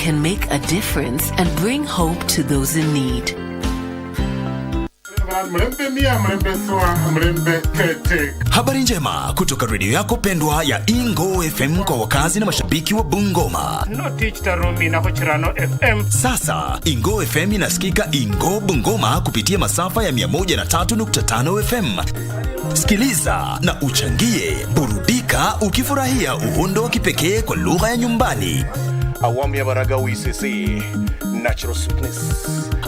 can make a difference and bring hope to those in need. Habari njema kutoka redio yako pendwa ya Ingo FM kwa wakazi na mashabiki wa Bungoma. Sasa Ingo FM inasikika Ingo Bungoma kupitia masafa ya 103.5 FM. Sikiliza na uchangie, burudika ukifurahia uhondo wa kipekee kwa lugha ya nyumbani. Awamu ya Baragawi CC Natural Sweetness.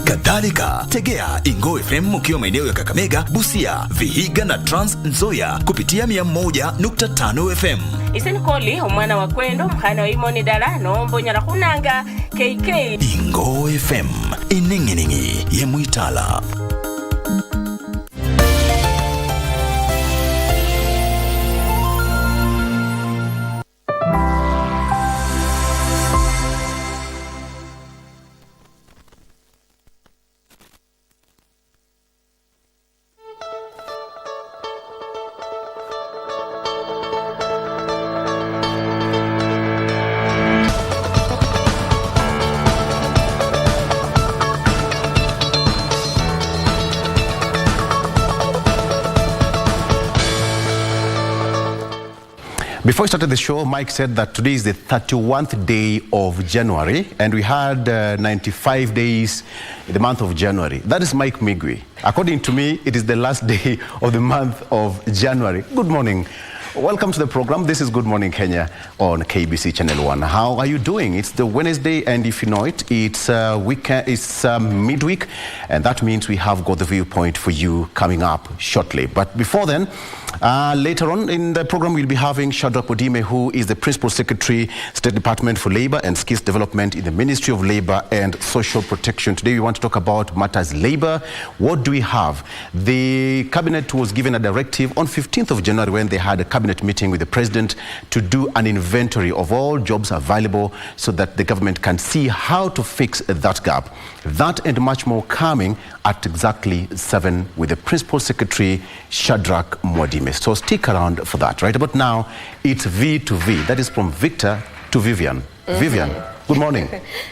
Kadhalika, tegea Ingo FM ukiwa maeneo ya Kakamega, Busia, Vihiga na Trans Nzoia kupitia 101.5 FM. Isenikoli umwana wa kwendo mhana wa imoni darano mbonyara kunanga KK. Ingo FM, ininginingi ye muitala. Before we started the show, Mike said that today is the 31st day of January, and we had 95 days in the month of January. That is Mike Migwi. According to me, it is the last day of the month of January. Good morning. Welcome to the program. This is Good Morning Kenya on KBC Channel 1. How are you doing? It's the Wednesday, and if you know it, it's weekend, it's midweek, and that means we have got the viewpoint for you coming up shortly. But before then, later on in the program, we'll be having Shadrach Odime, who is the Principal Secretary, State Department for Labor and Skills Development in the Ministry of Labor and Social Protection. Today, we want to talk about matters labor. What do we have? The Cabinet was given a directive on 15th of January when they had a Cabinet meeting with the President to do an inventory of all jobs available so that the government can see how to fix that gap. That and much more coming at exactly 7 with the Principal Secretary, Shadrach Odime. So stick around for that. Right about now, it's V to V. That is from Victor to Vivian. Vivian, good morning.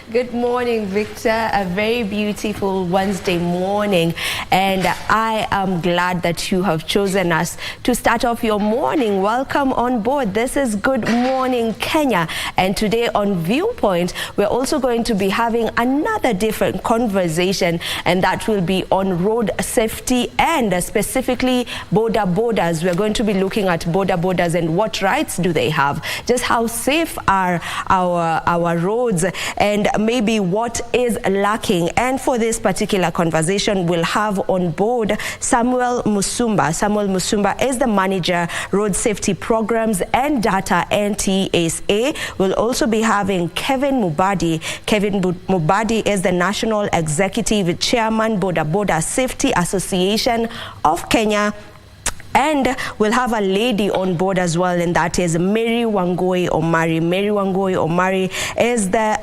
Good morning, Victor. A very beautiful Wednesday morning. And I am glad that you have chosen us to start off your morning. Welcome on board. This is Good Morning Kenya. And today on Viewpoint, we're also going to be having another different conversation. And that will be on road safety and specifically border borders. We're going to be looking at border borders and what rights do they have. Just how safe are our roads and maybe what is lacking. And for this particular conversation, we'll have on board Samuel Musumba. Samuel Musumba is the Manager, Road Safety Programs and Data, NTSA. We'll also be having Kevin Mubadi. Kevin Mubadi is the National Executive Chairman, Border Safety Association of Kenya. And we'll have a lady on board as well, and that is Mary Wangui Omari. Mary Wangui Omari is the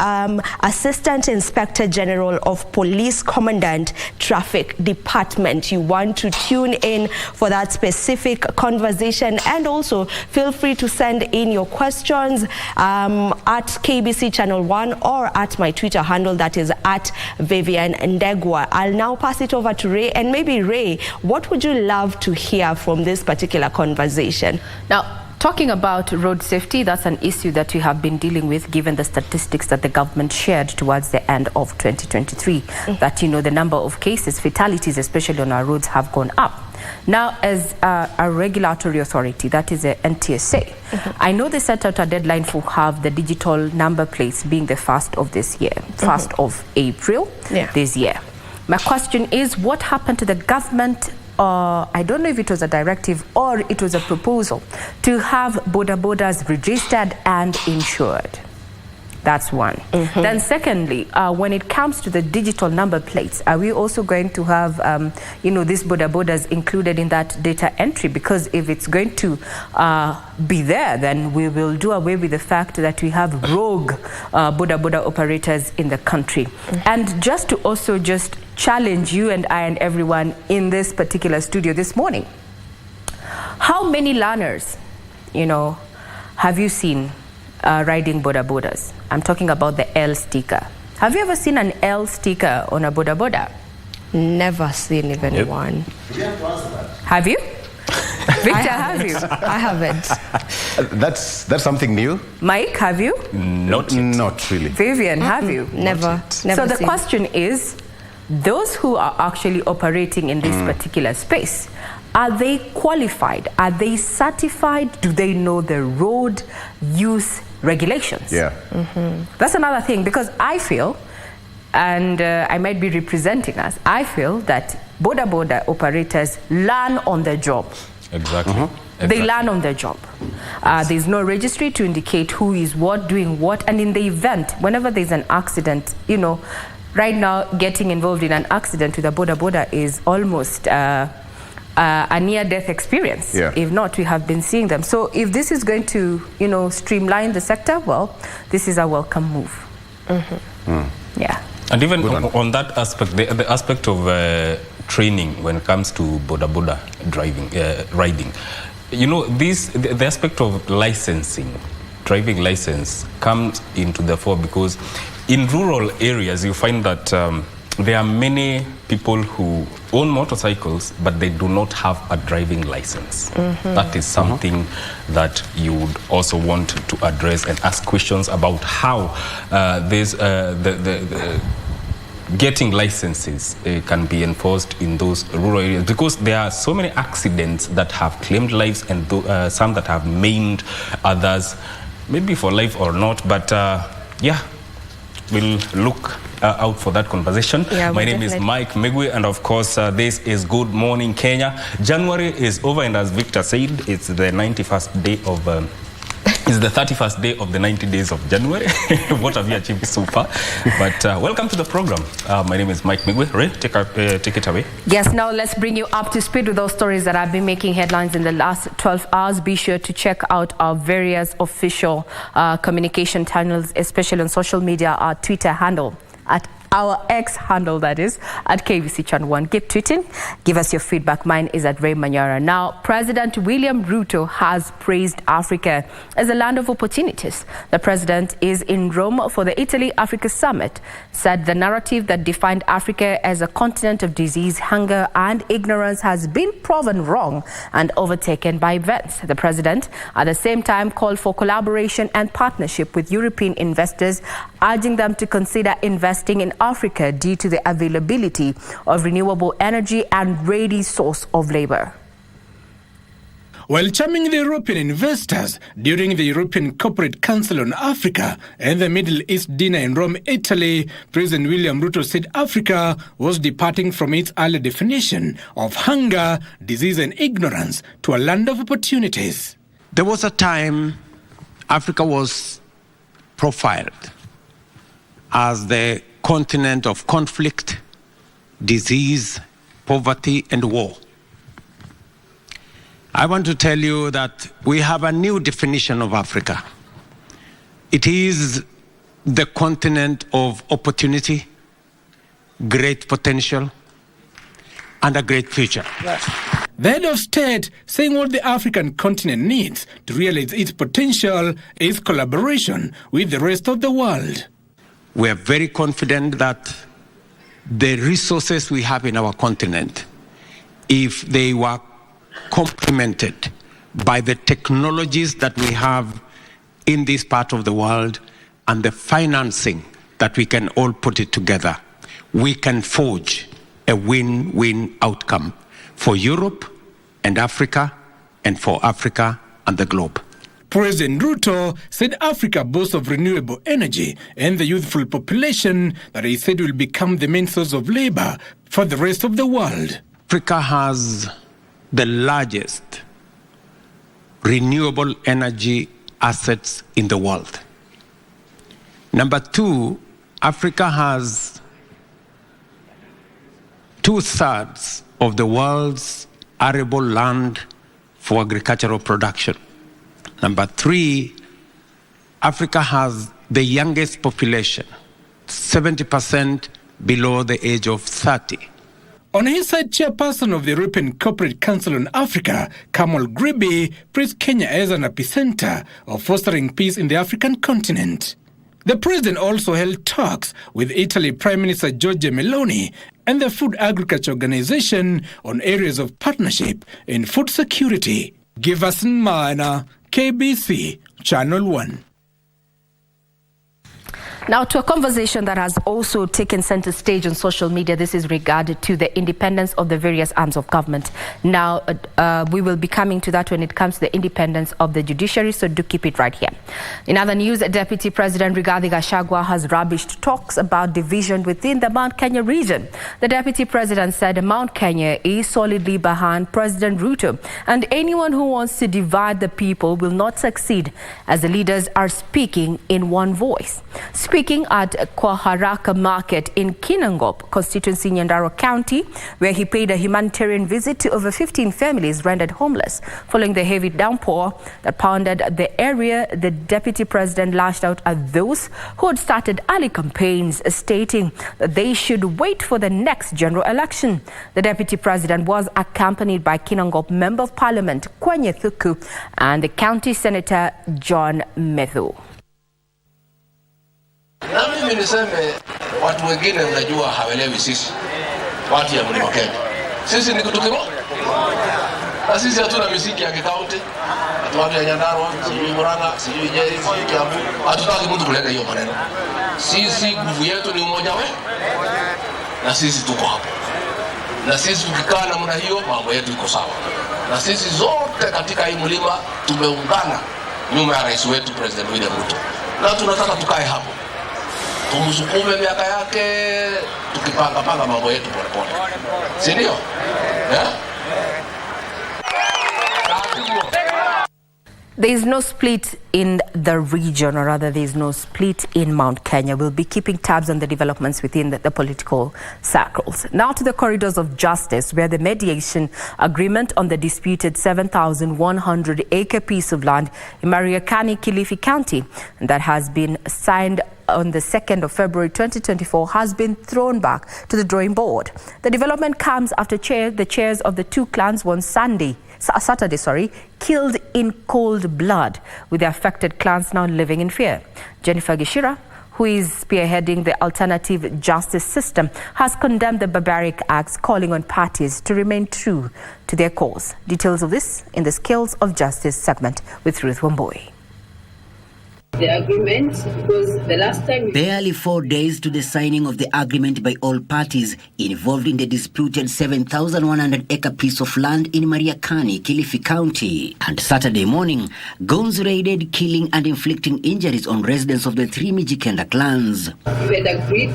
Assistant Inspector General of Police Commandant Traffic Department. You want to tune in for that specific conversation, and also feel free to send in your questions at KBC Channel 1 or at my Twitter handle, that is at Vivian Ndegwa. I'll now pass it over to Ray, and maybe Ray, what would you love to hear from this particular conversation? Now, talking about road safety, that's an issue that we have been dealing with given the statistics that the government shared towards the end of 2023, that, you know, the number of cases, fatalities, especially on our roads, have gone up. Now, as a regulatory authority, that is the NTSA, I know they set out a deadline for have the digital number plates being the 1st of this year, 1st of April this year. My question is, what happened to the government? I don't know if it was a directive or it was a proposal to have borders registered and insured. That's one. Then secondly, when it comes to the digital number plates, are we also going to have, you know, these borders included in that data entry? Because if it's going to be there, then we will do away with the fact that we have rogue border operators in the country. And just to also just challenge you and I and everyone in this particular studio this morning, how many learners, you know, have you seen riding boda bodas. I'm talking about the L sticker. Have you ever seen an L sticker on a boda boda? Never seen even one. Have you? Victor, have you? I haven't. That's something new. Mike, have you? Not really. Vivian, have you? Never So the seen. question is, those who are actually operating in this particular space, are they qualified? Are they certified? Do they know the road use regulations? Yeah. That's another thing, because I feel, and I might be representing us, I feel that boda operators learn on the job. Exactly. They learn on their job. There's no registry to indicate who is what, doing what, and in the event, whenever there's an accident, you know, right now getting involved in an accident with a boda is almost a near-death experience. Yeah. If not, we have been seeing them. So if this is going to, you know, streamline the sector, well, this is a welcome move. Yeah. And even on that aspect, the aspect of training when it comes to boda driving, riding, you know, the aspect of licensing, driving license comes into the fore, because in rural areas you find that there are many people who own motorcycles, but they do not have a driving license. That is something that you would also want to address and ask questions about how getting licenses can be enforced in those rural areas, because there are so many accidents that have claimed lives and some that have maimed others, maybe for life or not, but yeah, we'll look out for that conversation. Yeah, my name is Mike Migwe, and of course this is Good Morning Kenya. January is over, and as Victor said, it's the 91st day of it's the 31st day of the 90 days of January. What have you achieved so far? But welcome to the program. My name is Mike Migwe. Ray, take it away. Yes, now let's bring you up to speed with those stories that have been making headlines in the last 12 hours. Be sure to check out our various official communication channels, especially on social media, our Twitter handle, at our X handle, that is, at KBC Channel 1. Keep tweeting. Give us your feedback. Mine is at Ray Manyara. Now, President William Ruto has praised Africa as a land of opportunities. The president is in Rome for the Italy-Africa Summit, said the narrative that defined Africa as a continent of disease, hunger, and ignorance has been proven wrong and overtaken by events. The president, at the same time, called for collaboration and partnership with European investors, urging them to consider investing in Africa due to the availability of renewable energy and ready source of labor. While charming the European investors during the European Corporate Council on Africa and the Middle East dinner in Rome, Italy, President William Ruto said Africa was departing from its earlier definition of hunger, disease and ignorance to a land of opportunities. There was a time Africa was profiled as the continent of conflict, disease, poverty, and war. I want to tell you that we have a new definition of Africa. It is the continent of opportunity, great potential, and a great future. The head of state saying what the African continent needs to realize its potential is collaboration with the rest of the world. We are very confident that the resources we have in our continent, if they were complemented by the technologies that we have in this part of the world and the financing that we can all put it together, we can forge a win-win outcome for Europe and Africa, and for Africa and the globe. President Ruto said Africa boasts of renewable energy and the youthful population that he said will become the main source of labor for the rest of the world. Africa has the largest renewable energy assets in the world. Number two, Africa has 2/3 of the world's arable land for agricultural production. Number three, Africa has the youngest population, 70% below the age of 30. On his side, chairperson of the European Corporate Council on Africa, Kamal Gribi, praised Kenya as an epicenter of fostering peace in the African continent. The president also held talks with Italy Prime Minister Giorgia Meloni and the Food Agriculture Organization on areas of partnership in food security. Giverson Mana, KBC, Channel 1. Now to a conversation that has also taken center stage on social media. This is regarded to the independence of the various arms of government. Now, we will be coming to that when it comes to the independence of the judiciary, so do keep it right here. In other news, Deputy President Rigathi Gachagua has rubbished talks about division within the Mount Kenya region. The Deputy President said Mount Kenya is solidly behind President Ruto, and anyone who wants to divide the people will not succeed, as the leaders are speaking in one voice. Speaking at Kwaharaka Market in Kinangop constituency, Nyandarua County, where he paid a humanitarian visit to over 15 families rendered homeless following the heavy downpour that pounded the area, the Deputy President lashed out at those who had started early campaigns, stating that they should wait for the next general election. The Deputy President was accompanied by Kinangop Member of Parliament Kwenye Thuku and the County Senator John Methu. Na mimi niseme watu wengine unajua hawelewi sisi watu ya Mlima Kenya. Sisi ni kitu kimoja. Na sisi hatuna misiki ya kikaunti. Watu ya Nyandarua, sijui Murang'a, sijui Nyeri, sijui Kiambu. Hatutaki mtu kuleta hiyo maneno. Sisi nguvu yetu ni umoja wetu. Na sisi tuko hapo. Na sisi tukikaa namna hiyo mambo yetu iko sawa. Na sisi zote katika hii mlima tumeungana nyuma ya rais wetu President William Ruto. Na tunataka tukae hapo. Tumsukume miaka yake tukipanga mambo yetu polepole. Si ndio? There is no split in the region, or rather there is no split in Mount Kenya. We'll be keeping tabs on the developments within the political circles. Now to the corridors of justice, where the mediation agreement on the disputed 7,100-acre piece of land in Mariakani, Kilifi County, that has been signed on the 2nd of February 2024 has been thrown back to the drawing board. The development comes after the chairs of the two clans one Saturday, killed in cold blood, with the affected clans now living in fear. Jennifer Gishira, who is spearheading the alternative justice system, has condemned the barbaric acts, calling on parties to remain true to their cause. Details of this in the Scales of Justice segment with Ruth Wamboi. The agreement, because the last time... Barely 4 days to the signing of the agreement by all parties involved in the disputed 7,100-acre piece of land in Mariakani, Kilifi County. And Saturday morning, guns raided, killing and inflicting injuries on residents of the three Mijikenda clans. We had agreed,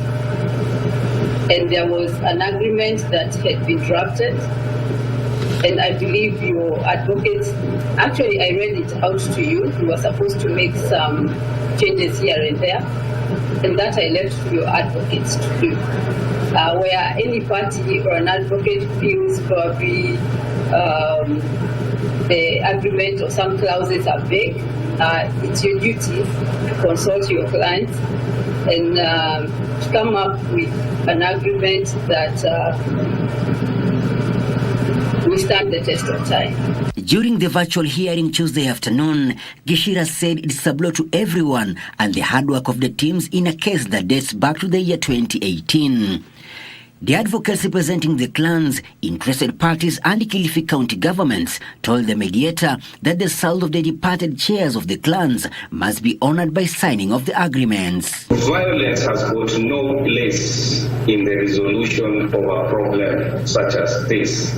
and there was an agreement that had been drafted. And I believe your advocates, actually I read it out to you. You were supposed to make some changes here and there. And that I left to your advocates to do. Where any party or an advocate feels probably the agreement or some clauses are vague, it's your duty to consult your clients and to come up with an agreement that we stand the test of time. During the virtual hearing Tuesday afternoon, Gishira said it's a blow to everyone and the hard work of the teams in a case that dates back to the year 2018. The advocates representing the clans, interested parties and the Kilifi County governments told the mediator that the soul of the departed chairs of the clans must be honored by signing of the agreements. Violence has got no place in the resolution of a problem such as this.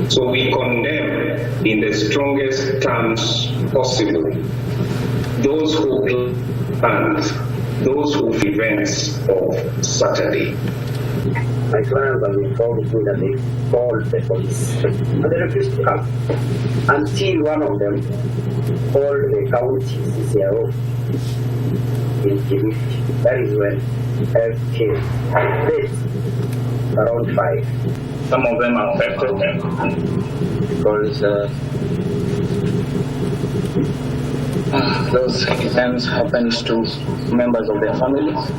So we condemn in the strongest terms possible those who planned, those who events of Saturday. My clients have informed me that they called the police and they refused to come until one of them called the county CCRO in Kilifi. That is when help came. Around 5. Some of them are affected because those events happened to members of their families.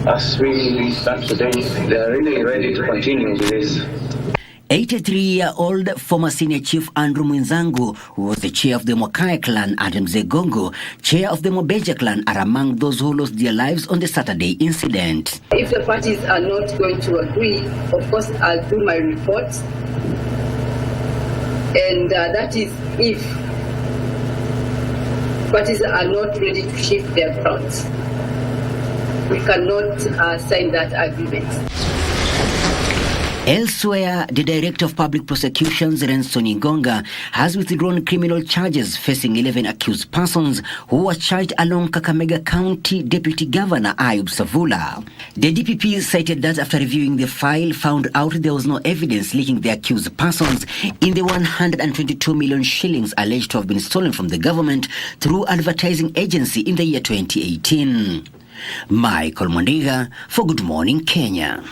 as we stand today, they are really ready to continue with this. 83-year-old former senior chief Andrew Mwinzangu, who was the chair of the Mwakaya clan, and Mzee Gongo, chair of the Mobeja clan, are among those who lost their lives on the Saturday incident. If the parties are not going to agree, of course, I'll do my report. And that is if parties are not ready to shift their grounds. We cannot sign that agreement. Elsewhere, the Director of Public Prosecutions, Renson Ingonga, has withdrawn criminal charges facing 11 accused persons who were charged along Kakamega County Deputy Governor Ayub Savula. The DPP cited that after reviewing the file, found out there was no evidence linking the accused persons in the 122 million shillings alleged to have been stolen from the government through advertising agency in the year 2018. Michael Mondiga for Good Morning Kenya.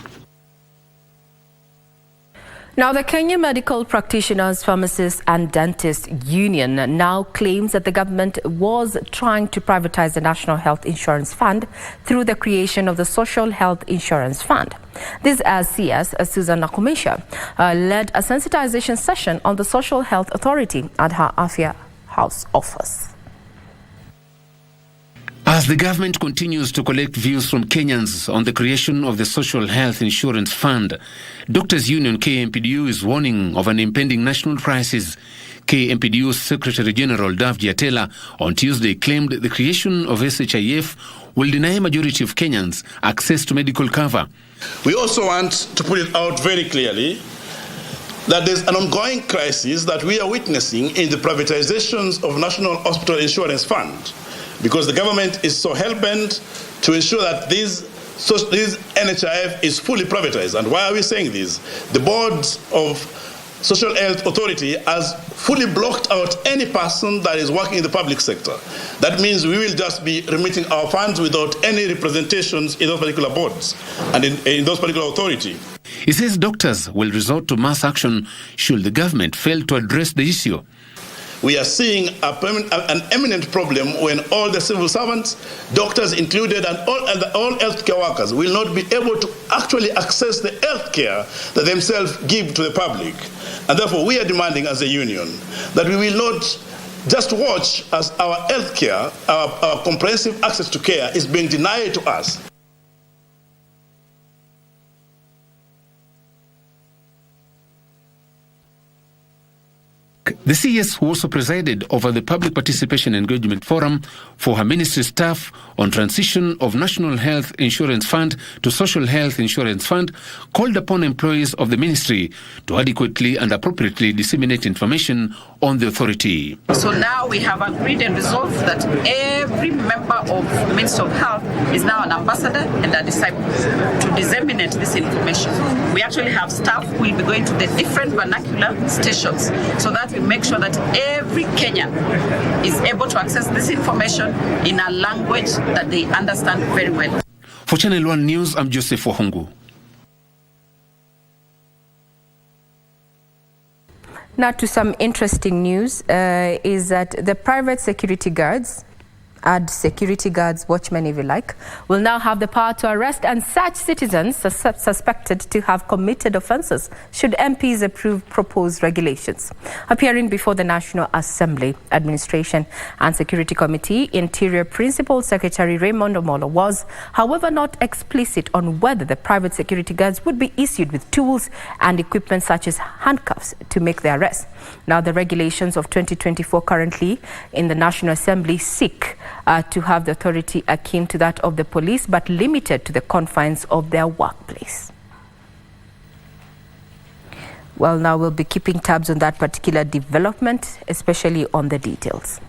Now, the Kenya Medical Practitioners, Pharmacists and Dentists Union now claims that the government was trying to privatize the National Health Insurance Fund through the creation of the Social Health Insurance Fund. This as CS Susan Nakumisha led a sensitization session on the Social Health Authority at her Afya House office. As the government continues to collect views from Kenyans on the creation of the Social Health Insurance Fund, Doctors Union KMPDU is warning of an impending national crisis. KMPDU's Secretary General Dav Giatela on Tuesday claimed the creation of SHIF will deny a majority of Kenyans access to medical cover. We also want to put it out very clearly that there's an ongoing crisis that we are witnessing in the privatizations of National Hospital Insurance Fund, because the government is so hell-bent to ensure that this NHIF is fully privatized. And why are we saying this? The board of Social Health Authority has fully blocked out any person that is working in the public sector. That means we will just be remitting our funds without any representations in those particular boards and in those particular authority. He says doctors will resort to mass action should the government fail to address the issue. We are seeing an eminent problem when all the civil servants, doctors included, and all healthcare workers will not be able to actually access the healthcare that themselves give to the public. And therefore, we are demanding as a union that we will not just watch as our healthcare, our comprehensive access to care is being denied to us. The CS also presided over the Public Participation Engagement Forum for her ministry staff on transition of National Health Insurance Fund to Social Health Insurance Fund, called upon employees of the ministry to adequately and appropriately disseminate information on the authority. So now we have agreed and resolved that every member of the Ministry of Health is now an ambassador and a disciple to disseminate this information. We actually have staff who will be going to the different vernacular stations so that we make sure that every Kenyan is able to access this information in a language that they understand very well. For Channel 1 News, I'm Joseph Wahungu. Now to some interesting news is that the private security guards, add security guards, watchmen if you like, will now have the power to arrest and search citizens suspected to have committed offences should MPs approve proposed regulations. Appearing before the National Assembly Administration and Security Committee, Interior Principal Secretary Raymond Omolo was, however, not explicit on whether the private security guards would be issued with tools and equipment such as handcuffs to make the arrest. Now, the regulations of 2024 currently in the National Assembly seek to have the authority akin to that of the police, but limited to the confines of their workplace. Well, now we'll be keeping tabs on that particular development, especially on the details.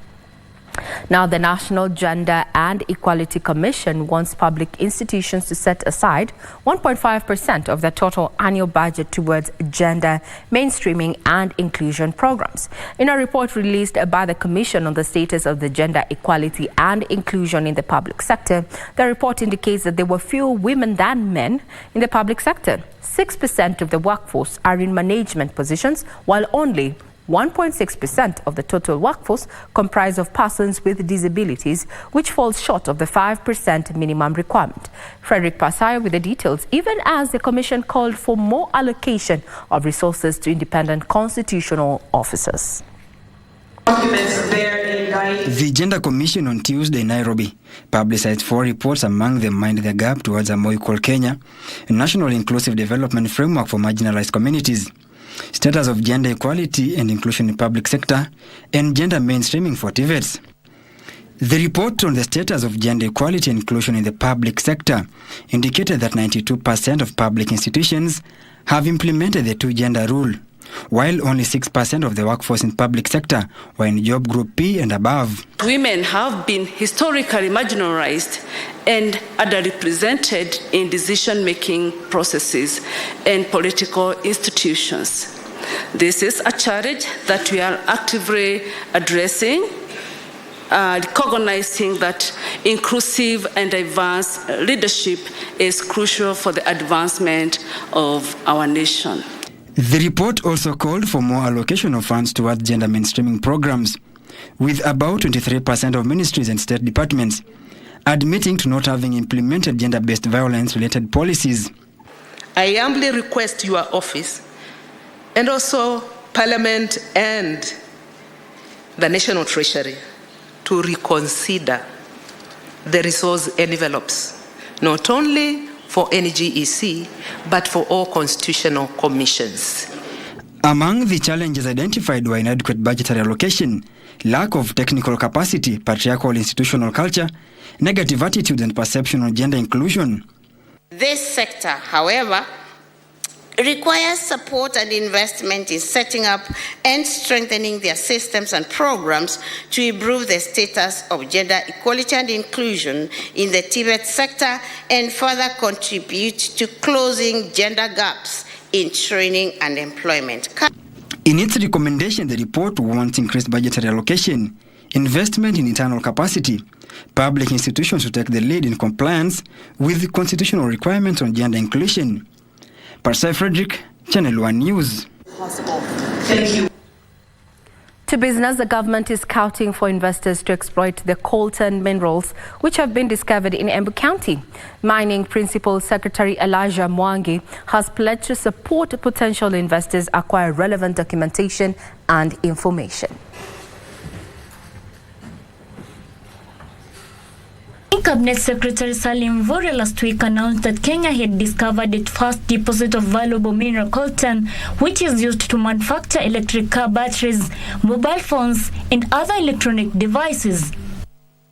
Now, the National Gender and Equality Commission wants public institutions to set aside 1.5% of their total annual budget towards gender mainstreaming and inclusion programs. In a report released by the Commission on the status of the gender equality and inclusion in the public sector, the report indicates that there were fewer women than men in the public sector. 6% of the workforce are in management positions, while only 1.6% of the total workforce comprised of persons with disabilities, which falls short of the 5% minimum requirement. Frederick Pasaya with the details, even as the Commission called for more allocation of resources to independent constitutional officers. The Gender Commission on Tuesday in Nairobi publicized 4 reports, among them Mind the Gap Towards a More Equal Kenya, a National Inclusive Development Framework for Marginalized Communities, Status of Gender Equality and Inclusion in Public Sector, and Gender Mainstreaming for TVETs. The report on the status of gender equality and inclusion in the public sector indicated that 92% of public institutions have implemented the two-gender rule, while only 6% of the workforce in public sector were in job group P and above. Women have been historically marginalized and underrepresented in decision-making processes and political institutions. This is a challenge that we are actively addressing, recognizing that inclusive and diverse leadership is crucial for the advancement of our nation. The report also called for more allocation of funds towards gender mainstreaming programs, with about 23% of ministries and state departments admitting to not having implemented gender-based violence-related policies. I humbly request your office and also Parliament and the National Treasury to reconsider the resource envelopes, not only for NGEC, but for all constitutional commissions. Among the challenges identified were inadequate budgetary allocation, lack of technical capacity, patriarchal institutional culture, negative attitudes and perception on gender inclusion. This sector, however, requires support and investment in setting up and strengthening their systems and programs to improve the status of gender equality and inclusion in the TVET sector and further contribute to closing gender gaps in training and employment. In its recommendation, the report wants increased budgetary allocation, investment in internal capacity, public institutions to take the lead in compliance with constitutional requirements on gender inclusion. Parsai Frederick, Channel 1 News. Thank you. To business, the government is scouting for investors to exploit the coltan minerals which have been discovered in Embu County. Mining Principal Secretary Elijah Mwangi has pledged to support potential investors acquire relevant documentation and information. Cabinet Secretary Salim Vore last week announced that Kenya had discovered its first deposit of valuable mineral coltan, which is used to manufacture electric car batteries, mobile phones, and other electronic devices.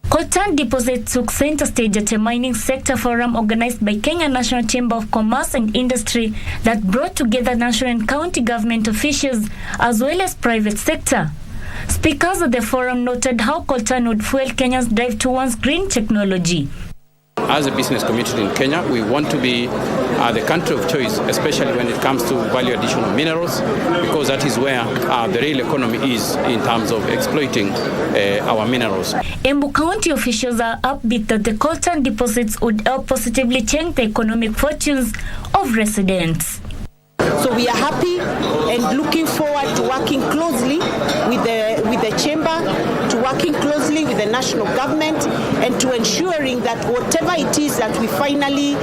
Coltan deposit took center stage at a mining sector forum organized by Kenya National Chamber of Commerce and Industry that brought together national and county government officials as well as private sector. Speakers at the forum noted how coltan would fuel Kenya's drive towards green technology. As a business community in Kenya, we want to be the country of choice, especially when it comes to value additional minerals, because that is where the real economy is in terms of exploiting our minerals. Embu County officials are upbeat that the coltan deposits would help positively change the economic fortunes of residents. So we are happy and looking forward to working closely with the chamber, to working closely with the national government, and to ensuring that whatever it is that we finally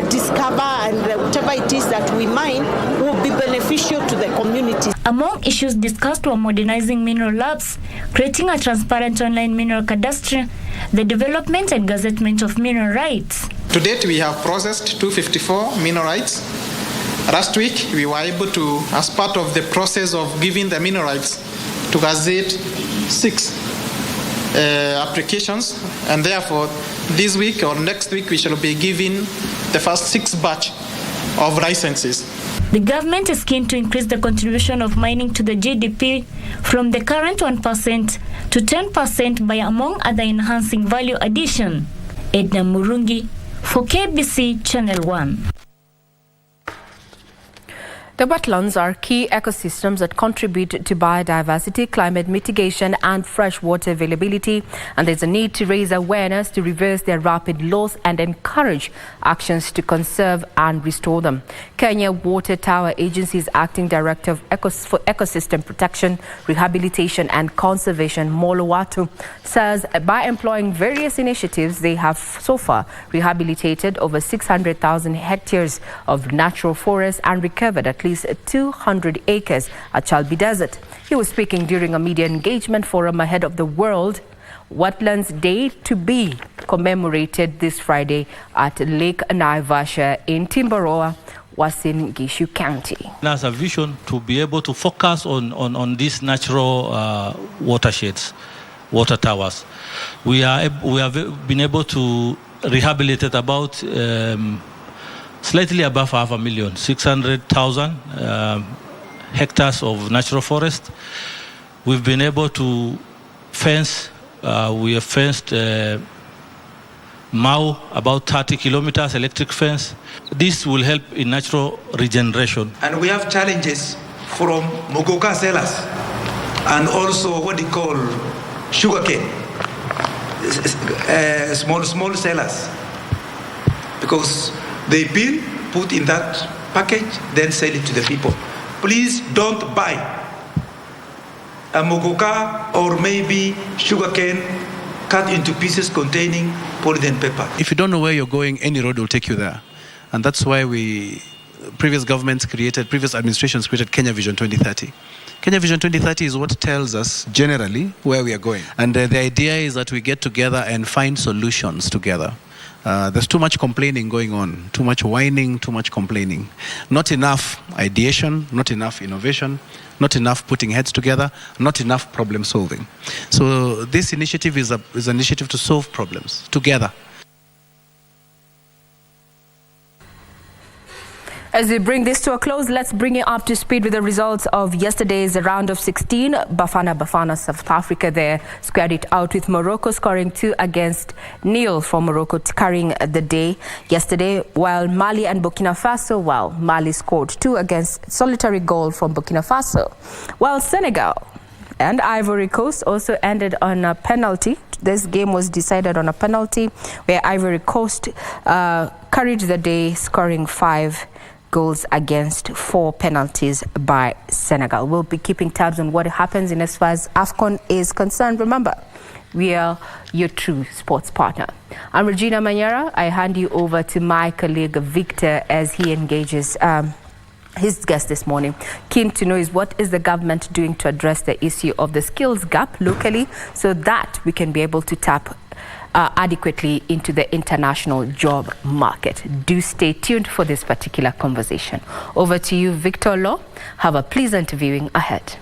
discover and whatever it is that we mine will be beneficial to the community. Among issues discussed were modernizing mineral labs, creating a transparent online mineral cadastre, the development and gazettement of mineral rights. To date, we have processed 254 mineral rights. Last week, we were able to, as part of the process of giving the mineral rights, to gazette 6 applications, and therefore this week or next week we shall be giving the first 6 batch of licenses. The government is keen to increase the contribution of mining to the GDP from the current 1% to 10% by, among other, enhancing value addition. Edna Murungi for KBC Channel 1. The wetlands are key ecosystems that contribute to biodiversity, climate mitigation and freshwater availability, and there's a need to raise awareness to reverse their rapid loss and encourage actions to conserve and restore them. Kenya Water Tower Agency's Acting Director for Ecosystem Protection, Rehabilitation and Conservation, Molo Watu, says by employing various initiatives, they have so far rehabilitated over 600,000 hectares of natural forests and recovered at least 200 acres at Chalbi Desert. He was speaking during a media engagement forum ahead of the World Wetlands Day to be commemorated this Friday at Lake Naivasha in Timboroa, Uasin Gishu County. There's a vision to be able to focus on these natural watersheds, water towers. We have been able to rehabilitate about slightly above 500,000, 600,000 hectares of natural forest. We've been able to fence, we have fenced Mau, about 30 kilometers, electric fence. This will help in natural regeneration. And we have challenges from mogoka sellers and also what they call sugarcane, small sellers, because they peel, put in that package, then sell it to the people. Please don't buy a mogoka or maybe sugarcane cut into pieces containing polyethylene paper. If you don't know where you're going, any road will take you there. And that's why previous administrations created Kenya Vision 2030. Kenya Vision 2030 is what tells us generally where we are going. And the idea is that we get together and find solutions together. There's too much complaining going on, too much whining, too much complaining. Not enough ideation, not enough innovation, not enough putting heads together, not enough problem solving. So this initiative is an initiative to solve problems together. As we bring this to a close, let's bring you up to speed with the results of yesterday's round of 16. Bafana, South Africa there squared it out with Morocco, scoring 2-0 for Morocco, carrying the day yesterday, while Mali and Burkina Faso, Mali scored 2 against solitary goal from Burkina Faso, while Senegal and Ivory Coast also ended on a penalty. This game was decided on a penalty where Ivory Coast carried the day, scoring 5 goals against 4 penalties by Senegal. We'll be keeping tabs on what happens in as far as AFCON is concerned. Remember, we are your true sports partner. I'm Regina Manyara. I hand you over to my colleague Victor as he engages his guest this morning. Keen to know is what is the government doing to address the issue of the skills gap locally so that we can be able to tap adequately into the international job market. Do stay tuned for this particular conversation. Over to you, Victor Law. Have a pleasant viewing ahead.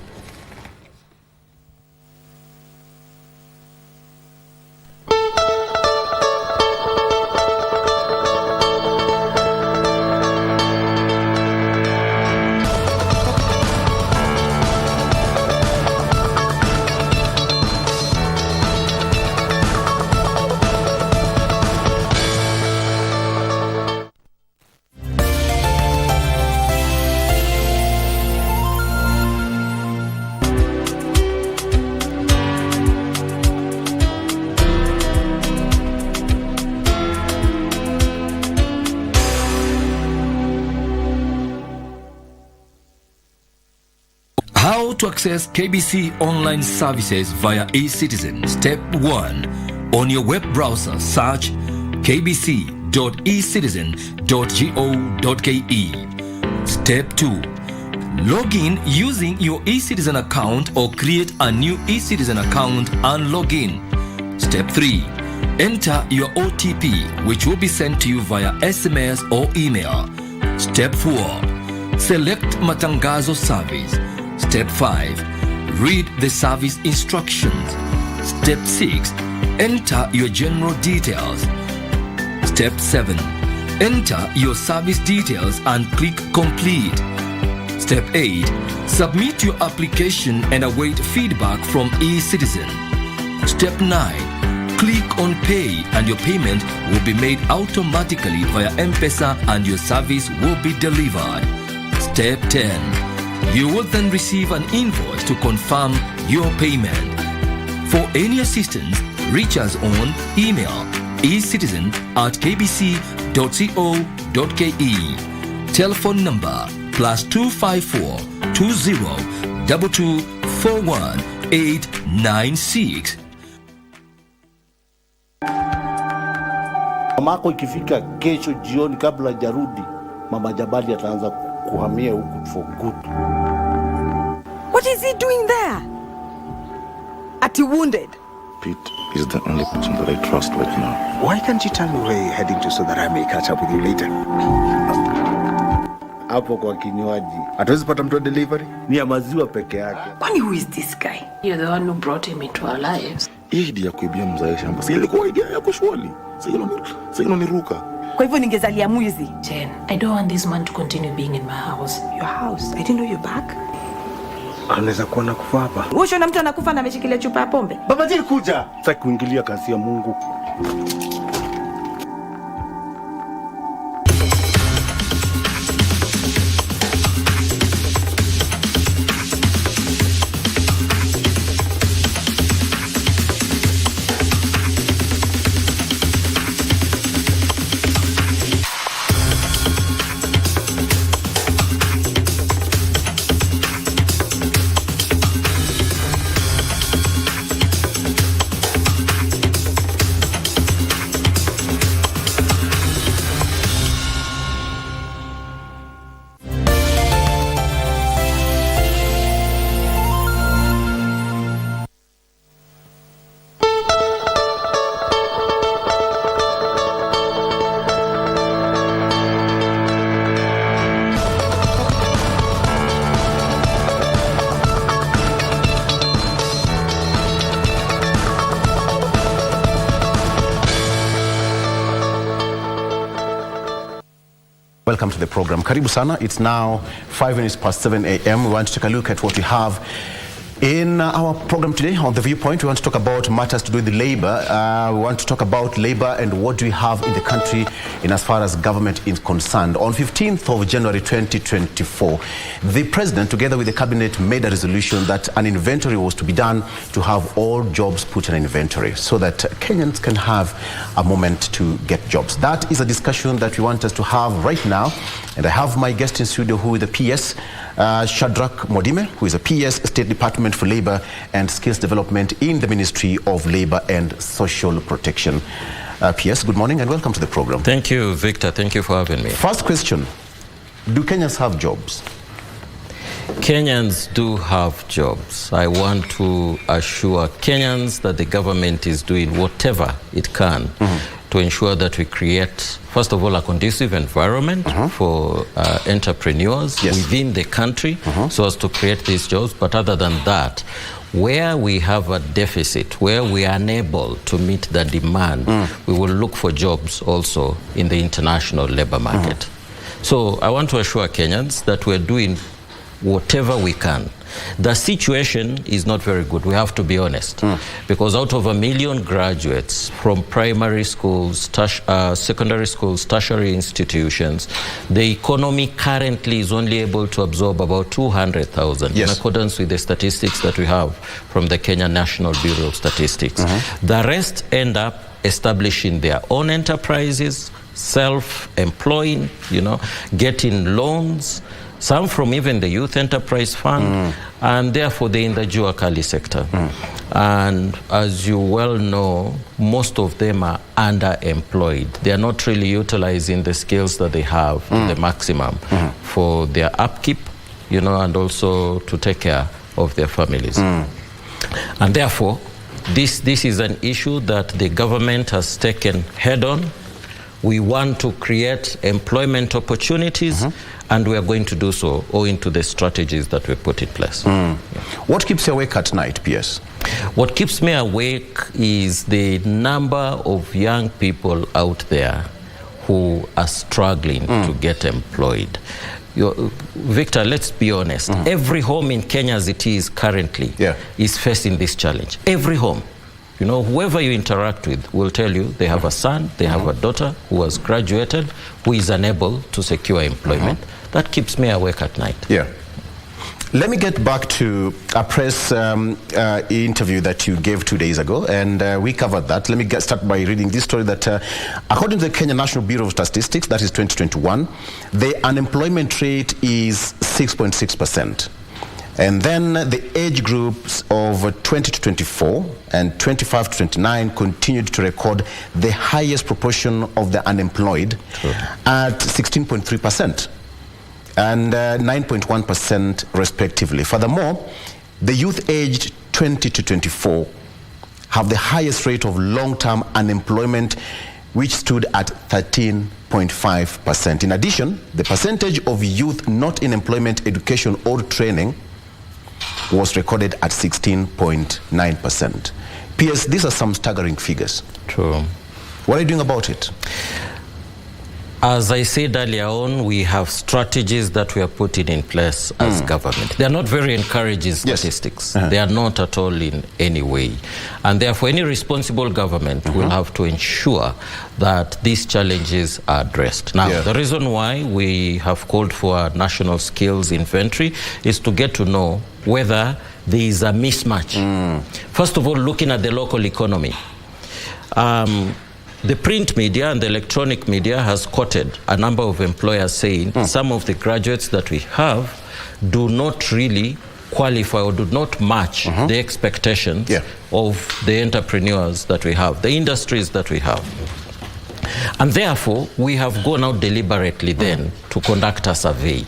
How to access KBC Online services via eCitizen. Step 1. On your web browser, search kbc.ecitizen.go.ke. Step 2. Log in using your eCitizen account or create a new eCitizen account and log in. Step 3. Enter your OTP, which will be sent to you via SMS or email. Step 4. Select Matangazo service. Step 5. Read the service instructions. Step 6. Enter your general details. Step 7. Enter your service details and click complete. Step 8. Submit your application and await feedback from eCitizen. Step 9. Click on pay and your payment will be made automatically via M-Pesa and your service will be delivered. Step 10. You will then receive an invoice to confirm your payment. For any assistance, reach us on email ecitizen@kbc.co.ke. Telephone number +254 20 22 41 896. Mamako ikifika kesho jioni kabla hajarudi, Mama Jabali ataanza kuhamia huku for good. What is he doing there? At he wounded? Pete is the only person that I trust right now. Why can't you tell me where you're heading to so that I may catch up with you later? Hapo kwa kinywaji. Hatuwezi pata mtu delivery? Ni ya maziwa peke yake. Kwani who is this guy? You're the one who brought him into our lives. Hii idea ya kuibia mzae shamba. Si ilikuwa idea yako shwali. Sasa niruka. Kwa hivyo ningezalia mwizi. Jen, I don't want this man to continue being in my house. Your house? I didn't know you're back. Anaweza kuwa nakufa hapa. Usho na mtu anakufa na ameshikilia chupa ya pombe. Baba Jeni kuja. Sasa kuingilia kazi ya Mungu. Welcome to the program. Karibu sana. It's now 5 minutes past 7 a.m. We want to take a look at what we have in our program today. On The Viewpoint, we want to talk about matters to do with the labor. We want to talk about labor and what do we have in the country in as far as government is concerned. On 15th of January 2024, the president, together with the cabinet, made a resolution that an inventory was to be done to have all jobs put in an inventory so that Kenyans can have a moment to get jobs. That is a discussion that we want us to have right now. And I have my guest in studio who is the PS, Shadrach Modime, who is a PS, State Department for Labor and Skills Development in the Ministry of Labor and Social Protection. PS, good morning and welcome to the program. Thank you, Victor. Thank you for having me. First question, do Kenyans have jobs? Kenyans do have jobs. I want to assure Kenyans that the government is doing whatever it can to ensure that we create, first of all, a conducive environment for entrepreneurs within the country so as to create these jobs. But other than that, where we have a deficit, where we are unable to meet the demand, we will look for jobs also in the international labor market. So I want to assure Kenyans that we're doing whatever we can. The situation is not very good, we have to be honest, because out of 1 million graduates from primary schools, secondary schools, tertiary institutions, the economy currently is only able to absorb about 200,000 in accordance with the statistics that we have from the Kenya National Bureau of Statistics. The rest end up establishing their own enterprises, self-employing, getting loans, some from even the Youth Enterprise Fund, and therefore they're in the Jua Kali sector. And as you well know, most of them are underemployed. They are not really utilizing the skills that they have to the maximum for their upkeep, and also to take care of their families. And therefore, this is an issue that the government has taken head on. We want to create employment opportunities, and we are going to do so owing to the strategies that we put in place. What keeps you awake at night, PS? What keeps me awake is the number of young people out there who are struggling to get employed. Victor, let's be honest. Every home in Kenya as it is currently is facing this challenge. Every home. Whoever you interact with will tell you they have a son, they have a daughter who has graduated, who is unable to secure employment. that keeps me awake at night. Yeah. Let me get back to a press interview that you gave 2 days ago, and we covered that. Let me start by reading this story that according to the Kenya National Bureau of Statistics, that is 2021, the unemployment rate is 6.6%. And then the age groups of 20 to 24 and 25 to 29 continued to record the highest proportion of the unemployed at 16.3%. and 9.1% respectively. Furthermore, the youth aged 20 to 24 have the highest rate of long-term unemployment, which stood at 13.5%. In addition, the percentage of youth not in employment, education, or training was recorded at 16.9%. PS, these are some staggering figures. True. What are you doing about it? As I said earlier on, we have strategies that we are putting in place as government. They are not very encouraging statistics. They are not at all in any way. And therefore, any responsible government will have to ensure that these challenges are addressed. Now, the reason why we have called for a national skills inventory is to get to know whether there is a mismatch. First of all, looking at the local economy. The print media and the electronic media has quoted a number of employers saying some of the graduates that we have do not really qualify or do not match the expectations of the entrepreneurs that we have, the industries that we have. And therefore, we have gone out deliberately then to conduct a survey,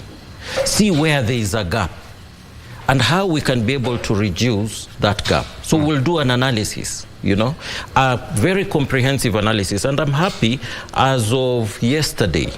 see where there is a gap, and how we can be able to reduce that gap. So we'll do an analysis, you know, a very comprehensive analysis. And I'm happy, as of yesterday,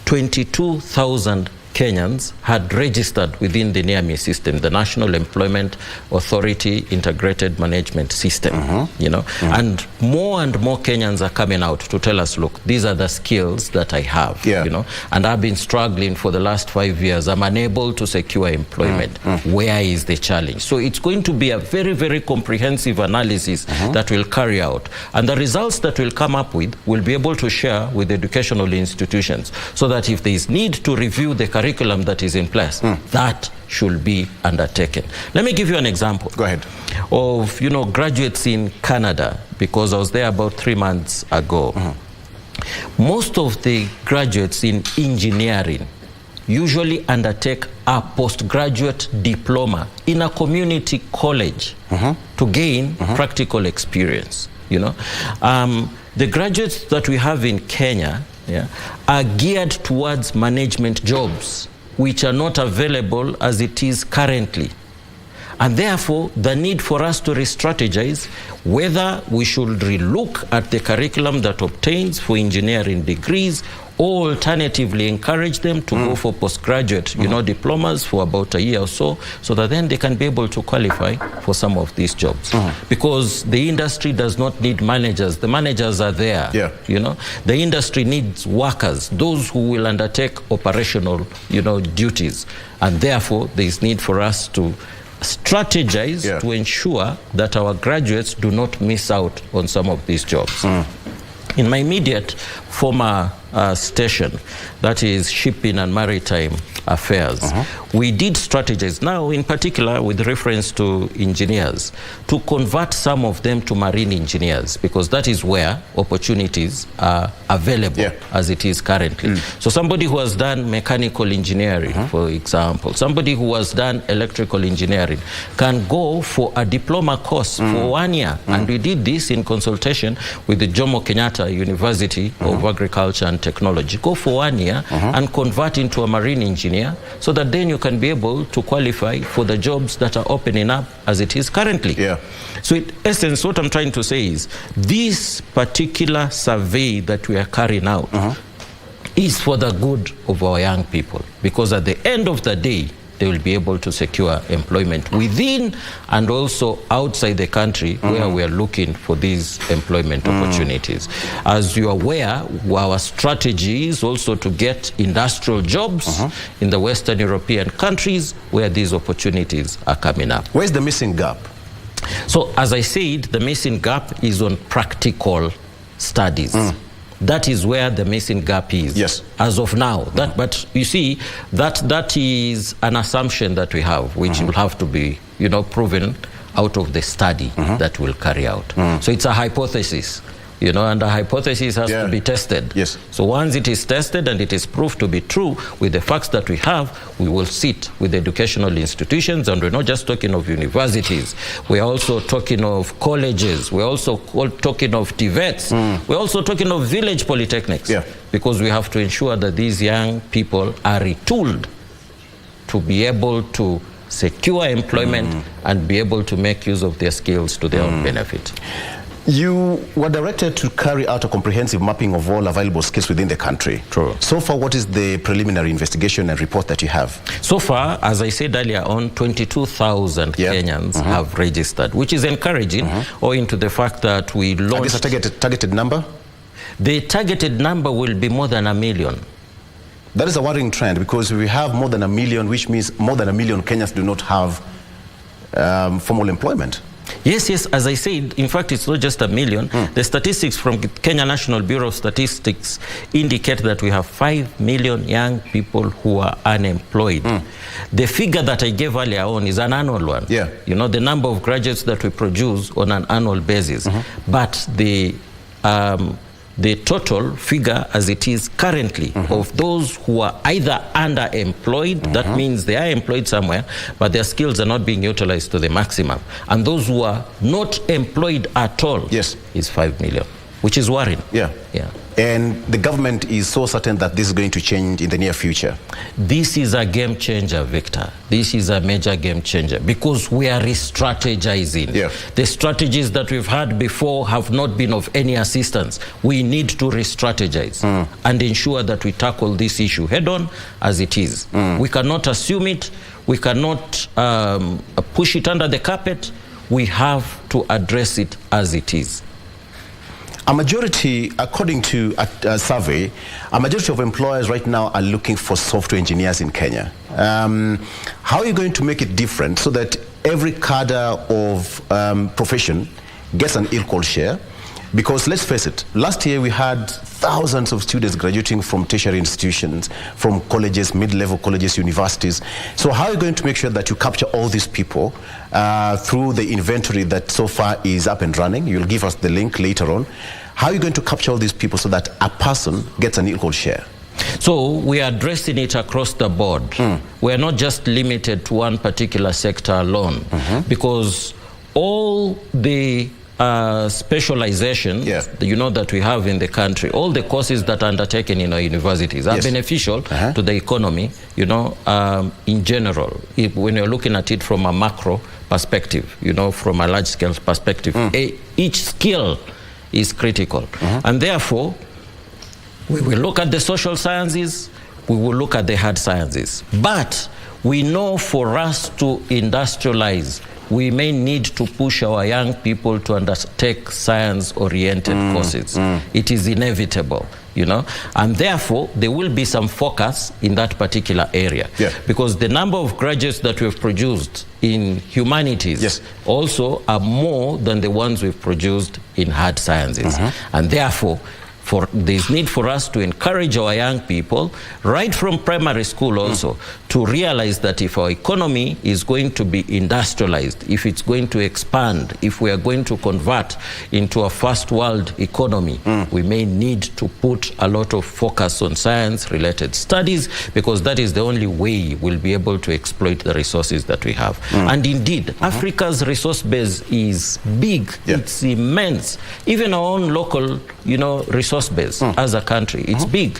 22,000 Kenyans had registered within the NEAMI system, the National Employment Authority Integrated Management System, you know, and more Kenyans are coming out to tell us, look, these are the skills that I have, you know, and I've been struggling for the last 5 years. I'm unable to secure employment. Where is the challenge? So it's going to be a very, very comprehensive analysis that we'll carry out. And the results that we'll come up with, we'll be able to share with educational institutions so that if there is need to review the curriculum that is in place, that should be undertaken. Let me give you an example. Go ahead. Of, you know, graduates in Canada, because I was there about 3 months ago. Most of the graduates in engineering usually undertake a postgraduate diploma in a community college to gain practical experience, you know. The graduates that we have in Kenya are geared towards management jobs, which are not available as it is currently. And therefore, the need for us to re-strategize whether we should relook at the curriculum that obtains for engineering degrees, or alternatively encourage them to go for postgraduate, you know, diplomas for about a year or so, so that then they can be able to qualify for some of these jobs. Because the industry does not need managers. The managers are there, you know. The industry needs workers, those who will undertake operational, you know, duties. And therefore, there is need for us to strategize to ensure that our graduates do not miss out on some of these jobs. In my immediate former station, that is Shipping and Maritime Affairs, we did strategies, now in particular with reference to engineers, to convert some of them to marine engineers, because that is where opportunities are available as it is currently. So somebody who has done mechanical engineering, for example, somebody who has done electrical engineering can go for a diploma course for 1 year. And we did this in consultation with the Jomo Kenyatta University of Agriculture and Technology. Go for 1 year and convert into a marine engineer, so that then you can be able to qualify for the jobs that are opening up as it is currently. So in essence, what I'm trying to say is this particular survey that we are carrying out is for the good of our young people, because at the end of the day, they will be able to secure employment within and also outside the country where we are looking for these employment opportunities. As you are aware, our strategy is also to get industrial jobs in the Western European countries where these opportunities are coming up. Where's the missing gap? So, as I said, the missing gap is on practical studies. That is where the missing gap is. Yes. As of now. But you see, that is an assumption that we have, which will have to be, proven out of the study that we'll carry out. So it's a hypothesis. And a hypothesis has to be tested. Yes. So once it is tested and it is proved to be true with the facts that we have, we will sit with educational institutions, and we're not just talking of universities. We're also talking of colleges. We're also talking of TVETs. We're also talking of village polytechnics. Because we have to ensure that these young people are retooled to be able to secure employment and be able to make use of their skills to their own benefit. You were directed to carry out a comprehensive mapping of all available skills within the country. True. So far, what is the preliminary investigation and report that you have? So far, as I said earlier on, 22,000 Kenyans have registered, which is encouraging, owing to the fact that we launched... Is this a targeted number? The targeted number will be more than 1 million. That is a worrying trend, because we have more than 1 million, which means more than 1 million Kenyans do not have formal employment. Yes, as I said, in fact, it's not just 1 million. The statistics from Kenya National Bureau of Statistics indicate that we have 5 million young people who are unemployed. The figure that I gave earlier on is an annual one. The number of graduates that we produce on an annual basis. But the total figure as it is currently of those who are either underemployed, that means they are employed somewhere, but their skills are not being utilized to the maximum, and those who are not employed at all is 5 million, which is worrying. And the government is so certain that this is going to change in the near future. This is a game changer, Victor. This is a major game changer, because we are re-strategizing. The strategies that we've had before have not been of any assistance. We need to re-strategize and ensure that we tackle this issue head on as it is. We cannot assume it. We cannot push it under the carpet. We have to address it as it is. A majority, according to a survey, a majority of employers right now are looking for software engineers in Kenya. How are you going to make it different so that every cadre of profession gets an equal share? Because let's face it, last year we had thousands of students graduating from tertiary institutions, from colleges, mid-level colleges, universities. So how are you going to make sure that you capture all these people through the inventory that so far is up and running? You'll give us the link later on. How are you going to capture all these people so that a person gets an equal share? So we are addressing it across the board. We are not just limited to one particular sector alone, because all the specialization that we have in the country, all the courses that are undertaken in our universities are beneficial to the economy, in general, when you're looking at it from a macro perspective, from a large scale perspective. Each skill is critical, and therefore we will look at the social sciences, we will look at the hard sciences, but we know for us to industrialize, we may need to push our young people to undertake science-oriented courses. It is inevitable, and therefore there will be some focus in that particular area, because the number of graduates that we've produced in humanities also are more than the ones we've produced in hard sciences, and therefore there's need for us to encourage our young people right from primary school also to realize that if our economy is going to be industrialized, if it's going to expand, if we are going to convert into a first world economy, we may need to put a lot of focus on science-related studies, because that is the only way we'll be able to exploit the resources that we have. And indeed, Africa's resource base is big, it's immense. Even our own local, resource base as a country, it's big.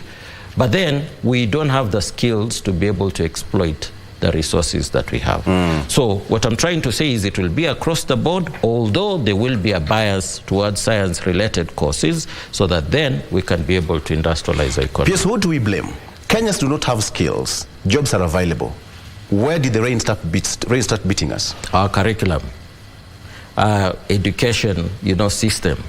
But then we don't have the skills to be able to exploit the resources that we have. So what I'm trying to say is it will be across the board, although there will be a bias towards science-related courses, so that then we can be able to industrialize our economy. Yes, who do we blame? Kenyans do not have skills. Jobs are available. Where did the rain start beating us? Our curriculum, our education, system.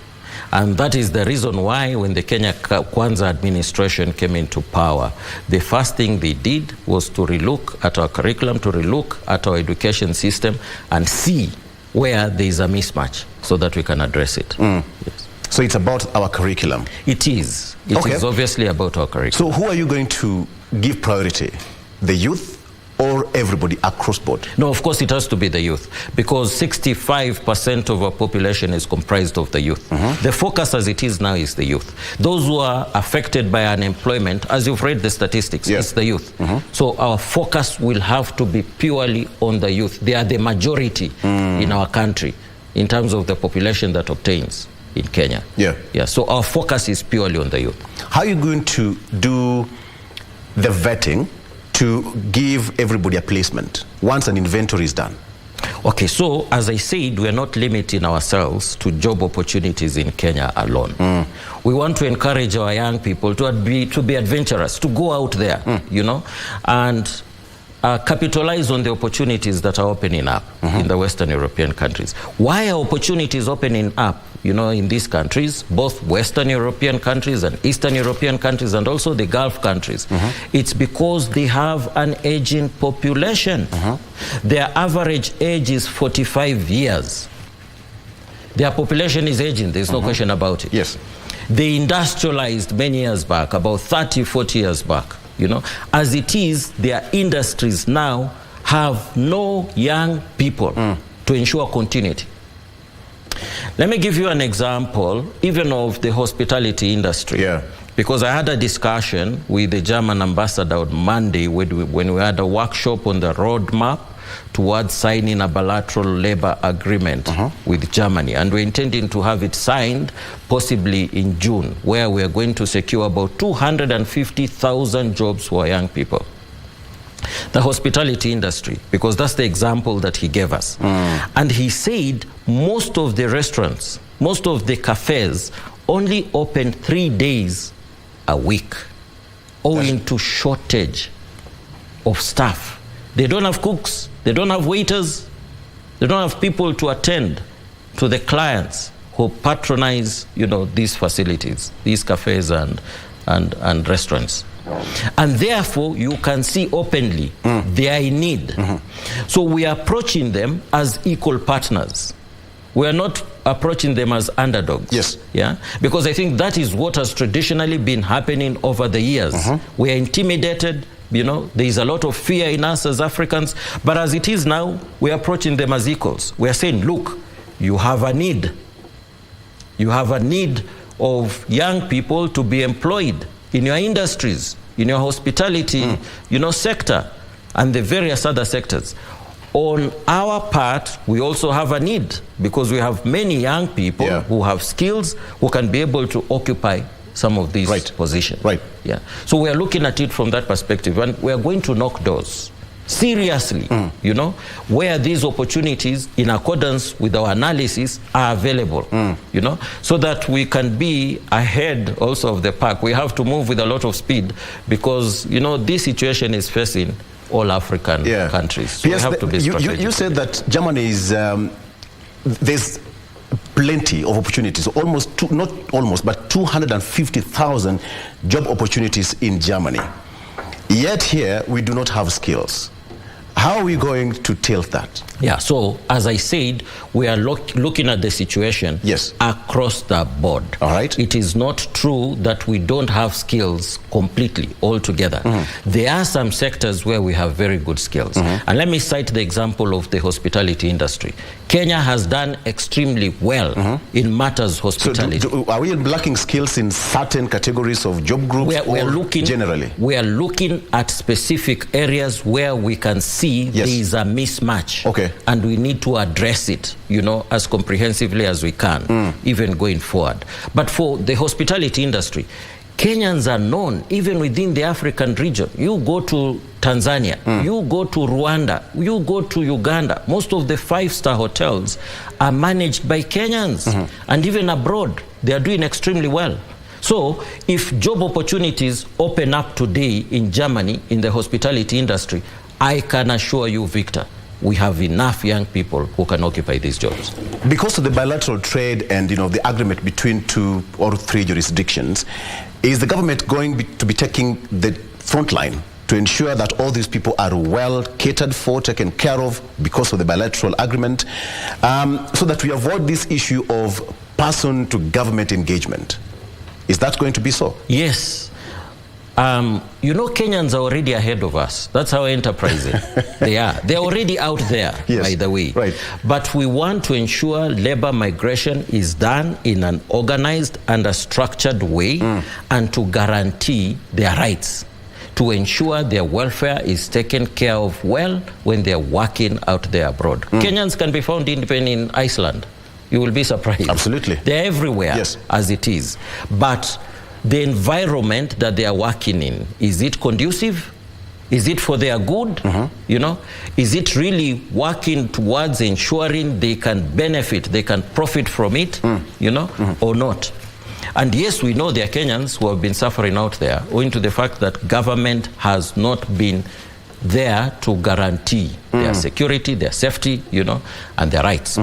And that is the reason why when the Kenya Kwanza administration came into power, the first thing they did was to relook at our curriculum, to relook at our education system and see where there is a mismatch so that we can address it. So it's about our curriculum. It is. It is obviously about our curriculum. So who are you going to give priority? The youth or everybody across board? No, of course it has to be the youth, because 65% of our population is comprised of the youth. The focus as it is now is the youth. Those who are affected by unemployment, as you've read the statistics, it's the youth. So our focus will have to be purely on the youth. They are the majority in our country in terms of the population that obtains in Kenya. Yeah. So our focus is purely on the youth. How are you going to do the vetting to give everybody a placement once an inventory is done? Okay, so as I said, we're not limiting ourselves to job opportunities in Kenya alone. We want to encourage our young people to be adventurous, to go out there, you know, and capitalize on the opportunities that are opening up in the Western European countries. Why are opportunities opening up, you know, in these countries, both Western European countries and Eastern European countries and also the Gulf countries? It's because they have an aging population. Their average age is 45 years. Their population is aging, there's no question about it. Yes. They industrialized many years back, about 30, 40 years back. You know, as it is, their industries now have no young people to ensure continuity. Let me give you an example, even of the hospitality industry. Because I had a discussion with the German ambassador on Monday when we had a workshop on the roadmap towards signing a bilateral labor agreement with Germany. And we're intending to have it signed possibly in June, where we're going to secure about 250,000 jobs for young people. The hospitality industry, because that's the example that he gave us. And he said most of the restaurants, most of the cafes only open 3 days a week, owing to shortage of staff. They don't have cooks, they don't have waiters, they don't have people to attend to the clients who patronize, you know, these facilities, these cafes and restaurants. And therefore, you can see openly they are in need. So we are approaching them as equal partners. We are not approaching them as underdogs. Yes. Yeah? Because I think that is what has traditionally been happening over the years. We are intimidated. You know, there is a lot of fear in us as Africans. But as it is now, we are approaching them as equals. We are saying, look, you have a need. You have a need of young people to be employed in your industries, in your hospitality, you know, sector, and the various other sectors. On our part, we also have a need, because we have many young people who have skills, who can be able to occupy some of these positions. Yeah. So we are looking at it from that perspective, and we are going to knock doors seriously, you know, where these opportunities, in accordance with our analysis, are available, you know, so that we can be ahead also of the pack. We have to move with a lot of speed, because, you know, this situation is facing all African countries. So we have to be strategic. You said that Germany is, there's plenty of opportunities, not almost, but 250,000 job opportunities in Germany. Yet here, we do not have skills. How are we going to tilt that? Yeah, so as I said, we are looking at the situation across the board. All right. It is not true that we don't have skills completely, altogether. There are some sectors where we have very good skills. And let me cite the example of the hospitality industry. Kenya has done extremely well in matters hospitality. So are we lacking skills in certain categories of job groups generally? We are looking at specific areas where we can see there is a mismatch. And we need to address it, you know, as comprehensively as we can, even going forward. But for the hospitality industry, Kenyans are known, even within the African region. You go to Tanzania, you go to Rwanda, you go to Uganda, most of the 5-star hotels are managed by Kenyans. And even abroad, they are doing extremely well. So if job opportunities open up today in Germany, in the hospitality industry, I can assure you, Victor, we have enough young people who can occupy these jobs. Because of the bilateral trade and, you know, the agreement between 2 or 3 jurisdictions, is the government going to be taking the front line to ensure that all these people are well catered for, taken care of because of the bilateral agreement, so that we avoid this issue of person-to-government engagement. Is that going to be so? Yes. You know, Kenyans are already ahead of us. That's how enterprising they are. They're already out there, yes, by the way. Right. But we want to ensure labor migration is done in an organized and a structured way, and to guarantee their rights, to ensure their welfare is taken care of well when they're working out there abroad. Kenyans can be found even in Iceland. You will be surprised. Absolutely. They're everywhere, yes, as it is. But the environment that they are working in, is it conducive? Is it for their good? You know, is it really working towards ensuring they can benefit, they can profit from it, you know, or not? And yes, we know there are Kenyans who have been suffering out there owing to the fact that government has not been there to guarantee their security, their safety, you know, and their rights.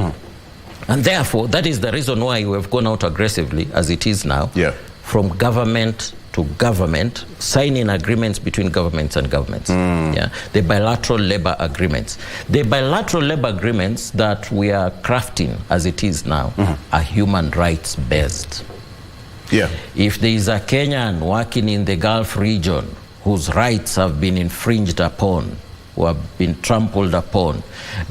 And therefore, that is the reason why we have gone out aggressively, as it is now, from government to government, signing agreements between governments and governments. The bilateral labor agreements. The bilateral labor agreements that we are crafting, as it is now, are human rights based. If there is a Kenyan working in the Gulf region whose rights have been infringed upon, who have been trampled upon,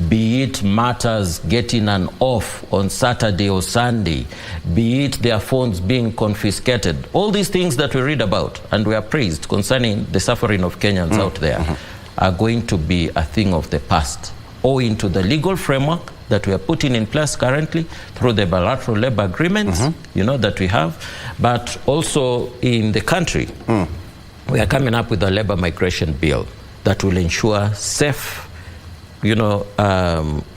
be it matters getting an off on Saturday or Sunday, be it their phones being confiscated, all these things that we read about and we are praised concerning the suffering of Kenyans out there are going to be a thing of the past, owing to the legal framework that we are putting in place currently through the bilateral labor agreements, you know, that we have, but also in the country, we are coming up with a labor migration bill that will ensure safe, you know,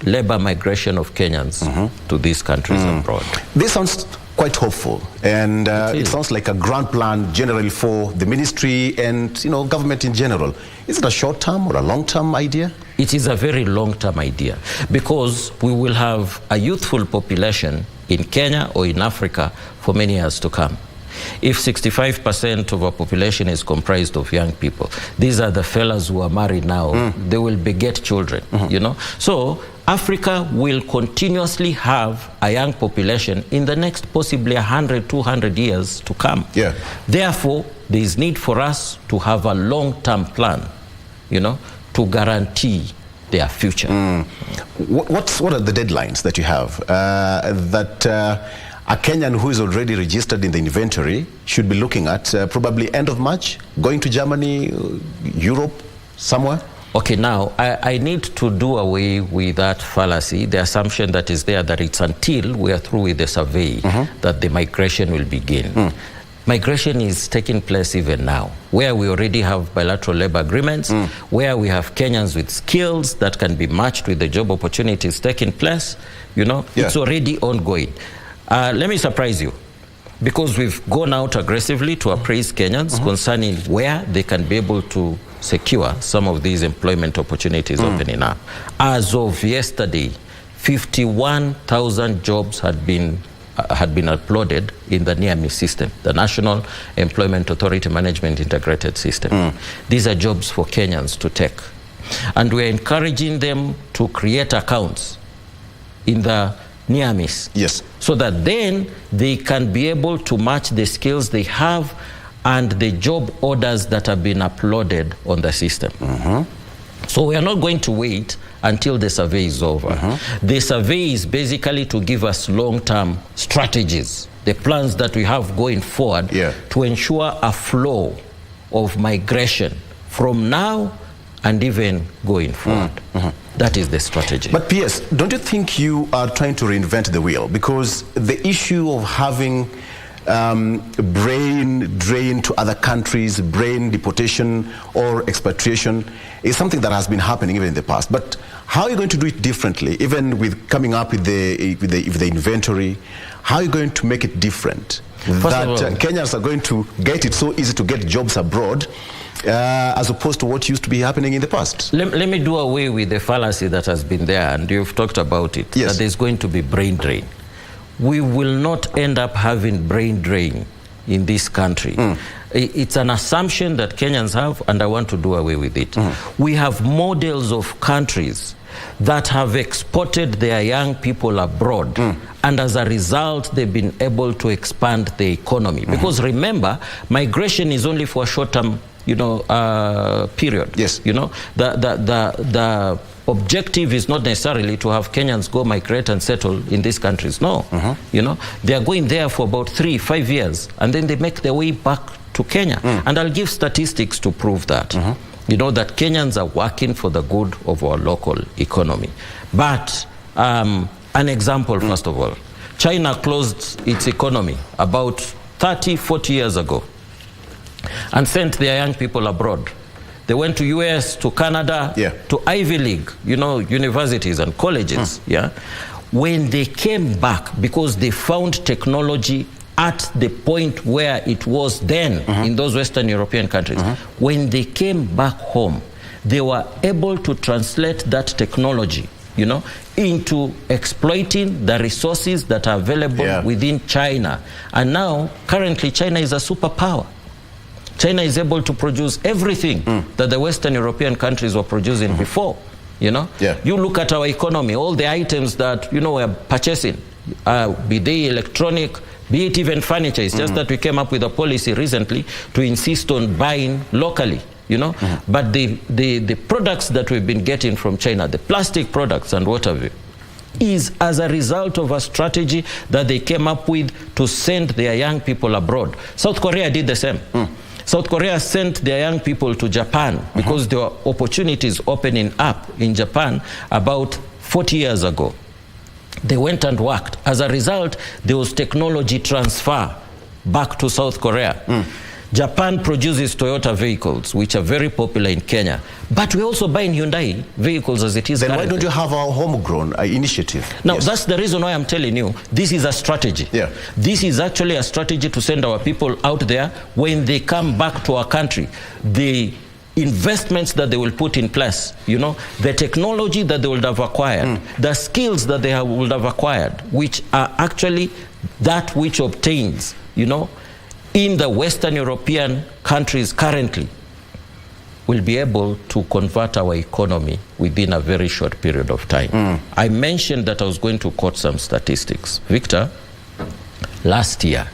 labor migration of Kenyans to these countries abroad. This sounds quite hopeful, and it sounds like a grand plan generally for the ministry and, you know, government in general. Is it a short-term or a long-term idea? It is a very long-term idea, because we will have a youthful population in Kenya or in Africa for many years to come. If 65% of our population is comprised of young people, these are the fellas who are married now, they will beget children, you know. So Africa will continuously have a young population in the next possibly 100, 200 years to come. Therefore, there is need for us to have a long-term plan, you know, to guarantee their future. What are the deadlines that you have a Kenyan who is already registered in the inventory should be looking at? Probably end of March, going to Germany, Europe, somewhere? Okay, now, I need to do away with that fallacy, the assumption that is there that it's until we are through with the survey that the migration will begin. Migration is taking place even now, where we already have bilateral labor agreements, where we have Kenyans with skills that can be matched with the job opportunities taking place, you know, it's already ongoing. Let me surprise you, because we've gone out aggressively to appraise Kenyans concerning where they can be able to secure some of these employment opportunities opening up. As of yesterday, 51,000 jobs had been uploaded in the NEAMI system, the National Employment Authority Management Integrated System. These are jobs for Kenyans to take. And we're encouraging them to create accounts in the NEAMIs, so that then they can be able to match the skills they have and the job orders that have been uploaded on the system. So we are not going to wait until the survey is over. The survey is basically to give us long-term strategies, the plans that we have going forward to ensure a flow of migration from now and even going forward. That is the strategy. But PS, don't you think you are trying to reinvent the wheel? Because the issue of having brain drain to other countries, brain deportation or expatriation is something that has been happening even in the past. But how are you going to do it differently, even with coming up with the inventory? How are you going to make it different? That Kenyans are going to get it so easy to get jobs abroad, as opposed to what used to be happening in the past? Let me do away with the fallacy that has been there, and you've talked about it, that there's going to be brain drain. We will not end up having brain drain in this country. It's an assumption that Kenyans have, and I want to do away with it. We have models of countries that have exported their young people abroad, and as a result, they've been able to expand the economy. Because remember, migration is only for a short-term, period. Yes. The objective is not necessarily to have Kenyans go migrate and settle in these countries. No. They are going there for about 3-5 years, and then they make their way back to Kenya. And I'll give statistics to prove that. That Kenyans are working for the good of our local economy. But an example, first of all, China closed its economy about 30-40 years ago and sent their young people abroad. They went to US, to Canada, to Ivy League, universities and colleges. When they came back, because they found technology at the point where it was then in those Western European countries, when they came back home, they were able to translate that technology, into exploiting the resources that are available within China. And now, currently, China is a superpower. China is able to produce everything that the Western European countries were producing before. You look at our economy, all the items that we're purchasing, be they electronic, be it even furniture. It's just that we came up with a policy recently to insist on buying locally. But the products that we've been getting from China, the plastic products and what have you, is as a result of a strategy that they came up with to send their young people abroad. South Korea did the same. South Korea sent their young people to Japan because there were opportunities opening up in Japan about 40 years ago. They went and worked. As a result, there was technology transfer back to South Korea. Japan produces Toyota vehicles, which are very popular in Kenya. But we're also buying Hyundai vehicles as it is currently. Then why don't you have our homegrown initiative? Now, that's the reason why I'm telling you, this is a strategy. This is actually a strategy to send our people out there. When they come back to our country, the investments that they will put in place, the technology that they would have acquired, the skills that they would have acquired, which are actually that which obtains, in the Western European countries currently, will be able to convert our economy within a very short period of time. I mentioned that I was going to quote some statistics. Victor, last year,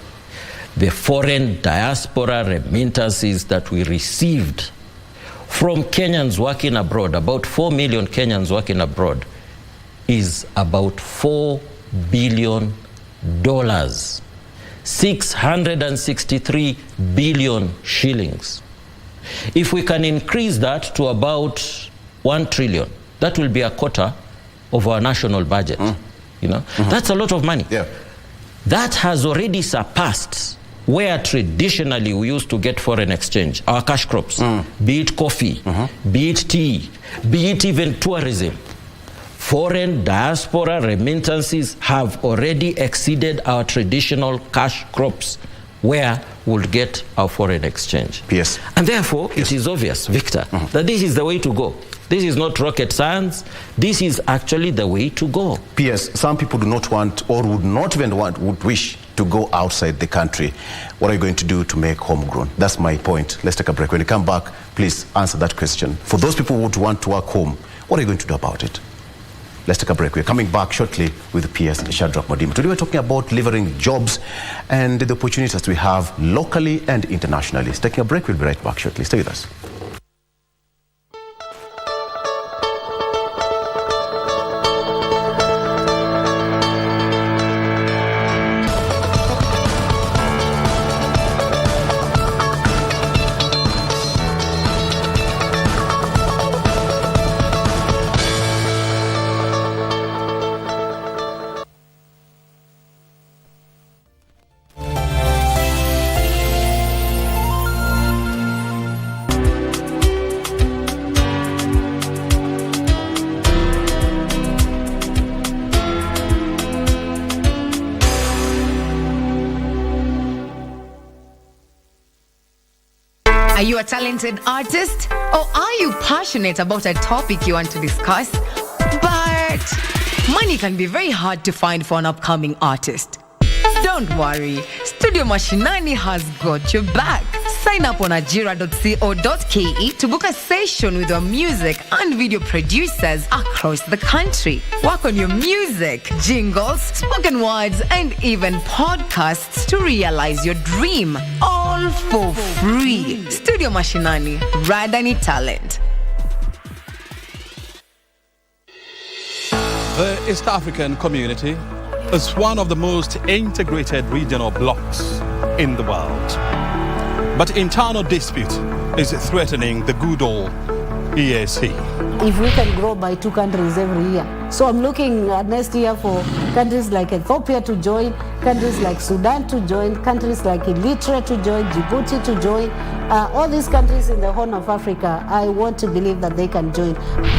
the foreign diaspora remittances that we received from Kenyans working abroad, about 4 million Kenyans working abroad, is about $4 billion. 663 billion shillings. If we can increase that to about 1 trillion, that will be a quarter of our national budget. That's a lot of money. That has already surpassed where traditionally we used to get foreign exchange, our cash crops, be it coffee, be it tea, be it even tourism. Foreign diaspora remittances have already exceeded our traditional cash crops, where we'll get our foreign exchange. And therefore, it is obvious, Victor, that this is the way to go. This is not rocket science. This is actually the way to go. P.S. Some people do not want, or would not even want, would wish to go outside the country. What are you going to do to make homegrown? That's my point. Let's take a break. When you come back, please answer that question. For those people who would want to work home, what are you going to do about it? Let's take a break. We're coming back shortly with PS Shadrach Modimo. Today we're talking about delivering jobs and the opportunities we have locally and internationally. Let's take a break. We'll be right back shortly. Stay with us. Are you a talented artist? Or are you passionate about a topic you want to discuss? But money can be very hard to find for an upcoming artist. Don't worry, Studio Mashinani has got your back. Sign up on ajira.co.ke to book a session with our music and video producers across the country. Work on your music, jingles, spoken words, and even podcasts to realize your dream. All for free. Studio Mashinani, Radani Talent. The East African community is one of the most integrated regional blocs in the world. But internal dispute is threatening the good old EAC. If we can grow by 2 countries every year. So I'm looking at next year for countries like Ethiopia to join, countries like Sudan to join, countries like Eritrea to join, Djibouti to join. All these countries in the Horn of Africa, I want to believe that they can join.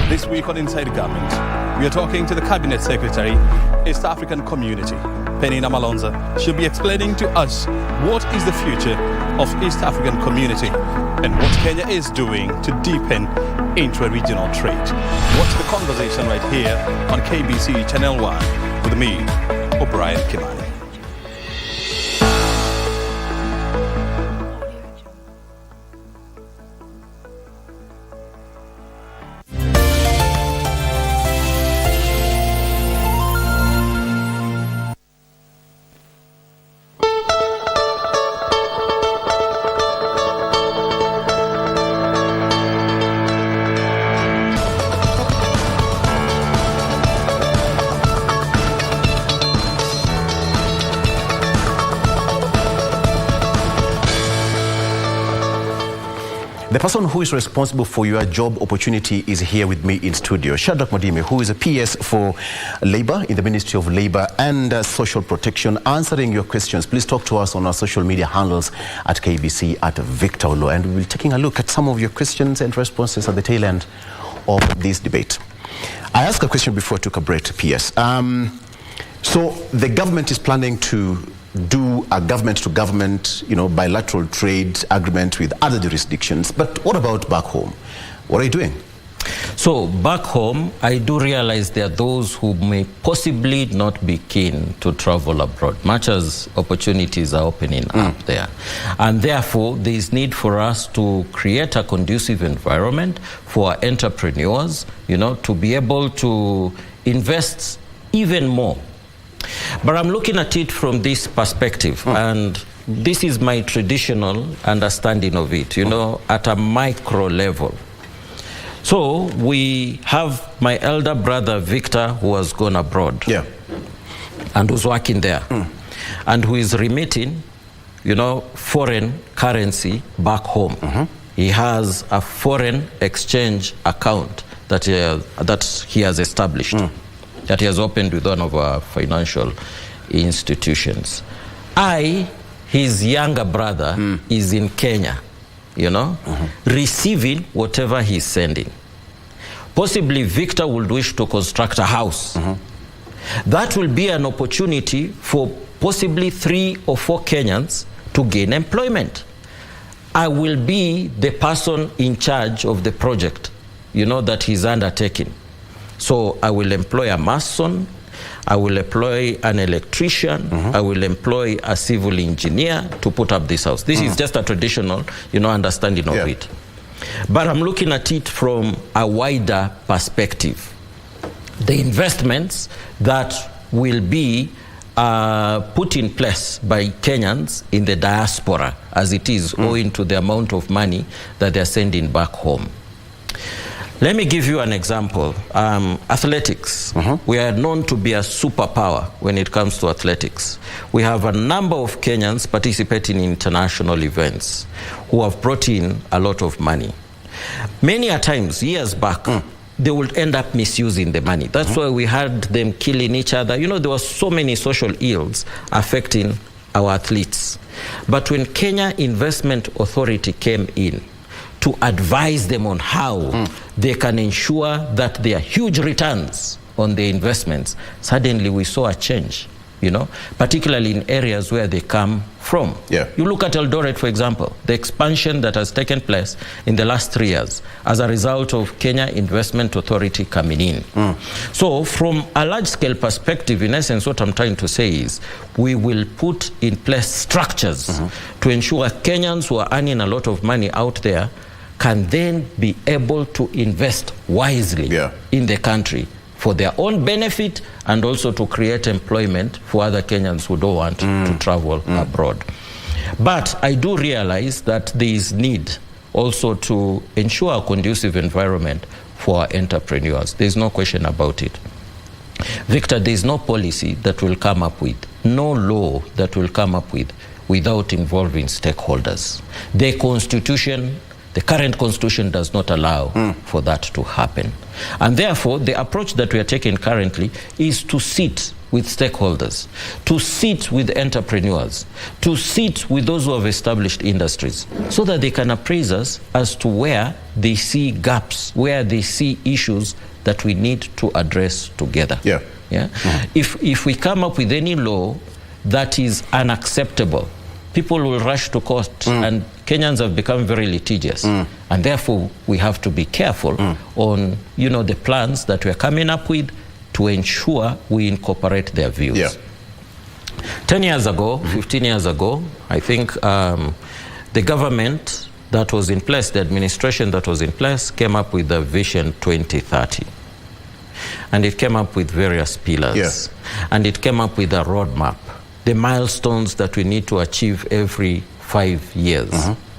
This week on Inside Government, we are talking to the Cabinet Secretary, East African Community, Penina Malonza. She'll be explaining to us what is the future of East African Community and what Kenya is doing to deepen intra-regional trade. Watch the conversation right here on KBC Channel 1 with me, O'Brien Kimani. The person who is responsible for your job opportunity is here with me in studio. Shadrach Modime, who is a PS for Labour in the Ministry of Labour and Social Protection, answering your questions. Please talk to us on our social media handles at KBC, at Victor Olo, and we'll be taking a look at some of your questions and responses at the tail end of this debate. I asked a question before I took a break, PS. So the government is planning to do a government-to-government, bilateral trade agreement with other jurisdictions. But what about back home? What are you doing? So back home, I do realize there are those who may possibly not be keen to travel abroad, much as opportunities are opening up there. And therefore, there is need for us to create a conducive environment for our entrepreneurs, to be able to invest even more. But I'm looking at it from this perspective, and this is my traditional understanding of it, at a micro level. So we have my elder brother, Victor, who has gone abroad and who's working there, and who is remitting, foreign currency back home. He has a foreign exchange account that he has established, that he has opened with one of our financial institutions. His younger brother, is in Kenya, receiving whatever he's sending. Possibly Victor would wish to construct a house. That will be an opportunity for possibly 3 or 4 Kenyans to gain employment. I will be the person in charge of the project, that he's undertaking. So I will employ a mason, I will employ an electrician, I will employ a civil engineer to put up this house. This is just a traditional, understanding of it. But I'm looking at it from a wider perspective. The investments that will be put in place by Kenyans in the diaspora, as it is, owing to the amount of money that they're sending back home. Let me give you an example. Athletics. We are known to be a superpower when it comes to athletics. We have a number of Kenyans participating in international events who have brought in a lot of money. Many a times, years back, they would end up misusing the money. That's why we had them killing each other. There were so many social ills affecting our athletes. But when Kenya Investment Authority came in to advise them on how they can ensure that there are huge returns on their investments, suddenly we saw a change. you know, particularly in areas where they come from. Yeah. You look at Eldoret, for example, the expansion that has taken place in the last 3 years as a result of Kenya Investment Authority coming in. So from a large-scale perspective, in essence, what I'm trying to say is we will put in place structures to ensure Kenyans who are earning a lot of money out there can then be able to invest wisely in the country for their own benefit and also to create employment for other Kenyans who don't want to travel abroad. But I do realize that there is need also to ensure a conducive environment for our entrepreneurs. There's no question about it. Victor, there's no policy that will come up with, no law that will come up with without involving stakeholders. The Constitution, the current Constitution does not allow for that to happen. And therefore, the approach that we are taking currently is to sit with stakeholders, to sit with entrepreneurs, to sit with those who have established industries, so that they can appraise us as to where they see gaps, where they see issues that we need to address together. If we come up with any law that is unacceptable, people will rush to court, and Kenyans have become very litigious, and therefore we have to be careful on, you know, the plans that we're coming up with to ensure we incorporate their views. 10 years ago, 15 years ago, I think the government that was in place, the administration that was in place, came up with the Vision 2030. And it came up with various pillars. And it came up with a roadmap, the milestones that we need to achieve every 5 years,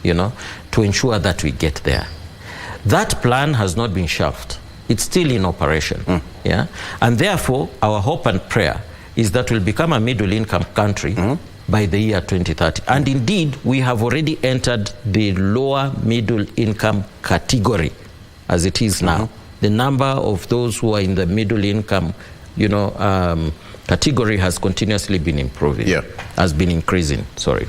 you know, to ensure that we get there. That plan has not been shelved. It's still in operation. And therefore, our hope and prayer is that we'll become a middle-income country by the year 2030. And indeed, we have already entered the lower middle-income category as it is now. The number of those who are in the middle-income, you know, category has continuously been improving, has been increasing, sorry.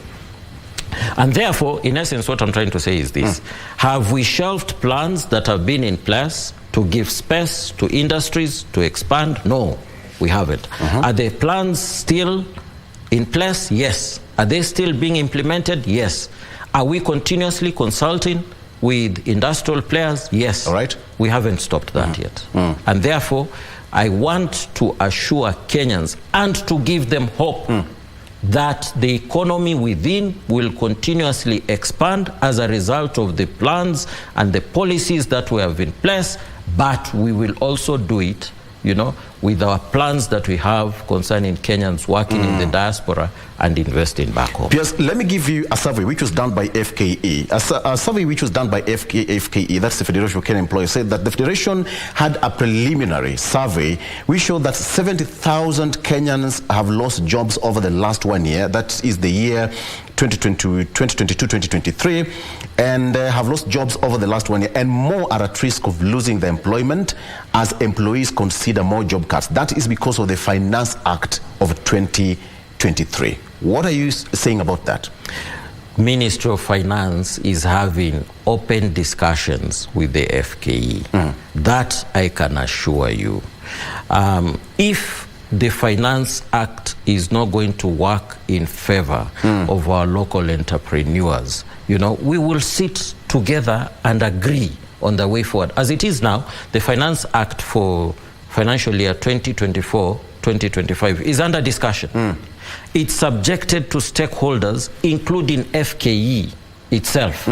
And therefore, in essence, what I'm trying to say is this. Have we shelved plans that have been in place to give space to industries to expand? No, we haven't. Are the plans still in place? Yes. Are they still being implemented? Yes. Are we continuously consulting with industrial players? Yes. All right. We haven't stopped that yet. And therefore, I want to assure Kenyans and to give them hope that the economy within will continuously expand as a result of the plans and the policies that we have in place, but we will also do it, you know, with our plans that we have concerning Kenyans working in the diaspora and investing back home. Yes, let me give you a survey which was done by FKE. A survey which was done by FKE, that's the Federation of Kenyan Employees, said that the Federation had a preliminary survey which showed that 70,000 Kenyans have lost jobs over the last 1 year. That is the year 2022-2023, and have lost jobs over the last 1 year, and more are at risk of losing their employment as employees consider more job cuts. That is because of the Finance Act of 2023. What are you saying about that? Ministry of Finance is having open discussions with the FKE. That I can assure you. If the Finance Act is not going to work in favor of our local entrepreneurs, you know, we will sit together and agree on the way forward. As it is now, the Finance Act for financial year 2024-2025 is under discussion. It's subjected to stakeholders, including FKE itself,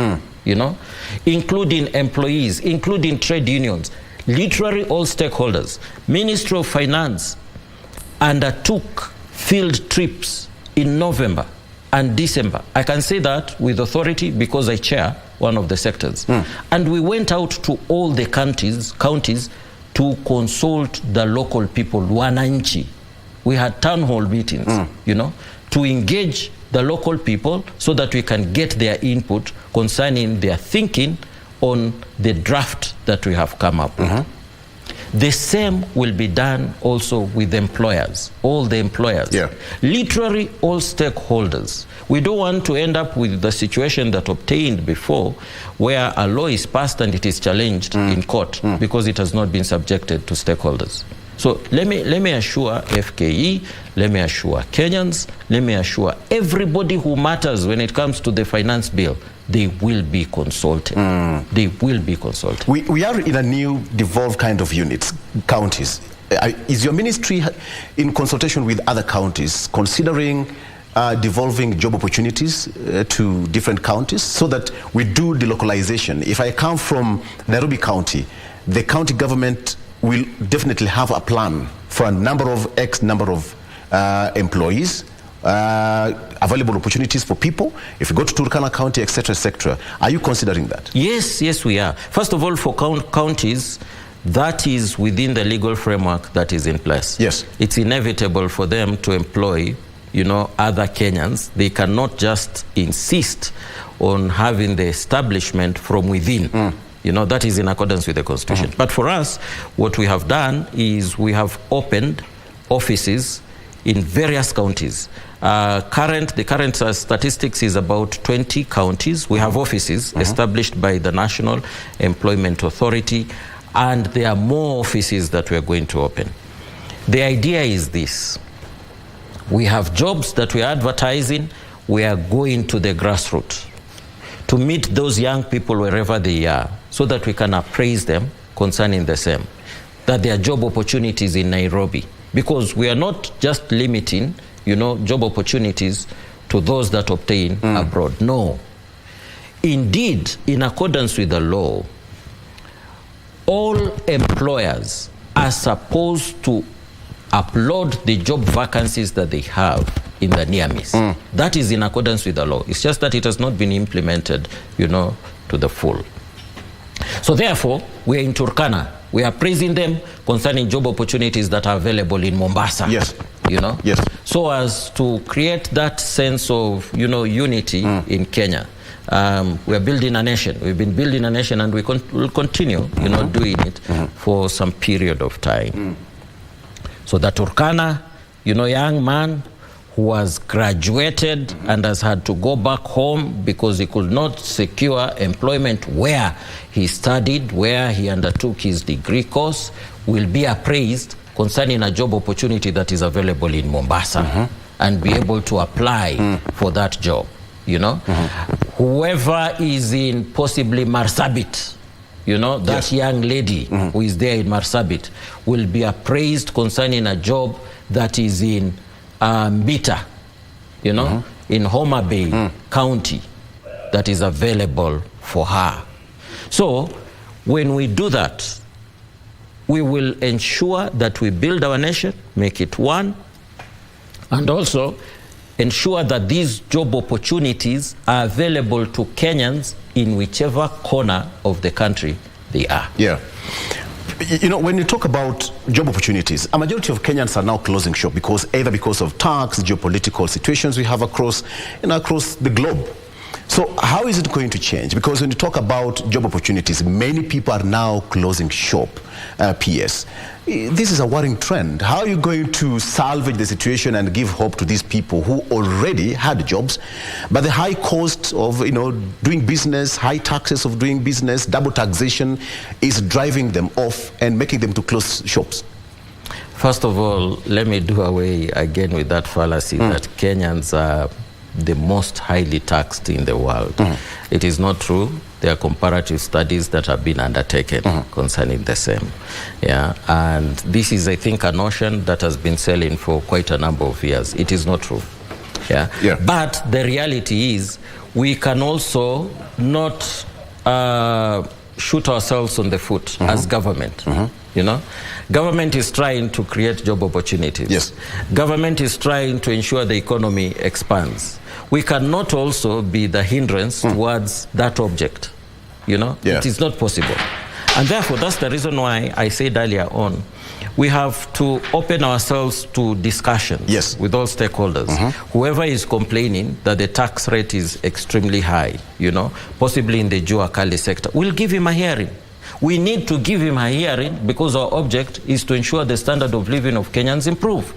you know, including employees, including trade unions, literally all stakeholders. Ministry of Finance undertook field trips in November and December. I can say that with authority because I chair one of the sectors. And we went out to all the counties to consult the local people, wananchi. We had town hall meetings, you know, to engage the local people so that we can get their input concerning their thinking on the draft that we have come up with. The same will be done also with employers, all the employers, literally all stakeholders. We don't want to end up with the situation that obtained before, where a law is passed and it is challenged in court because it has not been subjected to stakeholders. So let me assure FKE, let me assure Kenyans, let me assure everybody who matters when it comes to the finance bill, they will be consulted. They will be consulted. We are in a new devolved kind of units, counties. Is your ministry in consultation with other counties considering devolving job opportunities to different counties so that we do delocalization? If I come from Nairobi County, the county government will definitely have a plan for a number of X number of employees, available opportunities for people. If you go to Turkana County, etc., etc., are you considering that? Yes, yes, we are. First of all, for counties, that is within the legal framework that is in place. Yes. It's inevitable for them to employ, other Kenyans. They cannot just insist on having the establishment from within. That is in accordance with the Constitution. But for us, what we have done is we have opened offices in various counties. The current statistics is about 20 counties. We have offices established by the National Employment Authority, and there are more offices that we are going to open. The idea is this. We have jobs that we are advertising. We are going to the grassroots to meet those young people wherever they are so that we can appraise them concerning the same, that there are job opportunities in Nairobi. Because we are not just limiting, job opportunities to those that obtain abroad. No. Indeed, in accordance with the law, all employers are supposed to upload the job vacancies that they have in the NIAMIS. That is in accordance with the law. It's just that it has not been implemented, to the full. So therefore, we are in Turkana. We are praising them concerning job opportunities that are available in Mombasa. Yes. Yes. So as to create that sense of, unity in Kenya. We are building a nation. We've been building a nation, and we will continue, doing it for some period of time. So the Turkana, young man who has graduated and has had to go back home because he could not secure employment where he studied, where he undertook his degree course, will be appraised concerning a job opportunity that is available in Mombasa and be able to apply for that job, Whoever is in possibly Marsabit, that young lady who is there in Marsabit will be appraised concerning a job that is in Mbita, in Homa Bay County, that is available for her. So when we do that, we will ensure that we build our nation, make it one, and also ensure that these job opportunities are available to Kenyans in whichever corner of the country they are. Yeah. When you talk about job opportunities, a majority of Kenyans are now closing shop either because of tax, geopolitical situations we have across the globe. So how is it going to change? Because when you talk about job opportunities, many people are now closing shop, PS. This is a worrying trend. How are you going to salvage the situation and give hope to these people who already had jobs, but the high cost of doing business, high taxes of doing business, double taxation is driving them off and making them to close shops? First of all, let me do away again with that fallacy that Kenyans are the most highly taxed in the world. It is not true. There are comparative studies that have been undertaken concerning the same. Yeah, and this is, I think, a notion that has been selling for quite a number of years. It is not true. Yeah. But the reality is we can also not shoot ourselves on the foot as government. Government is trying to create job opportunities. Yes. Government is trying to ensure the economy expands. We cannot also be the hindrance towards that object. It is not possible. And therefore, that's the reason why I said earlier on, we have to open ourselves to discussions with all stakeholders. Whoever is complaining that the tax rate is extremely high, possibly in the Jua Kali sector, we'll give him a hearing. We need to give him a hearing because our object is to ensure the standard of living of Kenyans improve.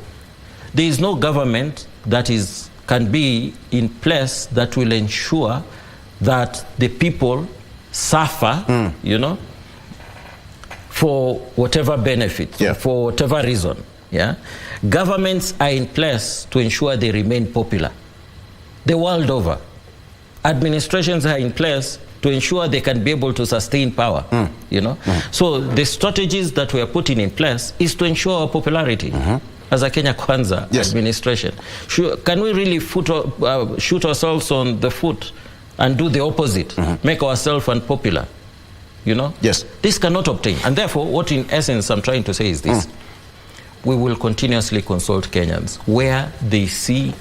There is no government that can be in place that will ensure that the people suffer, for whatever benefit, for whatever reason, governments are in place to ensure they remain popular. The world over, administrations are in place to ensure they can be able to sustain power, So the strategies that we are putting in place is to ensure our popularity as a Kenya Kwanza administration. Can we really shoot ourselves on the foot and do the opposite, make ourselves unpopular? Yes. This cannot obtain. And therefore, what in essence I'm trying to say is this. We will continuously consult Kenyans where they see,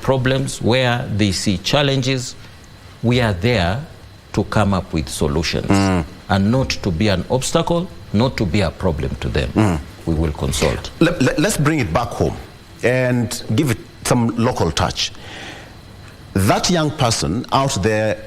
problems, where they see challenges. We are there to come up with solutions and not to be an obstacle, not to be a problem to them. We will consult. Let's bring it back home and give it some local touch. That young person out there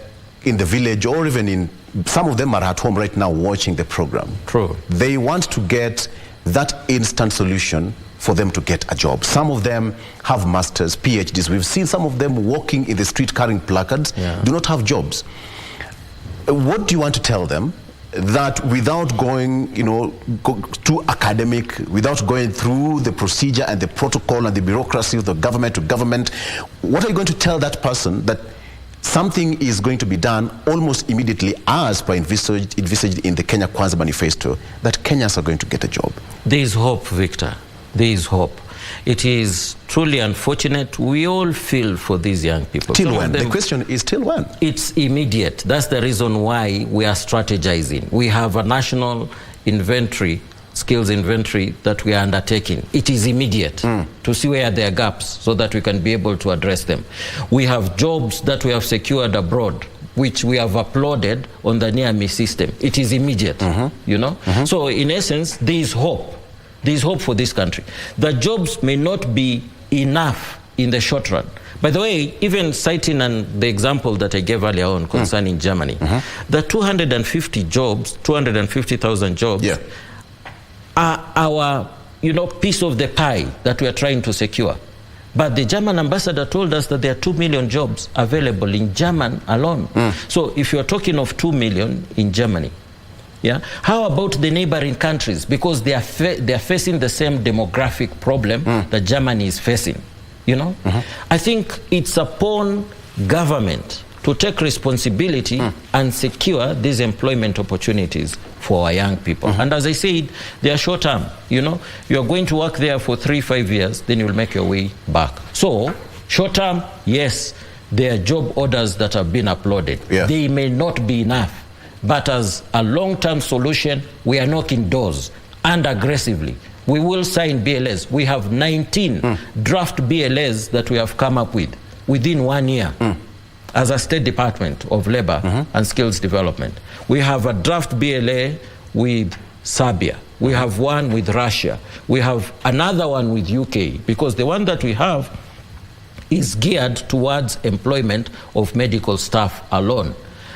in the village, or even in some of them are at home right now watching the program. True. They want to get that instant solution for them to get a job. Some of them have masters, PhDs. We've seen some of them walking in the street carrying placards, do not have jobs. What do you want to tell them that without going, too academic, without going through the procedure and the protocol and the bureaucracy of the government to government, what are you going to tell that person that something is going to be done almost immediately, as per envisaged in the Kenya Kwanza Manifesto, that Kenyans are going to get a job? There is hope, Victor. There is hope. It is truly unfortunate. We all feel for these young people. Till when? The question is till when? It's immediate. That's the reason why we are strategizing. We have a national inventory, skills inventory that we are undertaking. It is immediate to see where there are gaps so that we can be able to address them. We have jobs that we have secured abroad, which we have uploaded on the Near Me system. It is immediate, So in essence, there is hope. There is hope for this country. The jobs may not be enough in the short run. By the way, even citing the example that I gave earlier on concerning Germany, the 250,000 jobs are our, piece of the pie that we are trying to secure. But the German ambassador told us that there are 2 million jobs available in Germany alone. So if you're talking of 2 million in Germany, how about the neighboring countries? Because they are facing the same demographic problem that Germany is facing. I think it's upon government to take responsibility and secure these employment opportunities for our young people. And as I said, they are short term. You're going to work there for 3-5 years, then you'll make your way back. So short term, yes, there are job orders that have been uploaded. They may not be enough. But as a long-term solution, we are knocking doors and aggressively. We will sign BLS. We have 19 draft BLS that we have come up with within 1 year as a State Department of Labor and Skills Development. We have a draft BLA with Serbia. We have one with Russia. We have another one with UK, because the one that we have is geared towards employment of medical staff alone.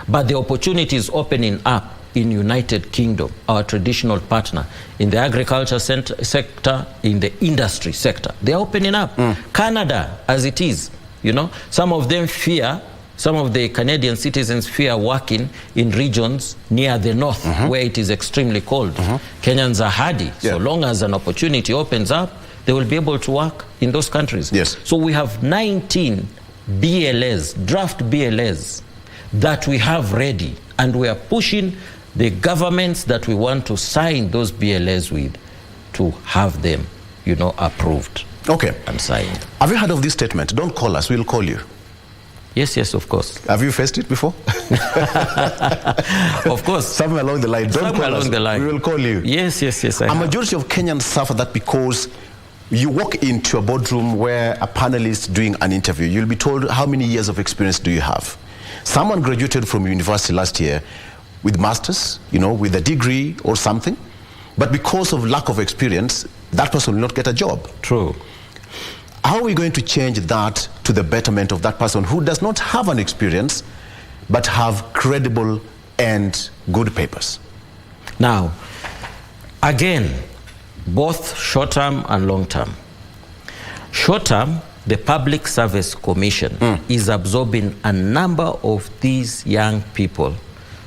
But the opportunity is opening up in United Kingdom, our traditional partner, in the agriculture sector, in the industry sector. They're opening up. Canada, as it is, some of them fear, some of the Canadian citizens fear working in regions near the north where it is extremely cold. Kenyans are hardy. So long as an opportunity opens up, they will be able to work in those countries. So we have 19 BLAs, draft BLAs, that we have ready, and we are pushing the governments that we want to sign those BLAs with to have them, approved. And signed. Have you heard of this statement? Don't call us, we'll call you. Yes, of course. Have you faced it before? Of course. Somewhere along the line. Don't call us, we will call you. Yes. A majority of Kenyans suffer that because you walk into a boardroom where a panelist doing an interview, you'll be told, how many years of experience do you have? Someone graduated from university last year with masters, with a degree or something, but because of lack of experience, that person will not get a job. True. How are we going to change that to the betterment of that person who does not have an experience, but have credible and good papers? Now, again, both short-term and long-term. Short-term, the Public Service Commission is absorbing a number of these young people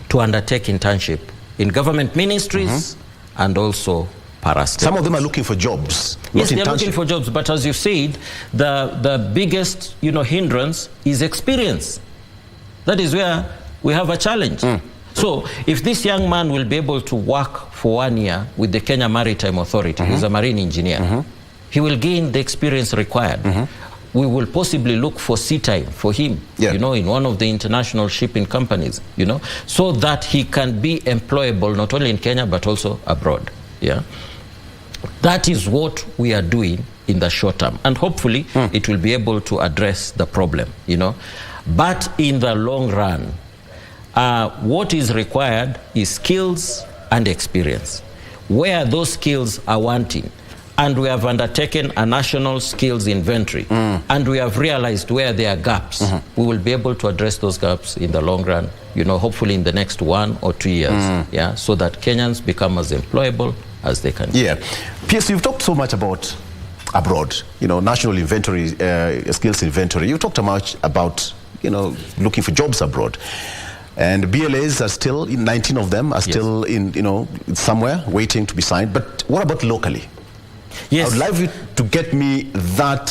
to undertake internship in government ministries and also parastatals. Some of them are looking for jobs. Yes, they're looking for jobs, but as you said, the biggest hindrance is experience. That is where we have a challenge. So if this young man will be able to work for 1 year with the Kenya Maritime Authority, he's a marine engineer, he will gain the experience required. We will possibly look for sea time for him, in one of the international shipping companies, so that he can be employable not only in Kenya but also abroad. That is what we are doing in the short term, and hopefully it will be able to address the problem, But in the long run, what is required is skills and experience. Where those skills are wanting, and we have undertaken a national skills inventory, and we have realized where there are gaps, we will be able to address those gaps in the long run, hopefully in the next 1 or 2 years, so that Kenyans become as employable as they can. P.S., you've talked so much about abroad, national inventory, skills inventory. You talked much about, looking for jobs abroad. And BLAs are still, 19 of them are still in, somewhere waiting to be signed. But what about locally? Yes. I would like you to get me that,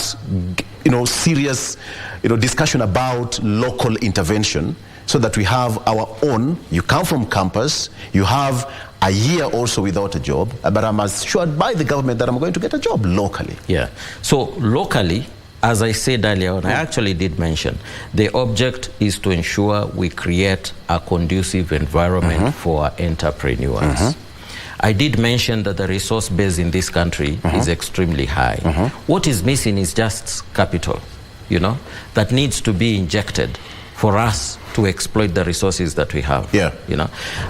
serious, discussion about local intervention, so that we have our own. You come from campus, you have a year also without a job, but I'm assured by the government that I'm going to get a job locally. So locally, as I said earlier on, I actually did mention, the object is to ensure we create a conducive environment for entrepreneurs. I did mention that the resource base in this country is extremely high. What is missing is just capital, that needs to be injected for us to exploit the resources that we have.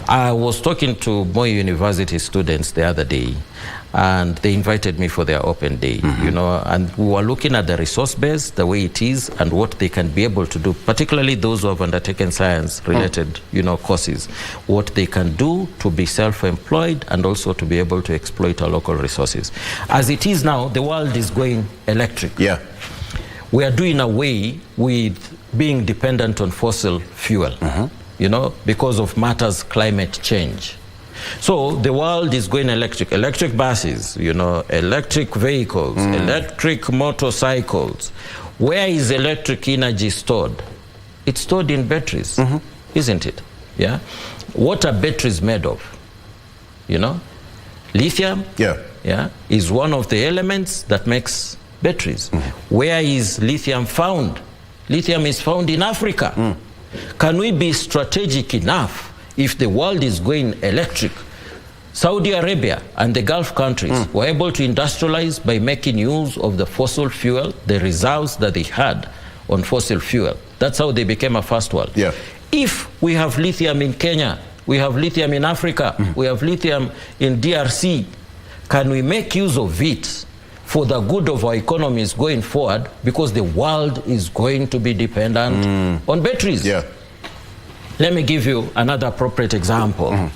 I was talking to Moi University students the other day, and they invited me for their open day, and we were looking at the resource base, the way it is, and what they can be able to do, particularly those who have undertaken science-related, courses, what they can do to be self-employed and also to be able to exploit our local resources. As it is now, the world is going electric. We are doing away with being dependent on fossil fuel, because of matters climate change. So the world is going electric. Electric buses, electric vehicles, electric motorcycles. Where is electric energy stored? It's stored in batteries, isn't it? What are batteries made of? Lithium is one of the elements that makes batteries. Where is lithium found? Lithium is found in Africa. Can we be strategic enough, if the world is going electric? Saudi Arabia and the Gulf countries were able to industrialize by making use of the fossil fuel, the reserves that they had on fossil fuel. That's how they became a first world. If we have lithium in Kenya, we have lithium in Africa, we have lithium in DRC, can we make use of it for the good of our economies going forward, because the world is going to be dependent on batteries? Let me give you another appropriate example.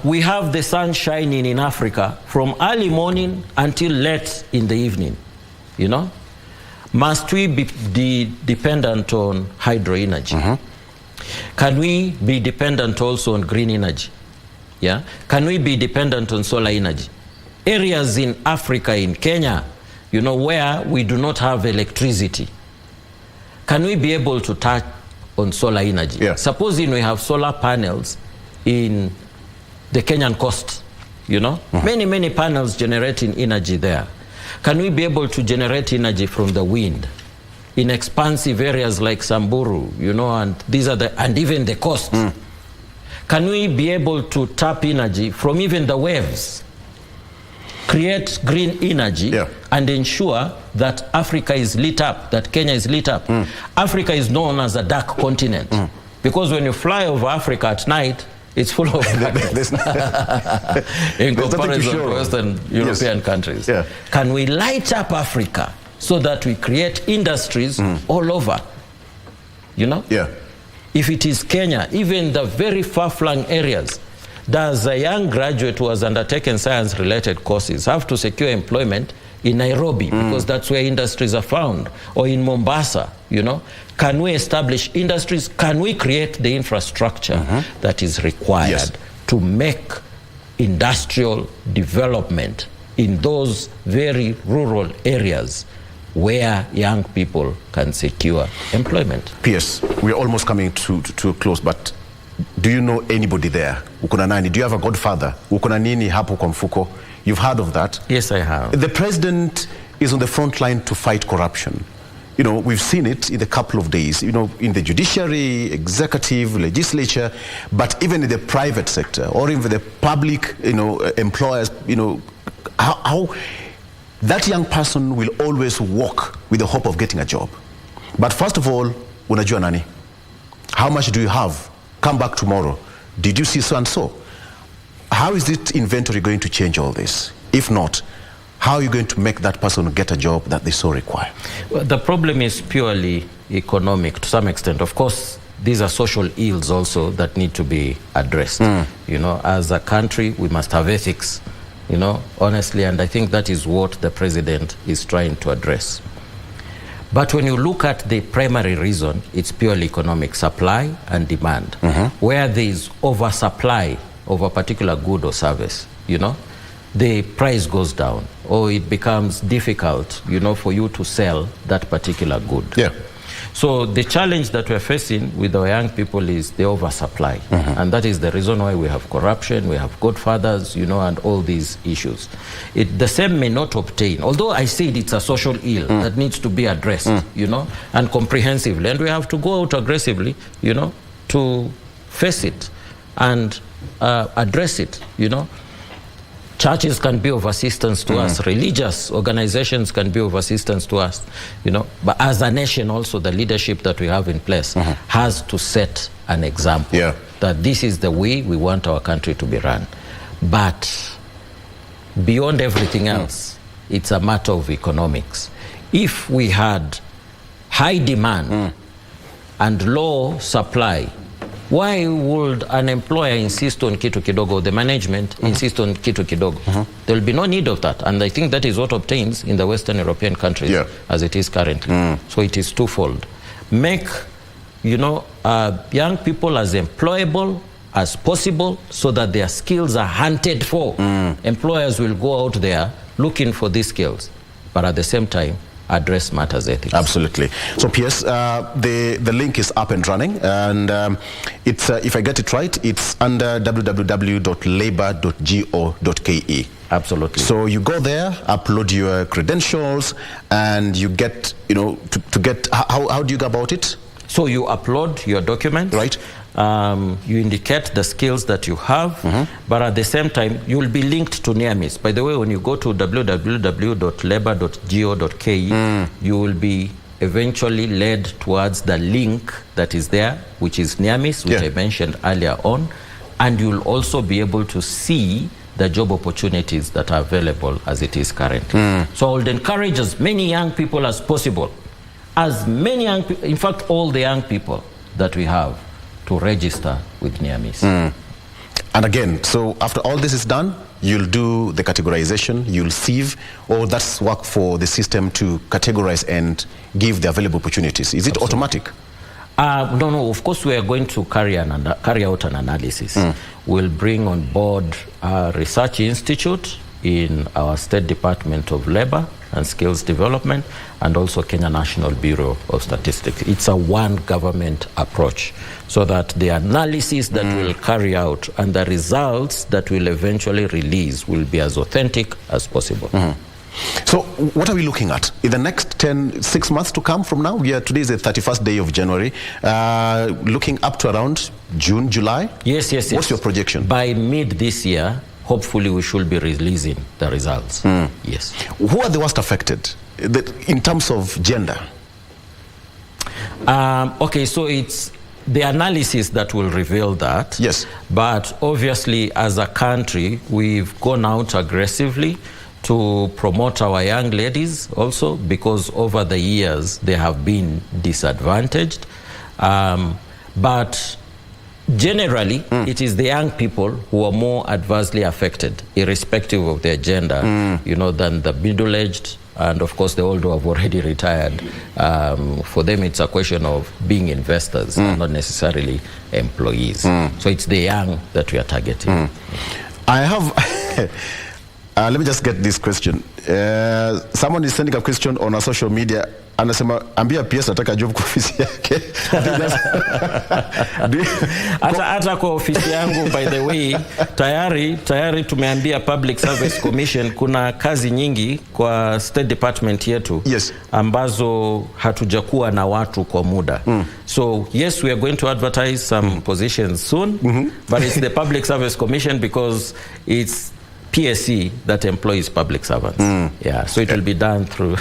We have the sun shining in Africa from early morning until late in the evening. Must we be dependent on hydro energy? Can we be dependent also on green energy? Can we be dependent on solar energy? Areas in Africa, in Kenya, where we do not have electricity, can we be able to touch on solar energy? Supposing we have solar panels in the Kenyan coast, many panels generating energy there. Can we be able to generate energy from the wind in expansive areas like Samburu, and these are and even the coast? Can we be able to tap energy from even the waves, create green energy, and ensure that Africa is lit up, that Kenya is lit up? Africa is known as a dark continent, because when you fly over Africa at night, it's full of darkness in comparison to Western European countries. Can we light up Africa so that we create industries all over? If it is Kenya, even the very far-flung areas, does a young graduate who has undertaken science-related courses have to secure employment in Nairobi, because that's where industries are found, or in Mombasa? Can we establish industries? Can we create the infrastructure that is required to make industrial development in those very rural areas where young people can secure employment. P.S., we're almost coming to a close, but do you know anybody there? Ukuna nani? Do you have a godfather? Ukuna nini hapo kwa mfuko? You've heard of that? Yes, I have. The president is on the front line to fight corruption. You know, we've seen it in a couple of days, you know, in the judiciary, executive, legislature, but even in the private sector or even the public, you know, employers, you know, how that young person will always walk with the hope of getting a job. But first of all, unajua nani? How much do you have? Come back tomorrow. Did you see so and so? How is it inventory going to change all this? If not, how are you going to make that person get a job that they so require? Well, the problem is purely economic to some extent. Of course, these are social ills also that need to be addressed. You know, as a country, we must have ethics, you know, honestly, and I think that is what the president is trying to address. But when you look at the primary reason, it's purely economic, supply and demand. Where there is oversupply of a particular good or service, you know, the price goes down, or it becomes difficult, you know, for you to sell that particular good. Yeah. So the challenge that we're facing with our young people is the oversupply. And that is the reason why we have corruption, we have godfathers, you know, and all these issues. The same may not obtain, although I said it's a social ill that needs to be addressed, you know, and comprehensively. And we have to go out aggressively, you know, to face it and address it, you know. Churches can be of assistance to us. Religious organizations can be of assistance to us, you know. But as a nation also, the leadership that we have in place has to set an example that this is the way we want our country to be run. But beyond everything else, it's a matter of economics. If we had high demand and low supply, why would an employer insist on kitu kidogo, the management insist on kitu kidogo? There will be no need of that. And I think that is what obtains in the Western European countries as it is currently. So it is twofold. Make, you know, young people as employable as possible so that their skills are hunted for. Employers will go out there looking for these skills, but at the same time, address matters ethics. Absolutely. So PS, the link is up and running, and it's if I get it right, it's under www.labor.go.ke. Absolutely. So you go there, upload your credentials, and you get, you know, to get, how do you go about it? So you upload your documents. Right. You indicate the skills that you have, but at the same time, you will be linked to NEAMIS. By the way, when you go to www.labor.go.ke, you will be eventually led towards the link that is there, which is NEAMIS, which I mentioned earlier on, and you'll also be able to see the job opportunities that are available as it is currently. So I would encourage as many young people as possible, in fact, all the young people that we have, to register with NEAMIS. And again, so after all this is done, you'll do the categorization, you'll sieve, or that's work for the system to categorize and give the available opportunities. Is it automatic? No, of course we are going to carry out an analysis. We'll bring on board a research institute in our State Department of Labor and Skills Development, and also Kenya National Bureau of Statistics. It's a one government approach, so that the analysis that we'll carry out and the results that we'll eventually release will be as authentic as possible. So what are we looking at in the next 6 months to come from now? Today is the 31st day of January. Looking up to around June, July? Yes. What's your projection? By mid this year, hopefully we should be releasing the results. Yes. Who are the worst affected in terms of gender? Okay, so it's the analysis that will reveal that. Yes. But obviously, as a country, we've gone out aggressively to promote our young ladies also, because over the years they have been disadvantaged. But generally, it is the young people who are more adversely affected, irrespective of their gender, you know, than the middle-aged, and of course the old who have already retired. For them, it's a question of being investors, not necessarily employees. So it's the young that we are targeting. I have... let me just get this question. Someone is sending a question on our social media. Anasema ambia PS nataka job kwa ofisi yake. Hata kwa ofisi yangu, by the way, tayari tumeambia Public Service Commission kuna kazi nyingi kwa State Department yetu. Yes. Ambazo hatujakuwa na watu kwa muda. So yes, we are going to advertise some positions soon, but it's the Public Service Commission because it's PSC that employs public servants. Yeah, so it will be done through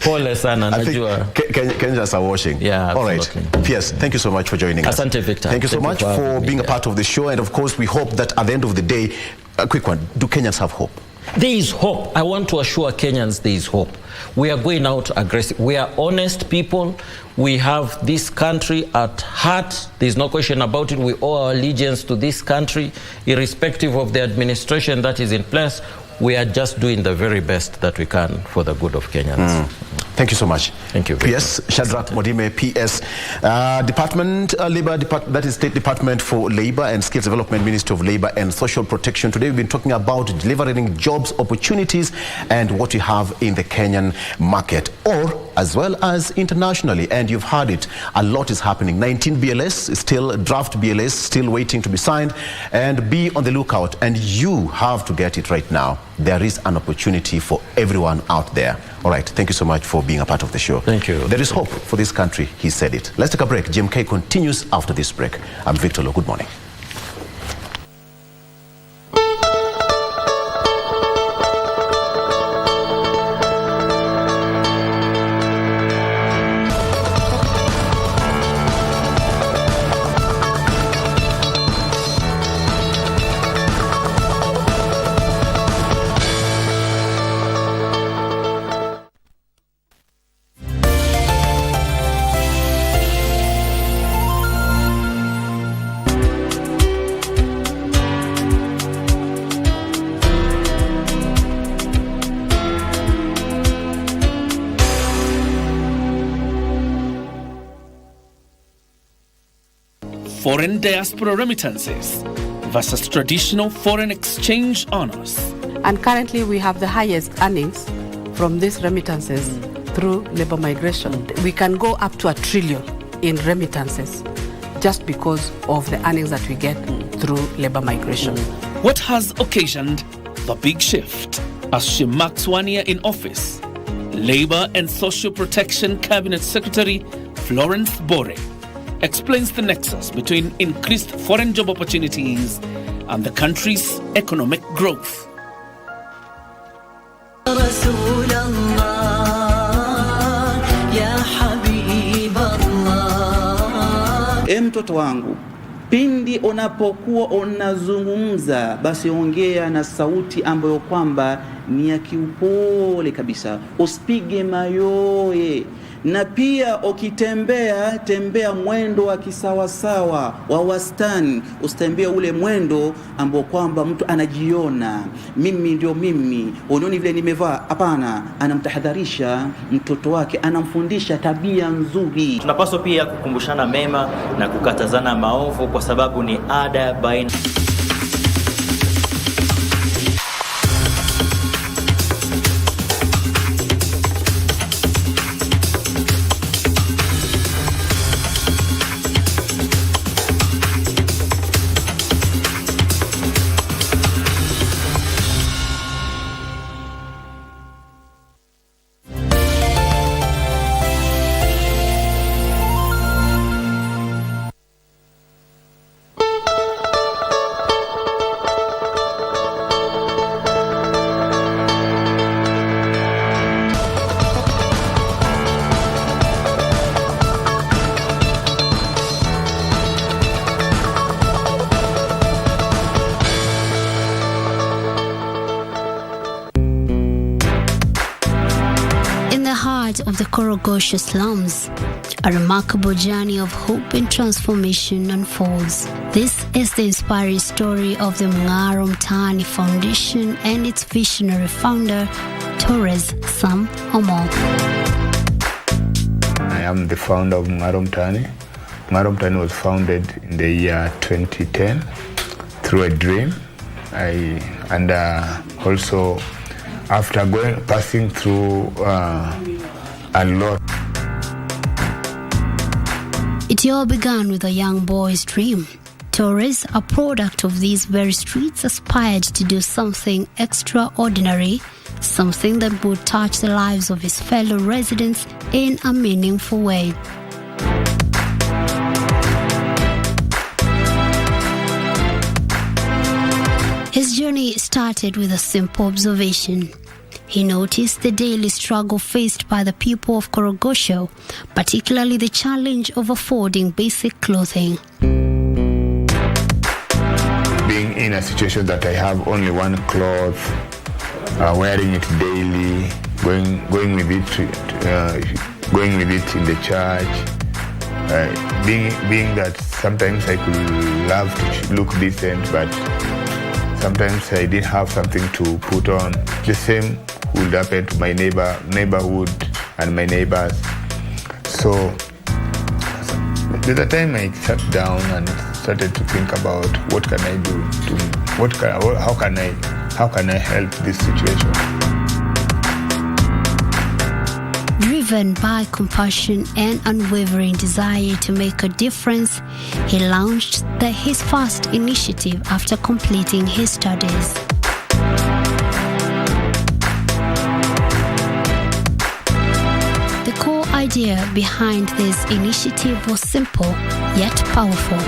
Pole sana najua. Kenyans are watching. Yeah, all absolutely. right. PS, thank you so much for joining us. Asante, Victor. Thank you so much for being a part of the show, and of course we hope that at the end of the day, a quick one, do Kenyans have hope? There is hope. I want to assure Kenyans there is hope. We are going out aggressive. We are honest people. We have this country at heart. There's no question about it. We owe our allegiance to this country, irrespective of the administration that is in place. We are just doing the very best that we can for the good of Kenyans. Thank you so much. Thank you. PS, Shadrach Modime, PS, Department, Labor, that is State Department for Labor and Skills Development, Ministry of Labor and Social Protection. Today we've been talking about delivering jobs, opportunities, and what we have in the Kenyan market, or as well as internationally. And you've heard it, a lot is happening. 19 BLS, still draft BLS, still waiting to be signed, and be on the lookout. And you have to get it right now. There is an opportunity for everyone out there. All right, thank you so much for being a part of the show. Thank you. There is hope for this country, he said it. Let's take a break. GMK continues after this break. I'm Victor Lo. Good morning. Foreign diaspora remittances versus traditional foreign exchange honors. And currently we have the highest earnings from these remittances through labor migration. We can go up to $1 trillion in remittances just because of the earnings that we get through labor migration. What has occasioned the big shift? As she marks 1 year in office, Labor and Social Protection Cabinet Secretary Florence Bore explains the nexus between increased foreign job opportunities and the country's economic growth. Mtoto wangu, pindi unapokuwa unazungumza, basi ongea na sauti ambayo kwamba ni ya kiupole kabisa, usipige mayowe. Na pia ukitembea, tembea mwendo wa kisawasawa, wa wastani, usitembee ule mwendo ambao kwamba mtu anajiona mimi ndio mimi, unioni vile nimevaa. Hapana, anamtahadharisha mtoto wake, anamfundisha tabia nzuri. Tunapaswa pia kukumbushana mema na kukatazana maovu, kwa sababu ni ada baina. Of the Korogosha slums, a remarkable journey of hope and transformation unfolds. This is the inspiring story of the Mng'aro Mtaani Foundation and its visionary founder, Torres Sam Omo. I am the founder of Mng'aro Mtaani. Mng'aro Mtaani was founded in the year 2010 through a dream And also after passing through a lot. It all began with a young boy's dream. Torres, a product of these very streets, aspired to do something extraordinary, something that would touch the lives of his fellow residents in a meaningful way. His journey started with a simple observation. He noticed the daily struggle faced by the people of Korogosho, particularly the challenge of affording basic clothing. Being in a situation that I have only one cloth, wearing it daily, going with it in the church, being that sometimes I could love to look decent, but sometimes I didn't have something to put on. The same would happen to my neighborhood and my neighbors. So there's a time I sat down and started to think about what can I do how can I help this situation. Driven by compassion and unwavering desire to make a difference, he launched his first initiative after completing his studies. The core idea behind this initiative was simple yet powerful.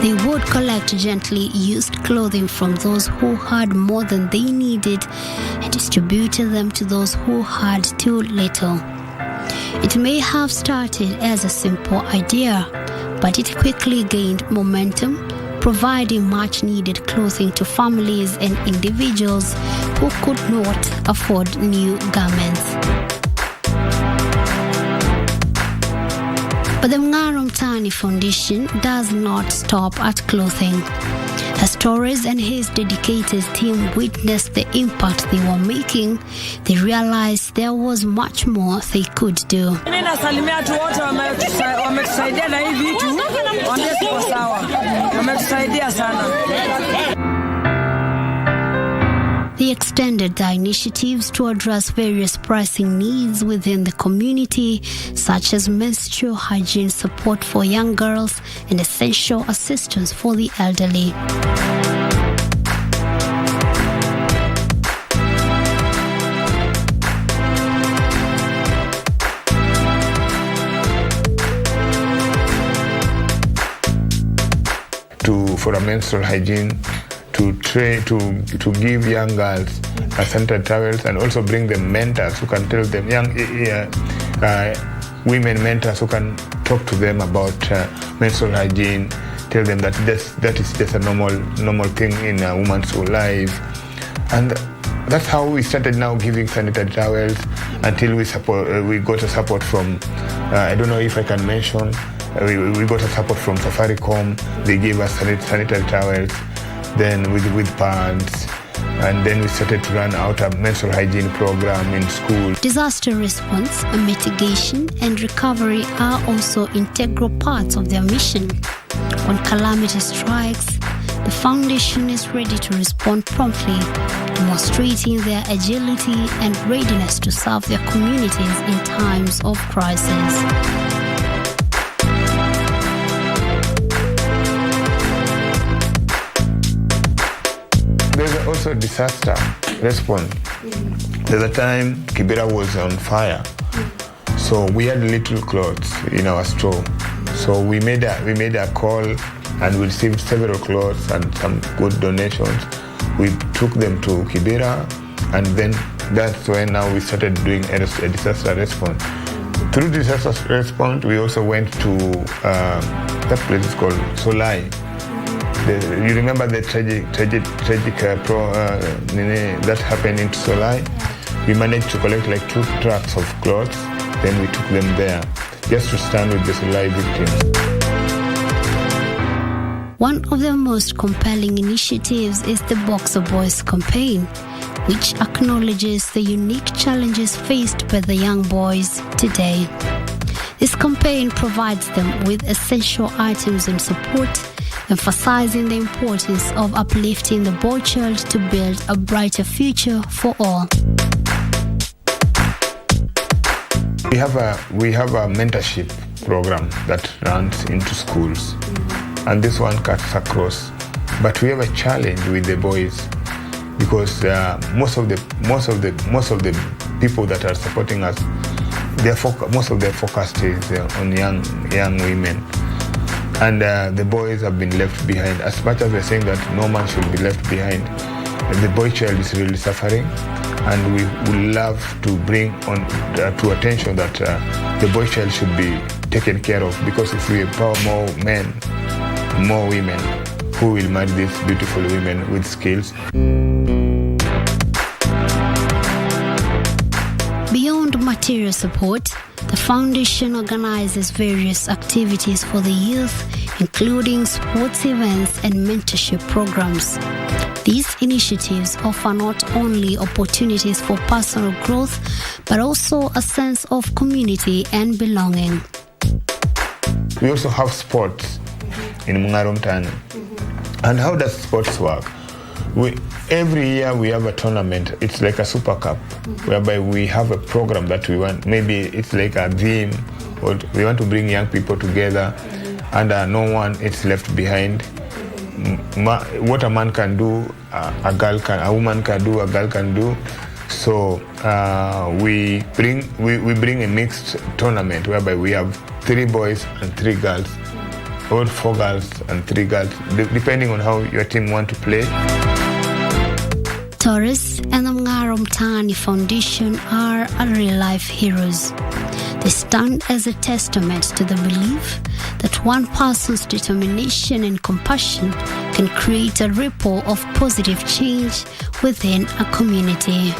They would collect gently used clothing from those who had more than they needed and distributed them to those who had too little. It may have started as a simple idea, but it quickly gained momentum, providing much-needed clothing to families and individuals who could not afford new garments. But the Mng'aro Mtaani Foundation does not stop at clothing. As Torres and his dedicated team witnessed the impact they were making, they realized there was much more they could do. Mimi nasalimia watu wote wametusaidia na hii vitu, waambie tuko sawa. Wametusaidia sana. They extended the initiatives to address various pressing needs within the community, such as menstrual hygiene support for young girls and essential assistance for the elderly. For a menstrual hygiene, to give young girls sanitary towels, and also bring them mentors who can tell them, women mentors who can talk to them about menstrual hygiene, tell them that that is just a normal thing in a woman's life. And that's how we started now giving sanitary towels until we got a support from, I don't know if I can mention, we got a support from Safaricom. They gave us sanitary towels, then with pads, and then we started to run out a menstrual hygiene program in school. Disaster response, mitigation, and recovery are also integral parts of their mission. When calamity strikes, the foundation is ready to respond promptly, demonstrating their agility and readiness to serve their communities in times of crisis. There's also disaster response. There's a time Kibera was on fire, so we had little clothes in our store. So we made a call and we received several clothes and some good donations. We took them to Kibera, and then that's when now we started doing a disaster response. Through disaster response, we also went to that place is called Solai. You remember the tragic that happened in Solai? We managed to collect like 2 trucks of clothes, then we took them there just to stand with the Solai victims. One of the most compelling initiatives is the Boxer Boys campaign, which acknowledges the unique challenges faced by the young boys today. This campaign provides them with essential items and support, emphasizing the importance of uplifting the boy child to build a brighter future for all. We have a mentorship program that runs into schools, and this one cuts across. But we have a challenge with the boys because most of the people that are supporting us, most of their focus is on young women, and the boys have been left behind. As much as we're saying that no man should be left behind, the boy child is really suffering, and we would love to bring on to attention that the boy child should be taken care of, because if we empower more men, more women who will marry these beautiful women with skills. Beyond material support, the foundation organizes various activities for the youth, including sports events and mentorship programs. These initiatives offer not only opportunities for personal growth, but also a sense of community and belonging. We also have sports in Mungaro Mtaani. And how does sports work? Every year we have a tournament. It's like a super cup, whereby we have a program that we want. Maybe it's like a theme, or we want to bring young people together, and no one is left behind. What a man can do, a woman can do, a girl can do. So we bring a mixed tournament whereby we have 3 boys and 3 girls, or 4 girls and 3 girls, depending on how your team want to play. Taurus and the Mungaro Mtaani Foundation are real-life heroes. They stand as a testament to the belief that one person's determination and compassion can create a ripple of positive change within a community.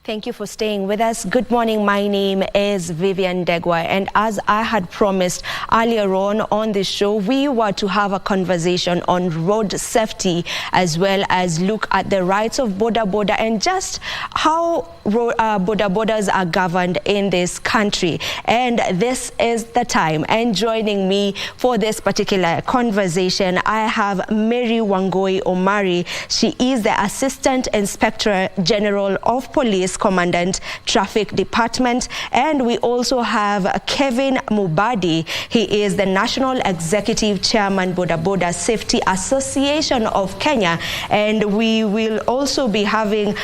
Thank you for staying with us. Good morning. My name is Vivian Degwa, and as I had promised earlier on the show, we were to have a conversation on road safety, as well as look at the rights of boda and just how bodas are governed in this country. And this is the time. And joining me for this particular conversation, I have Mary Wangoi Omari. She is the Assistant Inspector General of Police, Commandant Traffic Department, and we also have Kevin Mubadi. He is the National Executive Chairman, Boda Safety Association of Kenya, and we will also be having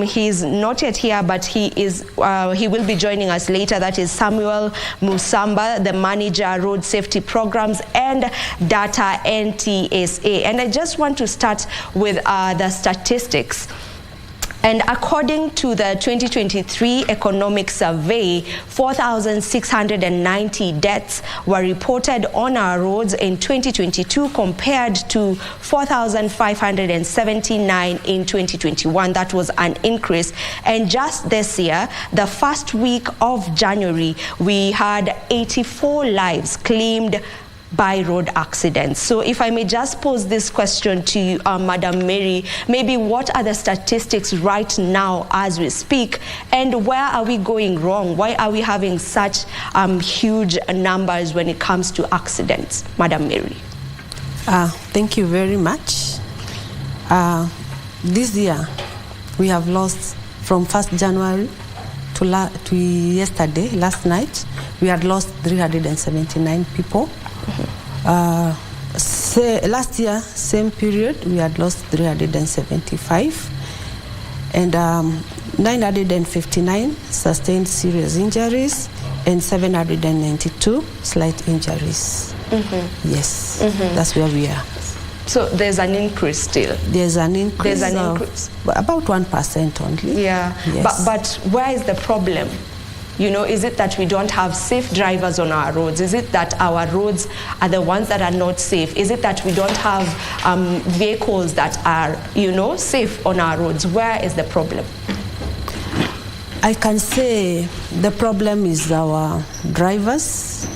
he's not yet here, but he will be joining us later. That is Samuel Musamba, the Manager, Road Safety Programs and Data NTSA. And I just want to start with the statistics. And according to the 2023 Economic Survey, 4,690 deaths were reported on our roads in 2022 compared to 4,579 in 2021. That was an increase. And just this year, the first week of January, we had 84 lives claimed by road accidents. So if I may just pose this question to you, Madam Mary, maybe what are the statistics right now as we speak, and where are we going wrong? Why are we having such huge numbers when it comes to accidents? Madam Mary. Thank you very much. This year, we have lost from 1st January to yesterday, last night, we had lost 379 people. Last year, same period, we had lost 375, and 959 sustained serious injuries, and 792 slight injuries. Yes, that's where we are. So there's an increase still? There's an increase. There's an increase. About 1% only. Yeah, yes. but where is the problem? You know, is it that we don't have safe drivers on our roads? Is it that our roads are the ones that are not safe? Is it that we don't have vehicles that are, you know, safe on our roads? Where is the problem? I can say the problem is our drivers,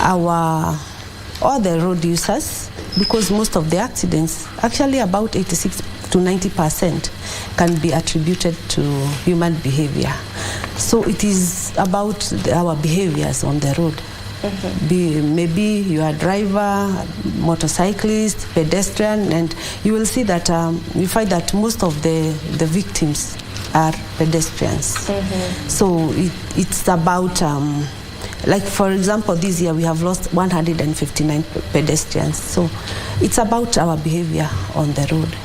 all the road users, because most of the accidents, actually about 86 to 90%, can be attributed to human behavior. So it is about our behaviors on the road. Maybe you are a driver, motorcyclist, pedestrian, and you will see that you find that most of the victims are pedestrians. So it's about, like for example, this year we have lost 159 pedestrians. So it's about our behavior on the road.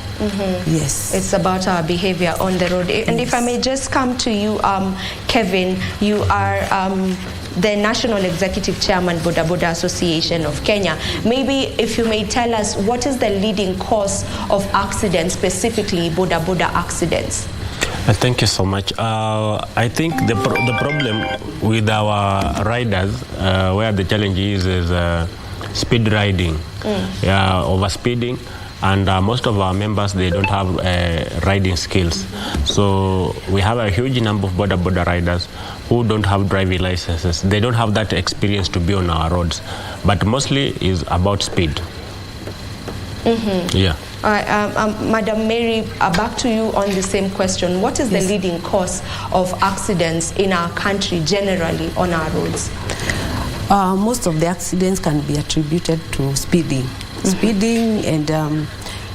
Yes. It's about our behavior on the road. And if I may just come to you, Kevin, you are the National Executive Chairman, Boda Boda Association of Kenya. Maybe if you may tell us, what is the leading cause of accidents, specifically Boda Boda accidents? Thank you so much. I think the problem with our riders, where the challenge is speed riding, overspeeding. And most of our members, they don't have riding skills. So we have a huge number of border riders who don't have driving licenses. They don't have that experience to be on our roads. But mostly is about speed. Yeah. Madam Mary, back to you on the same question. What is the leading cause of accidents in our country generally on our roads? Most of the accidents can be attributed to speeding. Speeding and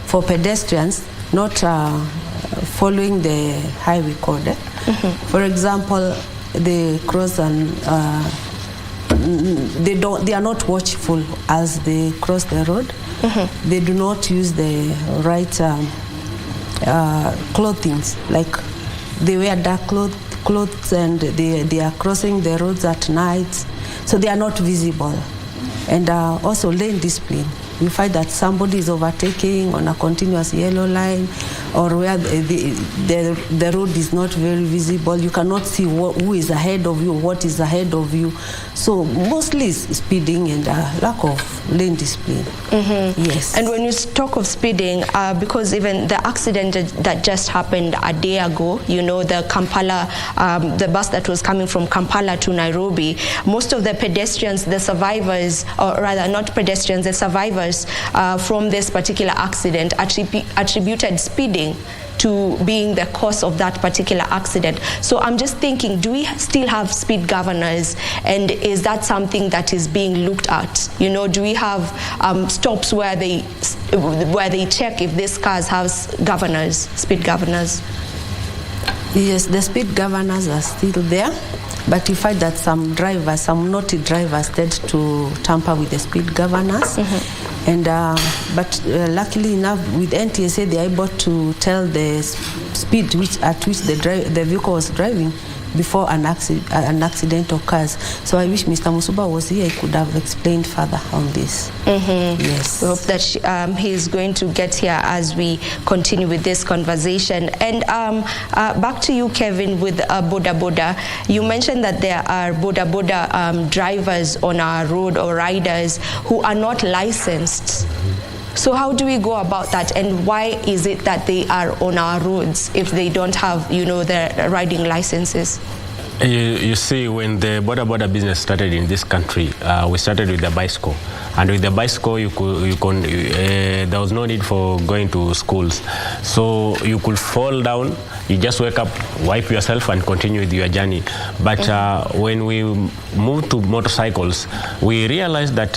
for pedestrians not following the highway code. For example, they cross and they are not watchful as they cross the road. They do not use the right clothing, like they wear dark clothes and they are crossing the roads at night, so they are not visible. And also lane discipline. You find that somebody is overtaking on a continuous yellow line, or where the road is not very visible. You cannot see who is ahead of you, what is ahead of you. So mostly it's speeding and lack of lane discipline. Yes. And when you talk of speeding, because even the accident that just happened a day ago, you know, the Kampala, the bus that was coming from Kampala to Nairobi, most of the pedestrians, the survivors, or rather not pedestrians, the survivors from this particular accident attributed speeding to being the cause of that particular accident. So I'm just thinking, do we still have speed governors, and is that something that is being looked at? You know, do we have stops where they check if these cars have governors, speed governors? Yes, the speed governors are still there, but you find that some drivers, some naughty drivers, tend to tamper with the speed governors. And but luckily enough, with NTSA, they are able to tell the speed at which the vehicle was driving before an accident occurs. So I wish Mr. Musuba was here. He could have explained further on this. Yes. We hope that he is going to get here as we continue with this conversation. And back to you, Kevin, with Boda Boda. You mentioned that there are Boda Boda drivers on our road, or riders who are not licensed. So how do we go about that, and why is it that they are on our roads if they don't have, you know, their riding licenses? You see, when the border business started in this country, we started with the bicycle. And with the bicycle, there was no need for going to schools. So you could fall down, you just wake up, wipe yourself, and continue with your journey. But when we moved to motorcycles, we realized that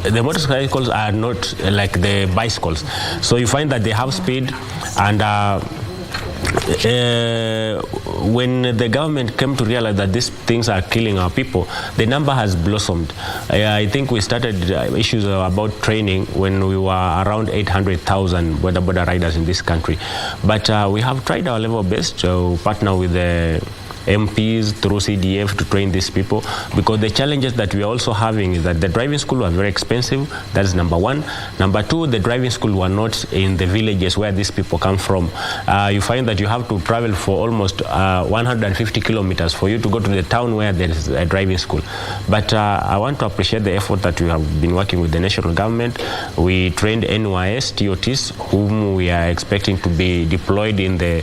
the motorcycles are not like the bicycles. So you find that they have speed, and when the government came to realize that these things are killing our people, the number has blossomed. I think we started issues about training when we were around 800,000 border riders in this country. But we have tried our level best to partner with the MPs, through CDF to train these people, because the challenges that we are also having is that the driving school are very expensive. That is number one. Number two, the driving school were not in the villages where these people come from. You find that you have to travel for almost 150 kilometers for you to go to the town where there is a driving school. But I want to appreciate the effort that we have been working with the national government. We trained NYS TOTs, whom we are expecting to be deployed in the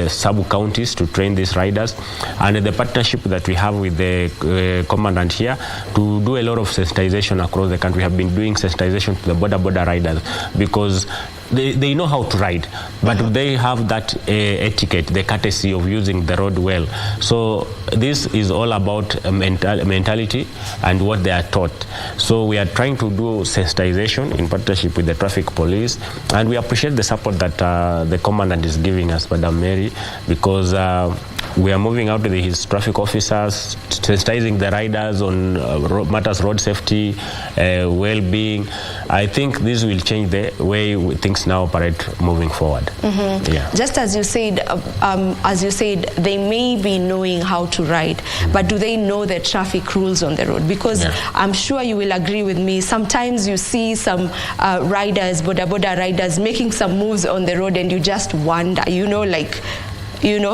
sub-counties to train these riders. And the partnership that we have with the commandant here to do a lot of sensitization across the country. We have been doing sensitization to the border riders, because they know how to ride, but they have that etiquette, the courtesy of using the road well. So this is all about mentality and what they are taught. So we are trying to do sensitization in partnership with the traffic police, and we appreciate the support that the commandant is giving us, Madam Mary, because we are moving out with his traffic officers, sensitizing the riders on matters road safety, well-being. I think this will change the way things now operate moving forward. Mm-hmm. Yeah. Just as you said, they may be knowing how to ride, but do they know the traffic rules on the road? Because I'm sure you will agree with me, sometimes you see some riders, border riders, making some moves on the road and you just wonder,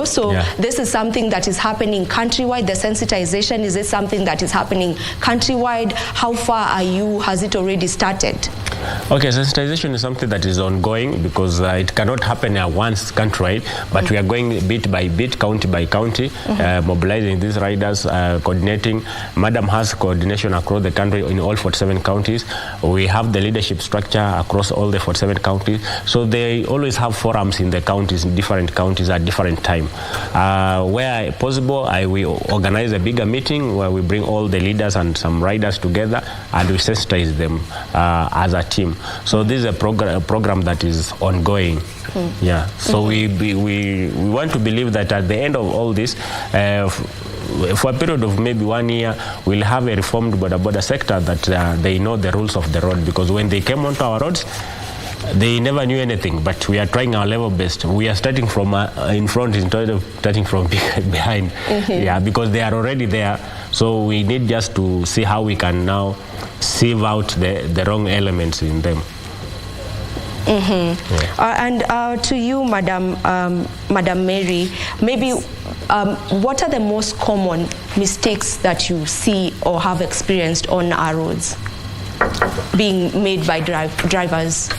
so this is something that is happening countrywide. The sensitization, is it something that is happening countrywide? How far are you? Has it already started? Okay, sensitization is something that is ongoing, because it cannot happen at once countrywide, but we are going bit by bit, county by county, mobilizing these riders, coordinating. Madam has coordination across the country in all 47 counties. We have the leadership structure across all the 47 counties. So they always have forums in the counties, in different counties at different time. Where possible, we organize a bigger meeting where we bring all the leaders and some riders together, and we sensitize them as a team. So this is a program that is ongoing. Yeah. So we want to believe that at the end of all this, for a period of maybe 1 year, we'll have a reformed border sector that they know the rules of the road, because when they came onto our roads, they never knew anything, but we are trying our level best. We are starting from in front instead of starting from behind. Yeah, because they are already there. So we need just to see how we can now sieve out the wrong elements in them. And to you, Madam Mary, maybe what are the most common mistakes that you see or have experienced on our roads being made by drivers?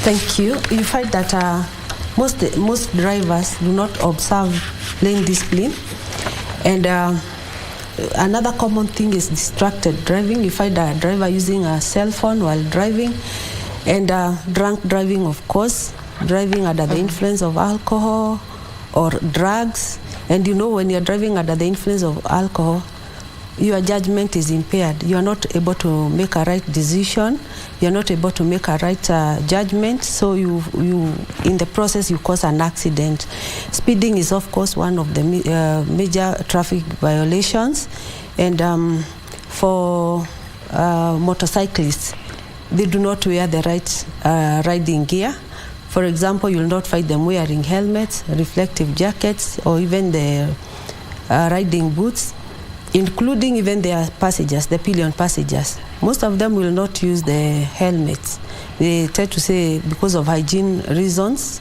Thank you. You find that most drivers do not observe lane discipline, and another common thing is distracted driving. You find a driver using a cell phone while driving, and drunk driving, of course, driving under the influence of alcohol or drugs. And when you're driving under the influence of alcohol, your judgment is impaired. You are not able to make a right decision. You are not able to make a right judgment. So you in the process, you cause an accident. Speeding is, of course, one of the major traffic violations. And for motorcyclists, they do not wear the right riding gear. For example, you will not find them wearing helmets, reflective jackets, or even the riding boots, including even their passengers, the pillion passengers. Most of them will not use the helmets. They try to say because of hygiene reasons,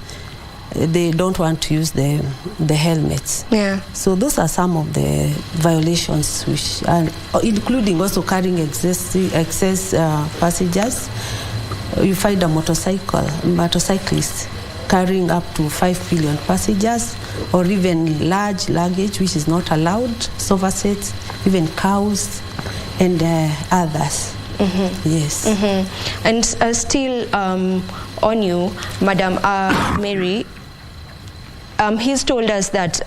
they don't want to use the helmets. Yeah. So those are some of the violations, which are including also carrying excess passengers. You find a motorcyclist carrying up to 5 billion passengers, or even large luggage which is not allowed, sofa sets, even cows, and others. Yes. And still on you, Madam Mary, he's told us that,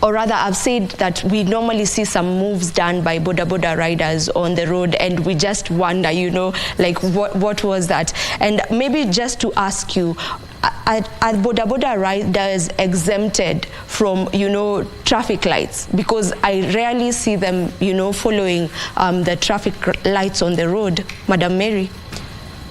or rather I've said that we normally see some moves done by border riders on the road, and we just wonder, what was that? And maybe just to ask you, are border riders exempted from, traffic lights? Because I rarely see them, following the traffic lights on the road. Madam Mary?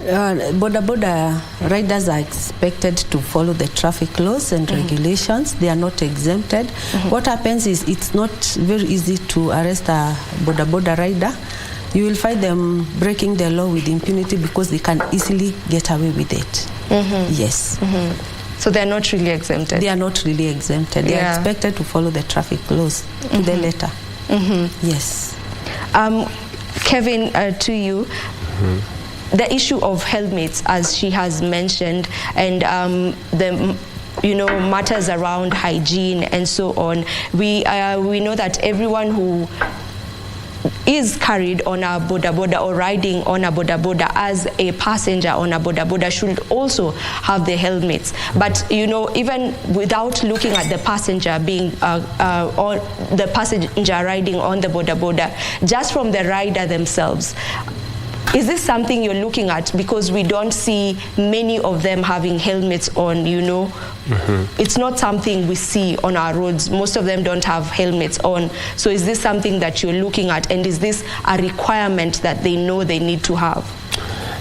Boda riders are expected to follow the traffic laws and regulations. They are not exempted. What happens is it's not very easy to arrest a boda rider. You will find them breaking the law with impunity because they can easily get away with it. Yes. So they're not really exempted? They are not really exempted. They are expected to follow the traffic laws to the letter. Yes. Kevin, to you, the issue of helmets, as she has mentioned, and the matters around hygiene and so on. We know that everyone who is carried on a boda or riding on a boda as a passenger on a boda should also have the helmets. But even without looking at the passenger being or the passenger riding on the boda, just from the rider themselves, is this something you're looking at? Because we don't see many of them having helmets on, It's not something we see on our roads. Most of them don't have helmets on. So is this something that you're looking at? And is this a requirement that they know they need to have?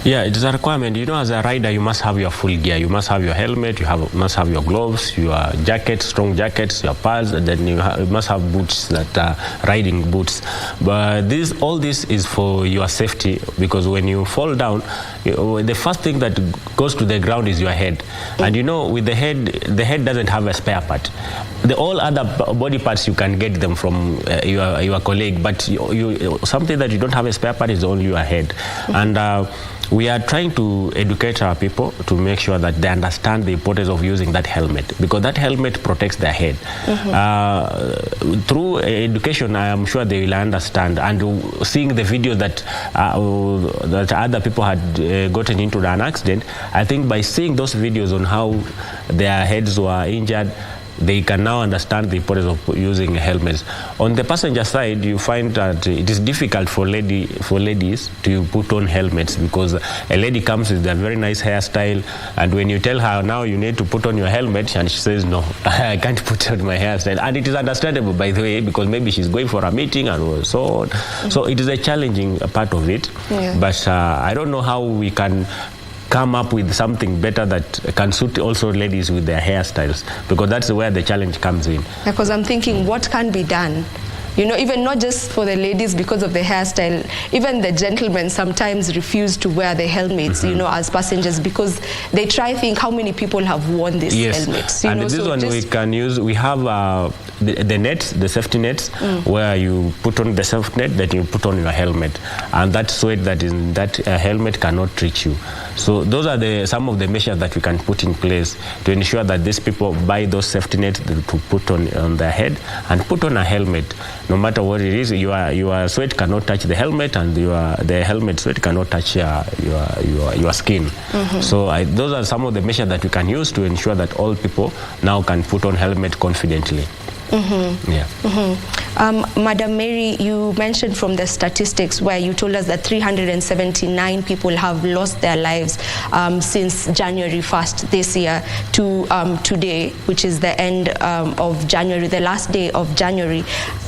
Yeah, it is a requirement. As a rider, you must have your full gear. You must have your helmet, must have your gloves, your jacket, strong jackets, your pads, and then you must have boots that are riding boots. But all this is for your safety, because when you fall down, the first thing that goes to the ground is your head. And with the head doesn't have a spare part. All other body parts, you can get them from your colleague, but something that you don't have a spare part is only your head. And we are trying to educate our people to make sure that they understand the importance of using that helmet, because that helmet protects their head. Through education, I am sure they will understand. And seeing the video that other people had gotten into an accident, I think by seeing those videos on how their heads were injured, they can now understand the importance of using helmets. On the passenger side, you find that it is difficult for ladies to put on helmets, because a lady comes with a very nice hairstyle, and when you tell her now you need to put on your helmet, and she says no, I can't put on my hairstyle. And it is understandable, by the way, because maybe she's going for a meeting and so on. So it is a challenging part of it. But I don't know how we can come up with something better that can suit also ladies with their hairstyles, because that's where the challenge comes in. Because I'm thinking, what can be done? Even not just for the ladies because of the hairstyle, even the gentlemen sometimes refuse to wear the helmets, as passengers, because they try to think how many people have worn these helmets. And this one we can use, we have the nets, the safety nets, where you put on the safety net, that you put on your helmet, and that sweat that is in that helmet cannot reach you. So those are some of the measures that we can put in place to ensure that these people buy those safety nets to put on their head and put on a helmet. No matter what it is, your sweat cannot touch the helmet, and the helmet sweat cannot touch your skin. So those are some of the measures that we can use to ensure that all people now can put on helmet confidently. Madam Mary, you mentioned from the statistics where you told us that 379 people have lost their lives since January 1st this year to today, which is the end of January, the last day of January.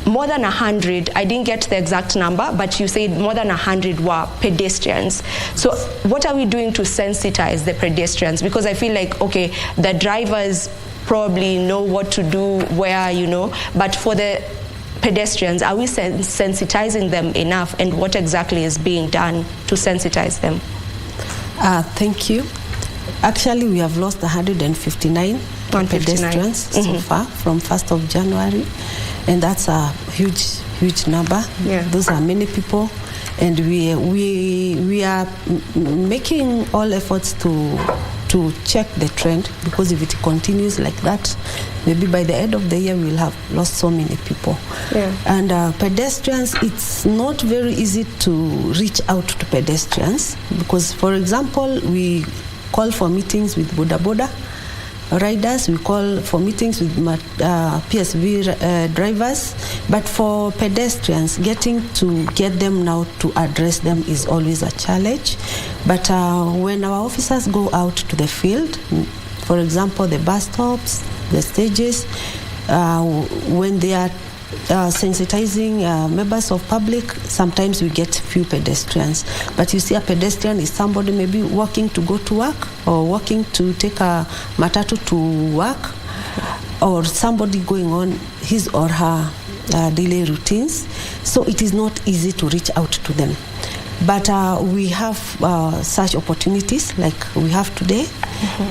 More than 100, I didn't get the exact number, but you said more than 100 were pedestrians. So what are we doing to sensitize the pedestrians? Because I feel like, okay, the drivers probably know what to do where, but for the pedestrians, are we sensitizing them enough, and what exactly is being done to sensitize them? Thank you. Actually, we have lost 159 pedestrians so far from 1st of January, and that's a huge number. Those are many people, and we are making all efforts to check the trend, because if it continues like that, maybe by the end of the year we will have lost so many people. And pedestrians, it's not very easy to reach out to pedestrians, because, for example, we call for meetings with boda riders, we call for meetings with PSV drivers, but for pedestrians, getting them now to address them is always a challenge. But when our officers go out to the field, for example, the bus stops, the stages, when they are sensitizing members of public, sometimes we get few pedestrians. But you see, a pedestrian is somebody maybe walking to go to work or walking to take a matatu to work, or somebody going on his or her daily routines. So it is not easy to reach out to them. But we have such opportunities like we have today,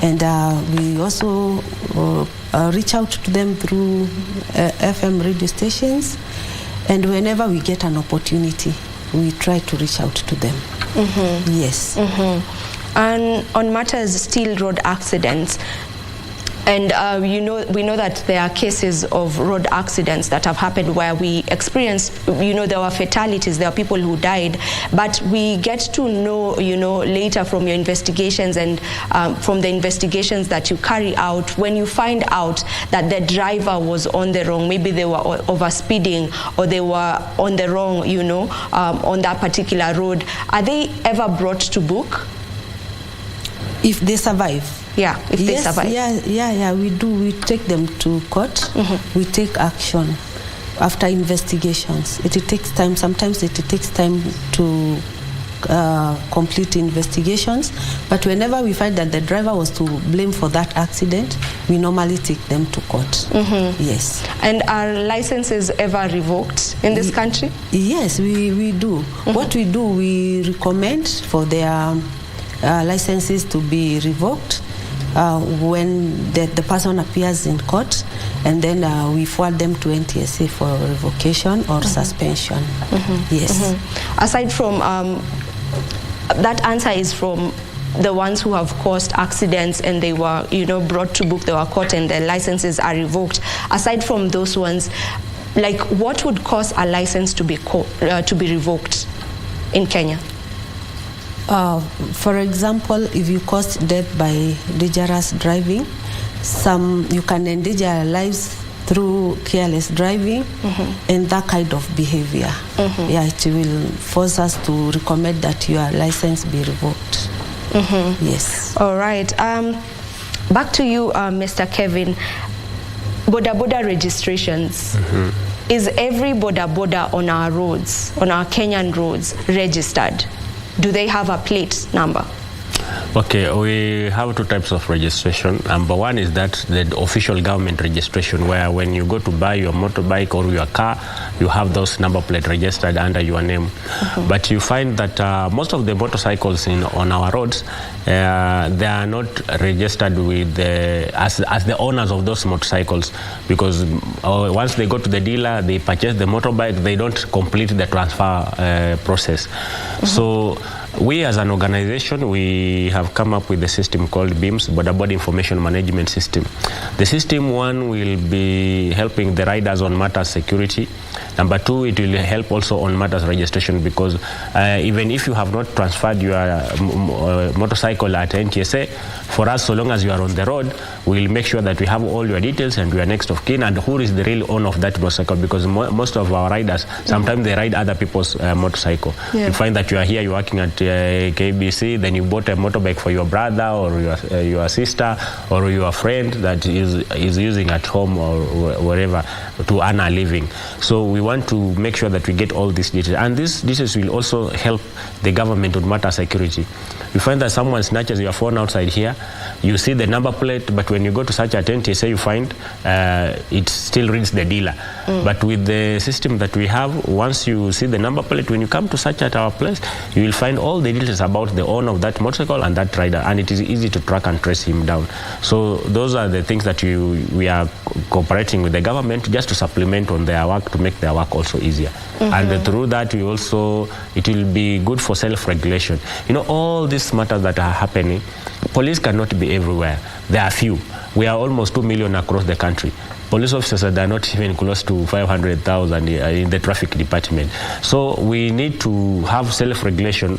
and we also reach out to them through FM radio stations, and whenever we get an opportunity, we try to reach out to them. Yes. And on matters still road accidents, and we know that there are cases of road accidents that have happened where we experienced, there were fatalities, there are people who died, but we get to know, later from your investigations and from the investigations that you carry out, when you find out that the driver was on the wrong, maybe they were over speeding or they were on the wrong, on that particular road, are they ever brought to book? If they survive. Yeah, if they survive. Yeah, we do. We take them to court. We take action after investigations. It takes time. Sometimes it takes time to complete investigations. But whenever we find that the driver was to blame for that accident, we normally take them to court. Yes. And are licenses ever revoked in this country? Yes, we do. What we do, we recommend for their licenses to be revoked when the person appears in court, and then we forward them to NTSA for revocation or suspension. Yes. Aside from that answer is from the ones who have caused accidents and they were brought to book, they were caught and their licenses are revoked. Aside from those ones, like what would cause a license to be revoked in Kenya? For example, if you cause death by dangerous driving, you can endanger lives through careless driving and that kind of behavior. Yeah, it will force us to recommend that your license be revoked. Yes. All right. Back to you, Mr. Kevin. Boda registrations. Is every boda on our roads, on our Kenyan roads, registered? Do they have a plate number? Okay, we have two types of registration. Number one is that the official government registration, where when you go to buy your motorbike or your car, you have those number plate registered under your name. But you find that most of the motorcycles on our roads, they are not registered with as the owners of those motorcycles, because once they go to the dealer, they purchase the motorbike, they don't complete the transfer process. So we as an organization, we have come up with a system called BIMS, Boda Information Management System. The system, one, will be helping the riders on matters security. Number two, it will help also on matters registration, because even if you have not transferred your motorcycle at NTSA, for us, so long as you are on the road, we'll make sure that we have all your details and your next of kin and who is the real owner of that motorcycle, because most of our riders, sometimes they ride other people's motorcycle. Yeah. You find that you are here, you're working at KBC, then you bought a motorbike for your brother or your sister or your friend that is using at home or wherever to earn a living. So we want to make sure that we get all these details, and these details will also help the government on matter security. You find that someone snatches your phone outside here, you see the number plate, but when you go to search at NTSA, you find it still reads the dealer. But with the system that we have, once you see the number plate, when you come to search at our place, you will find all the details about the owner of that motorcycle and that rider, and it is easy to track and trace him down. So those are the things that we are cooperating with the government just to supplement on their work, to make their work also easier. And through that, it will be good for self-regulation. All these matters that are happening, police cannot be everywhere. There are few. We are almost 2 million across the country. Police officers are not even close to 500,000 in the traffic department. So we need to have self-regulation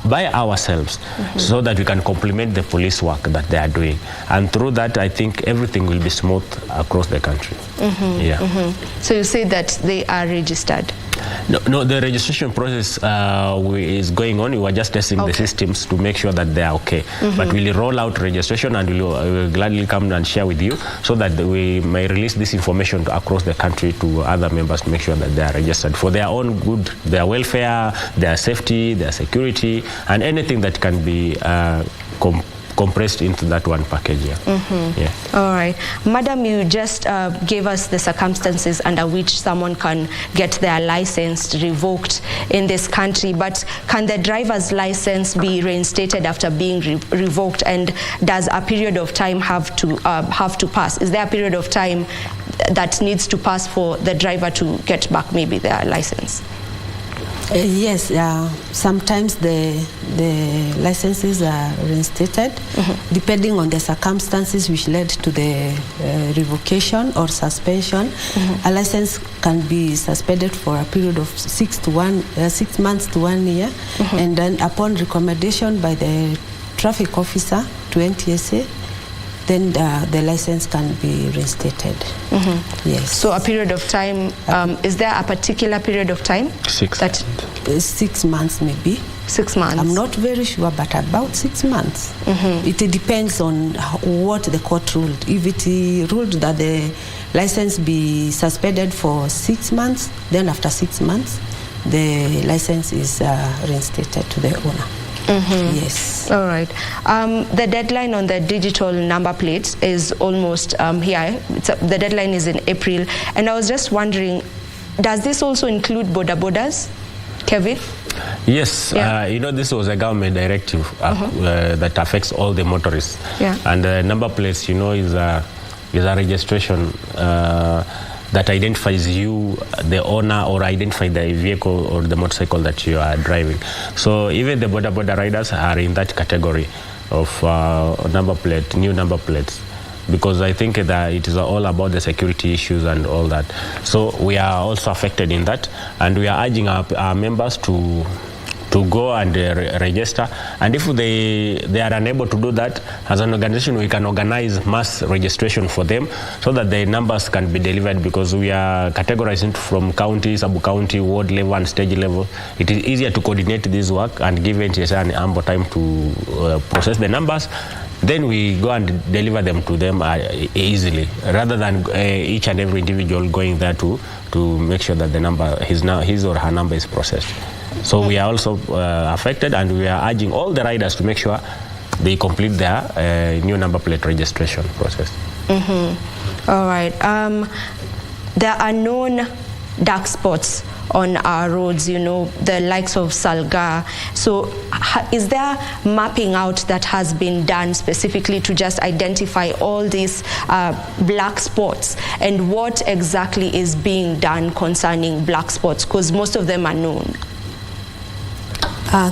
by ourselves so that we can complement the police work that they are doing. And through that, I think everything will be smooth across the country. So you say that they are registered? No, the registration process is going on. We were just testing the systems to make sure that they are okay. But we'll roll out registration and we'll gladly come and share with you so that we may release this information across the country to other members to make sure that they are registered for their own good, their welfare, their safety, their security, and anything that can be compressed into that one package. Yeah. All right. Madam, you just gave us the circumstances under which someone can get their license revoked in this country, but can the driver's license be reinstated after being revoked, and does a period of time have to pass? Is there a period of time that needs to pass for the driver to get back maybe their license? Yes, sometimes the licenses are reinstated depending on the circumstances which led to the revocation or suspension. A license can be suspended for a period of 6 months to 1 year, and then upon recommendation by the traffic officer to NTSA, then the license can be reinstated. Yes. So a period of time, is there a particular period of time? 6 months maybe. 6 months. I'm not very sure, but about 6 months. It depends on what the court ruled. If it ruled that the license be suspended for 6 months, then after 6 months, the license is reinstated to the owner. Yes. All right. The deadline on the digital number plates is almost here. The deadline is in April. And I was just wondering, does this also include border borders? Kevin? Yes. This was a government directive that affects all the motorists. And the number plates, is a registration that identifies you, the owner, or identify the vehicle or the motorcycle that you are driving. So even the border riders are in that category of new number plates, because I think that it is all about the security issues and all that. So we are also affected in that, and we are urging our members to go and register, and if they are unable to do that, as an organization we can organize mass registration for them so that the numbers can be delivered, because we are categorizing from county, sub-county, ward level and stage level. It is easier to coordinate this work and give NTSA an ample time to process the numbers. Then we go and deliver them to them easily, rather than each and every individual going there to make sure that the number, his or her number is processed. So we are also affected, and we are urging all the riders to make sure they complete their new number plate registration process. All right. There are known dark spots on our roads, the likes of Salga. So is there mapping out that has been done specifically to just identify all these black spots, and what exactly is being done concerning black spots, because most of them are known?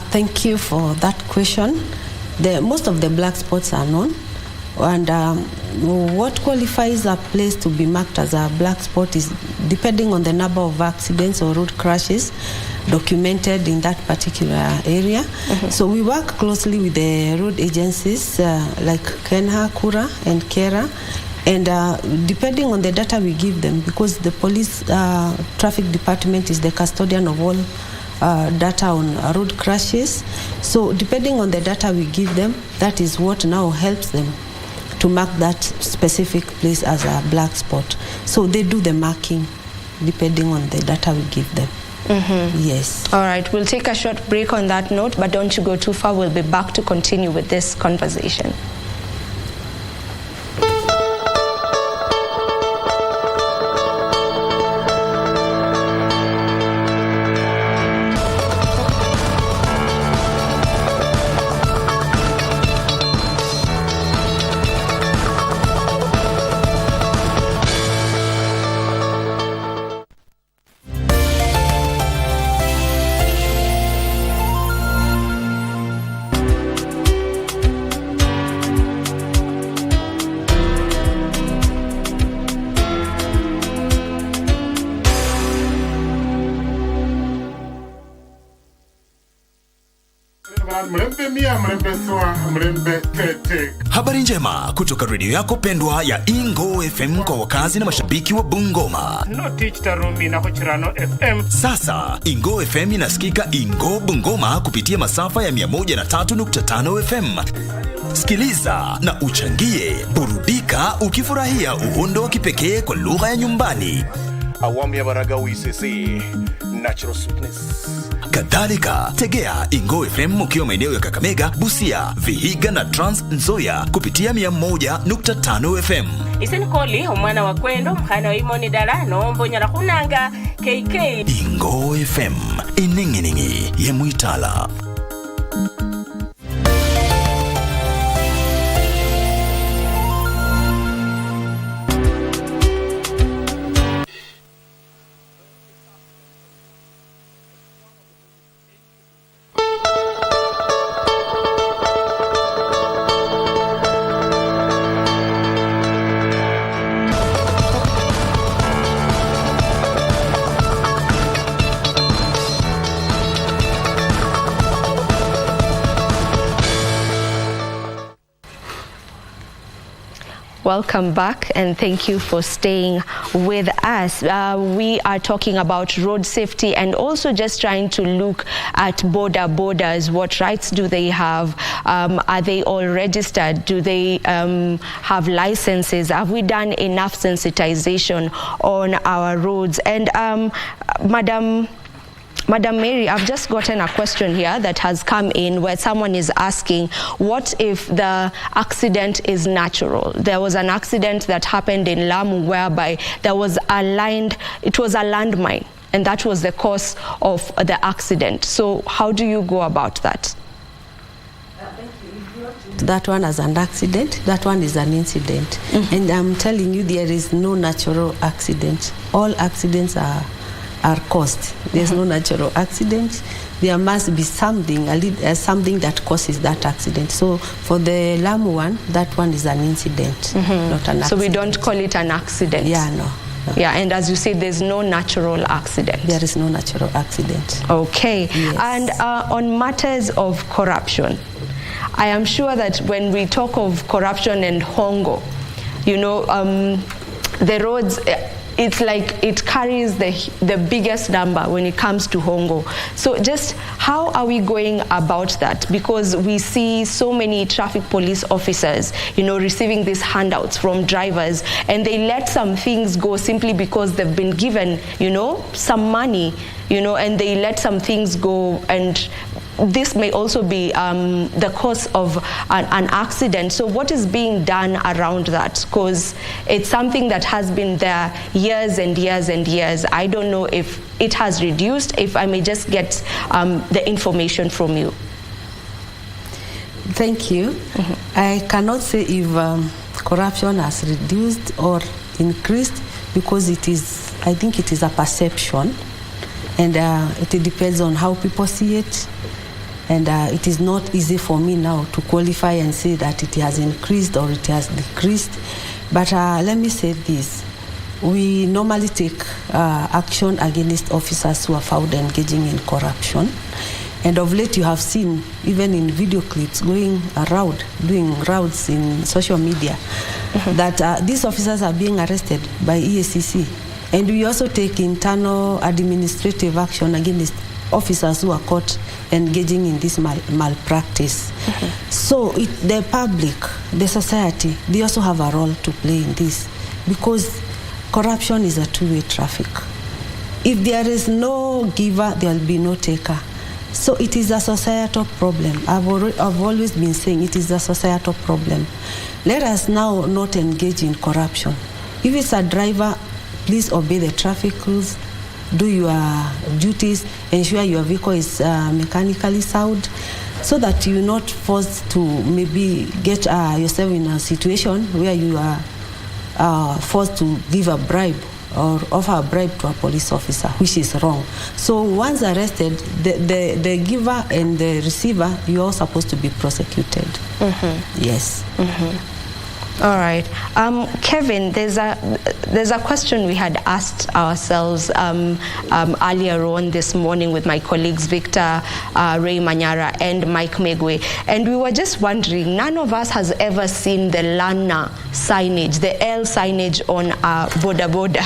Thank you for that question. Most of the black spots are known, and what qualifies a place to be marked as a black spot is depending on the number of accidents or road crashes documented in that particular area. So we work closely with the road agencies like Kenha, Kura, and Kera, and depending on the data we give them, because the police traffic department is the custodian of all data on road crashes. So depending on the data we give them, that is what now helps them to mark that specific place as a black spot. So they do the marking depending on the data we give them. Yes. All right, we'll take a short break on that note, but don't you go too far. We'll be back to continue with this conversation. Habari njema kutoka redio yako pendwa ya Ingo FM kwa wakazi na mashabiki wa Bungoma. Sasa Ingo FM inasikika Ingo Bungoma kupitia masafa ya 103.5 FM. Sikiliza na uchangie, burudika ukifurahia uhondo wa kipekee kwa lugha ya nyumbani. Awamu ya Baraga UCC, Natural Sweetness. Kadhalika, tegea Ingo FM ukiwa maeneo ya Kakamega, Busia, Vihiga na Trans Nzoia kupitia 101.5 FM. Isinikoli umwana wa kwendo mkhana wa imoni dalano mbonya kunanga KK. Ingo FM, ininginingi ye Muitala. Welcome back and thank you for staying with us. We are talking about road safety and also just trying to look at borders. What rights do they have? Are they all registered? Do they have licenses? Have we done enough sensitization on our roads? And Madam Mary, I've just gotten a question here that has come in where someone is asking, what if the accident is natural? There was an accident that happened in Lamu whereby it was a landmine, and that was the cause of the accident. So how do you go about that? That one is an accident, that one is an incident. And I'm telling you, there is no natural accident. All accidents are caused. There's no natural accident. There must be something that causes that accident. So for the Lamu one, that one is an incident, not an accident. So we don't call it an accident? Yeah, no. Yeah, and as you say, there's no natural accident. There is no natural accident. Okay. Yes. And on matters of corruption, I am sure that when we talk of corruption and hongo, you know, the roads, it's like it carries the biggest number when it comes to hongo. So just how are we going about that? Because we see so many traffic police officers, you know, receiving these handouts from drivers, and they let some things go simply because they've been given, you know, some money, you know, and they let some things go, and this may also be the cause of an accident. So what is being done around that? Because it's something that has been there years and years and years. I don't know if it has reduced. If I may just get the information from you. Thank you. I cannot say if corruption has reduced or increased, because I think it is a perception, and it depends on how people see it. And it is not easy for me now to qualify and say that it has increased or it has decreased. But let me say this. We normally take action against officers who are found engaging in corruption. And of late you have seen, even in video clips going around, doing rounds in social media, that these officers are being arrested by EACC. And we also take internal administrative action against officers who are caught engaging in this malpractice. So the public, the society, they also have a role to play in this, because corruption is a two-way traffic. If there is no giver, there will be no taker. So it is a societal problem. I've always been saying it is a societal problem. Let us now not engage in corruption. If it's a driver, please obey the traffic rules, do your duties, ensure your vehicle is mechanically sound, so that you're not forced to maybe get yourself in a situation where you are forced to give a bribe or offer a bribe to a police officer, which is wrong. So once arrested, the giver and the receiver, you're all supposed to be prosecuted. Yes. All right, Kevin. There's a question we had asked ourselves earlier on this morning with my colleagues Victor Ray Manyara and Mike Megwe, and we were just wondering. None of us has ever seen the Lana signage, the L signage on boda boda.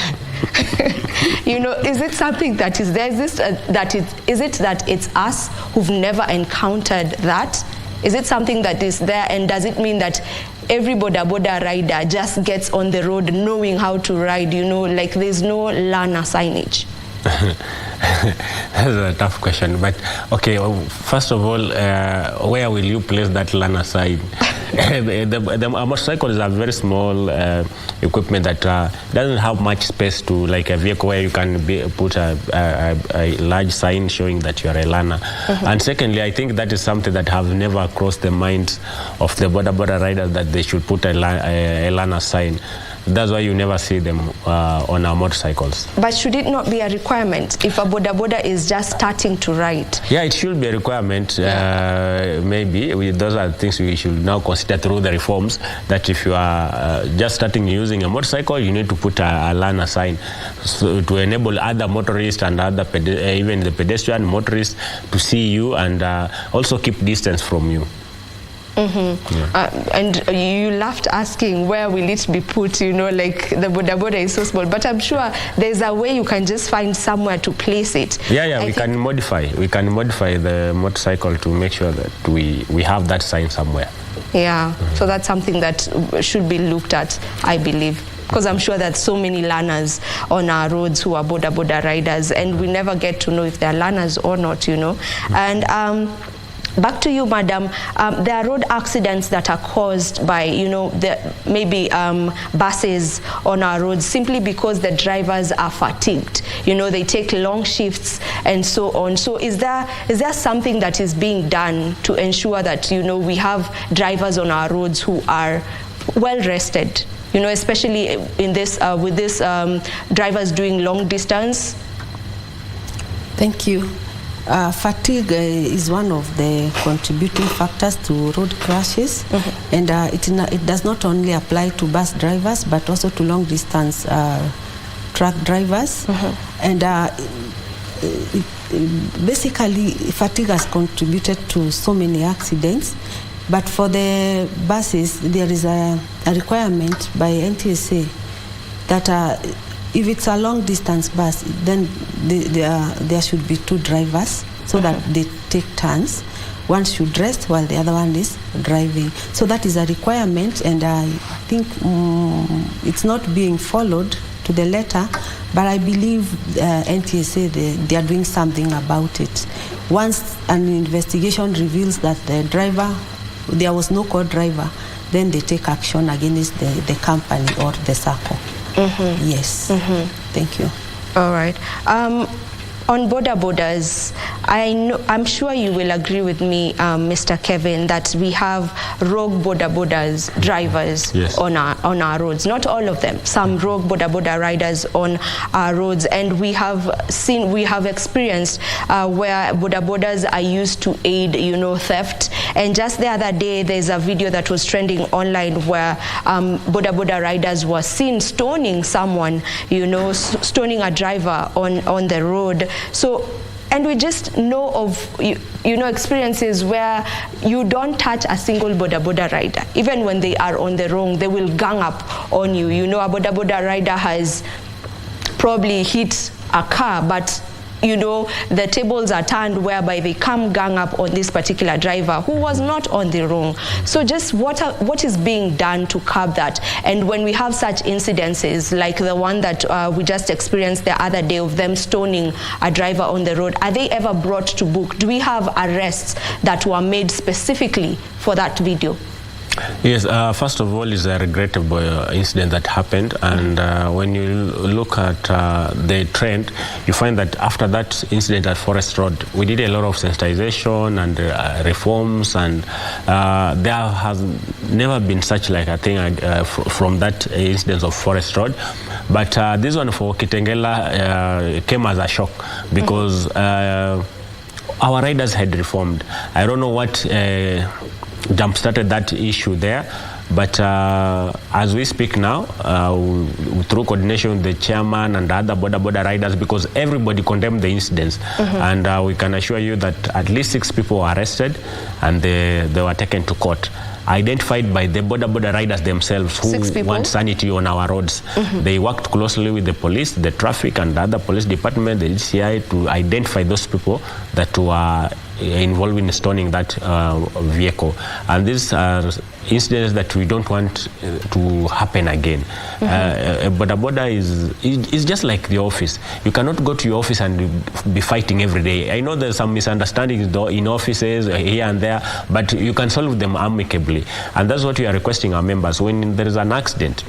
Is it something that is there? Is it that it's us who've never encountered that? Is it something that is there, and does it mean that every boda boda rider just gets on the road knowing how to ride, like there's no Lana signage? That's a tough question, but okay, first of all, where will you place that Lana sign? The motorcycles are very small equipment that doesn't have much space to, like a vehicle where you can put a large sign showing that you are a Lana. And secondly, I think that is something that have never crossed the minds of the boda riders that they should put a Lana sign. That's why you never see them on our motorcycles. But should it not be a requirement if a boda is just starting to ride? Yeah, it should be a requirement. Maybe those are things we should now consider through the reforms, that if you are just starting using a motorcycle, you need to put a Lana sign to enable other motorists and other even the pedestrian motorists to see you and also keep distance from you. And you laughed asking where will it be put, like the boda is so small, but I'm sure there's a way you can just find somewhere to place it. We can modify the motorcycle to make sure that we have that sign somewhere. So that's something that should be looked at, I believe, because I'm sure that so many learners on our roads who are boda riders, and we never get to know if they're learners or not, and back to you, madam. There are road accidents that are caused by, maybe buses on our roads simply because the drivers are fatigued. They take long shifts and so on. So is there something that is being done to ensure that, we have drivers on our roads who are well rested, especially in this, with this drivers doing long distance? Thank you. Fatigue is one of the contributing factors to road crashes, and it does not only apply to bus drivers but also to long distance truck drivers. And basically, fatigue has contributed to so many accidents. But for the buses, there is a requirement by NTSA that if it's a long distance bus, then there should be two drivers so that they take turns. One should rest while the other one is driving. So that is a requirement, and I think it's not being followed to the letter, but I believe NTSA, they are doing something about it. Once an investigation reveals that there was no co-driver, then they take action against the company or the circle. Yes. Thank you. All right. On bodas, I'm sure you will agree with me, Mr. Kevin, that we have rogue bodas drivers on our roads. Not all of them. Some rogue boda riders on our roads, and we have experienced where bodas are used to aid, theft. And just the other day, there's a video that was trending online where boda riders were seen stoning someone, stoning a driver on the road. So, and we just know of experiences where you don't touch a single boda rider. Even when they are on the wrong, they will gang up on you. A boda rider has probably hit a car, but the tables are turned whereby they come gang up on this particular driver who was not on the wrong. So just what is being done to curb that? And when we have such incidences like the one that we just experienced the other day of them stoning a driver on the road, are they ever brought to book? Do we have arrests that were made specifically for that video? Yes, first of all, it's a regrettable incident that happened, and when you look at the trend, you find that after that incident at Forest Road, we did a lot of sensitization and reforms, and there has never been such like a thing from that incident of Forest Road. But this one for Kitengela came as a shock because our riders had reformed. I don't know what jump-started that issue there, But as we speak now, through coordination with the chairman and the other border riders, because everybody condemned the incidents, and we can assure you that at least 6 people were arrested and they were taken to court, identified by the border riders themselves who want sanity on our roads. They worked closely with the police, the traffic, and the other police department, the DCI, to identify those people that were involved in stoning that vehicle. And these are incidents that we don't want to happen again. Border is just like the office. You cannot go to your office and be fighting every day. I know there's some misunderstandings in offices here and there, but you can solve them amicably. And that's what we are requesting our members. When there is an accident,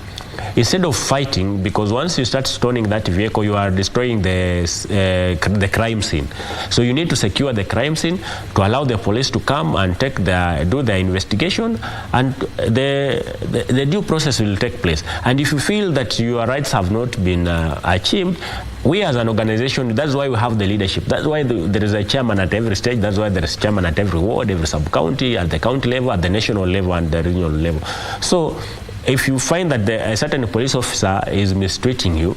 instead of fighting, because once you start stoning that vehicle, you are destroying the crime scene. So you need to secure the crime scene to allow the police to come and do their investigation, and the due process will take place. And if you feel that your rights have not been achieved, we as an organization, that's why we have the leadership. That's why there is a chairman at every stage. That's why there is a chairman at every ward, every sub-county, at the county level, at the national level, and the regional level. So if you find that a certain police officer is mistreating you,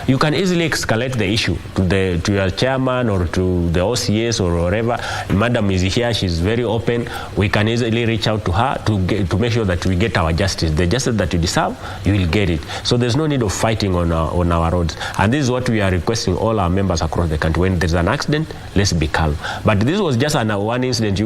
you can easily escalate the issue to your chairman or to the OCS or wherever. Madam is here, she's very open. We can easily reach out to her to make sure that we get our justice. The justice that you deserve, you will get it. So there's no need of fighting on our roads. And this is what we are requesting all our members across the country. When there's an accident, let's be calm. But this was just one incident.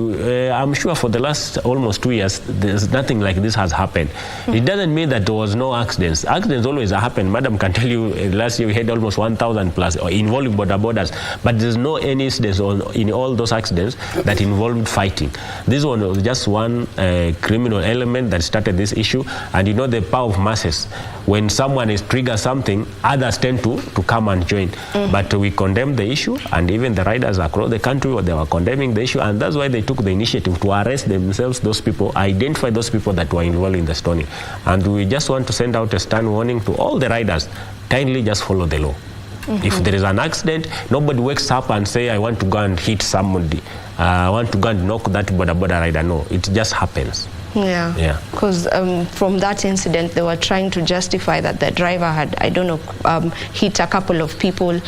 I'm sure for the last almost 2 years, there's nothing like this has happened. It doesn't mean that there was no accidents. Accidents always happen. Madam can tell you last year we had almost 1,000 plus involving borders, but there's no any incidents in all those accidents that involved fighting. This one was just one criminal element that started this issue, and you know the power of masses. When someone is triggers something, others tend to come and join. But we condemn the issue, and even the riders across the country, they were condemning the issue, and that's why they took the initiative to arrest themselves, those people, identify those people that were involved in the stoning. And we just want to send out a stern warning to all the riders. Kindly just follow the law. If there is an accident, nobody wakes up and say, I want to go and hit somebody. I want to go and knock that border rider. No, it just happens. Yeah. Because from that incident, they were trying to justify that the driver had, hit a couple of people.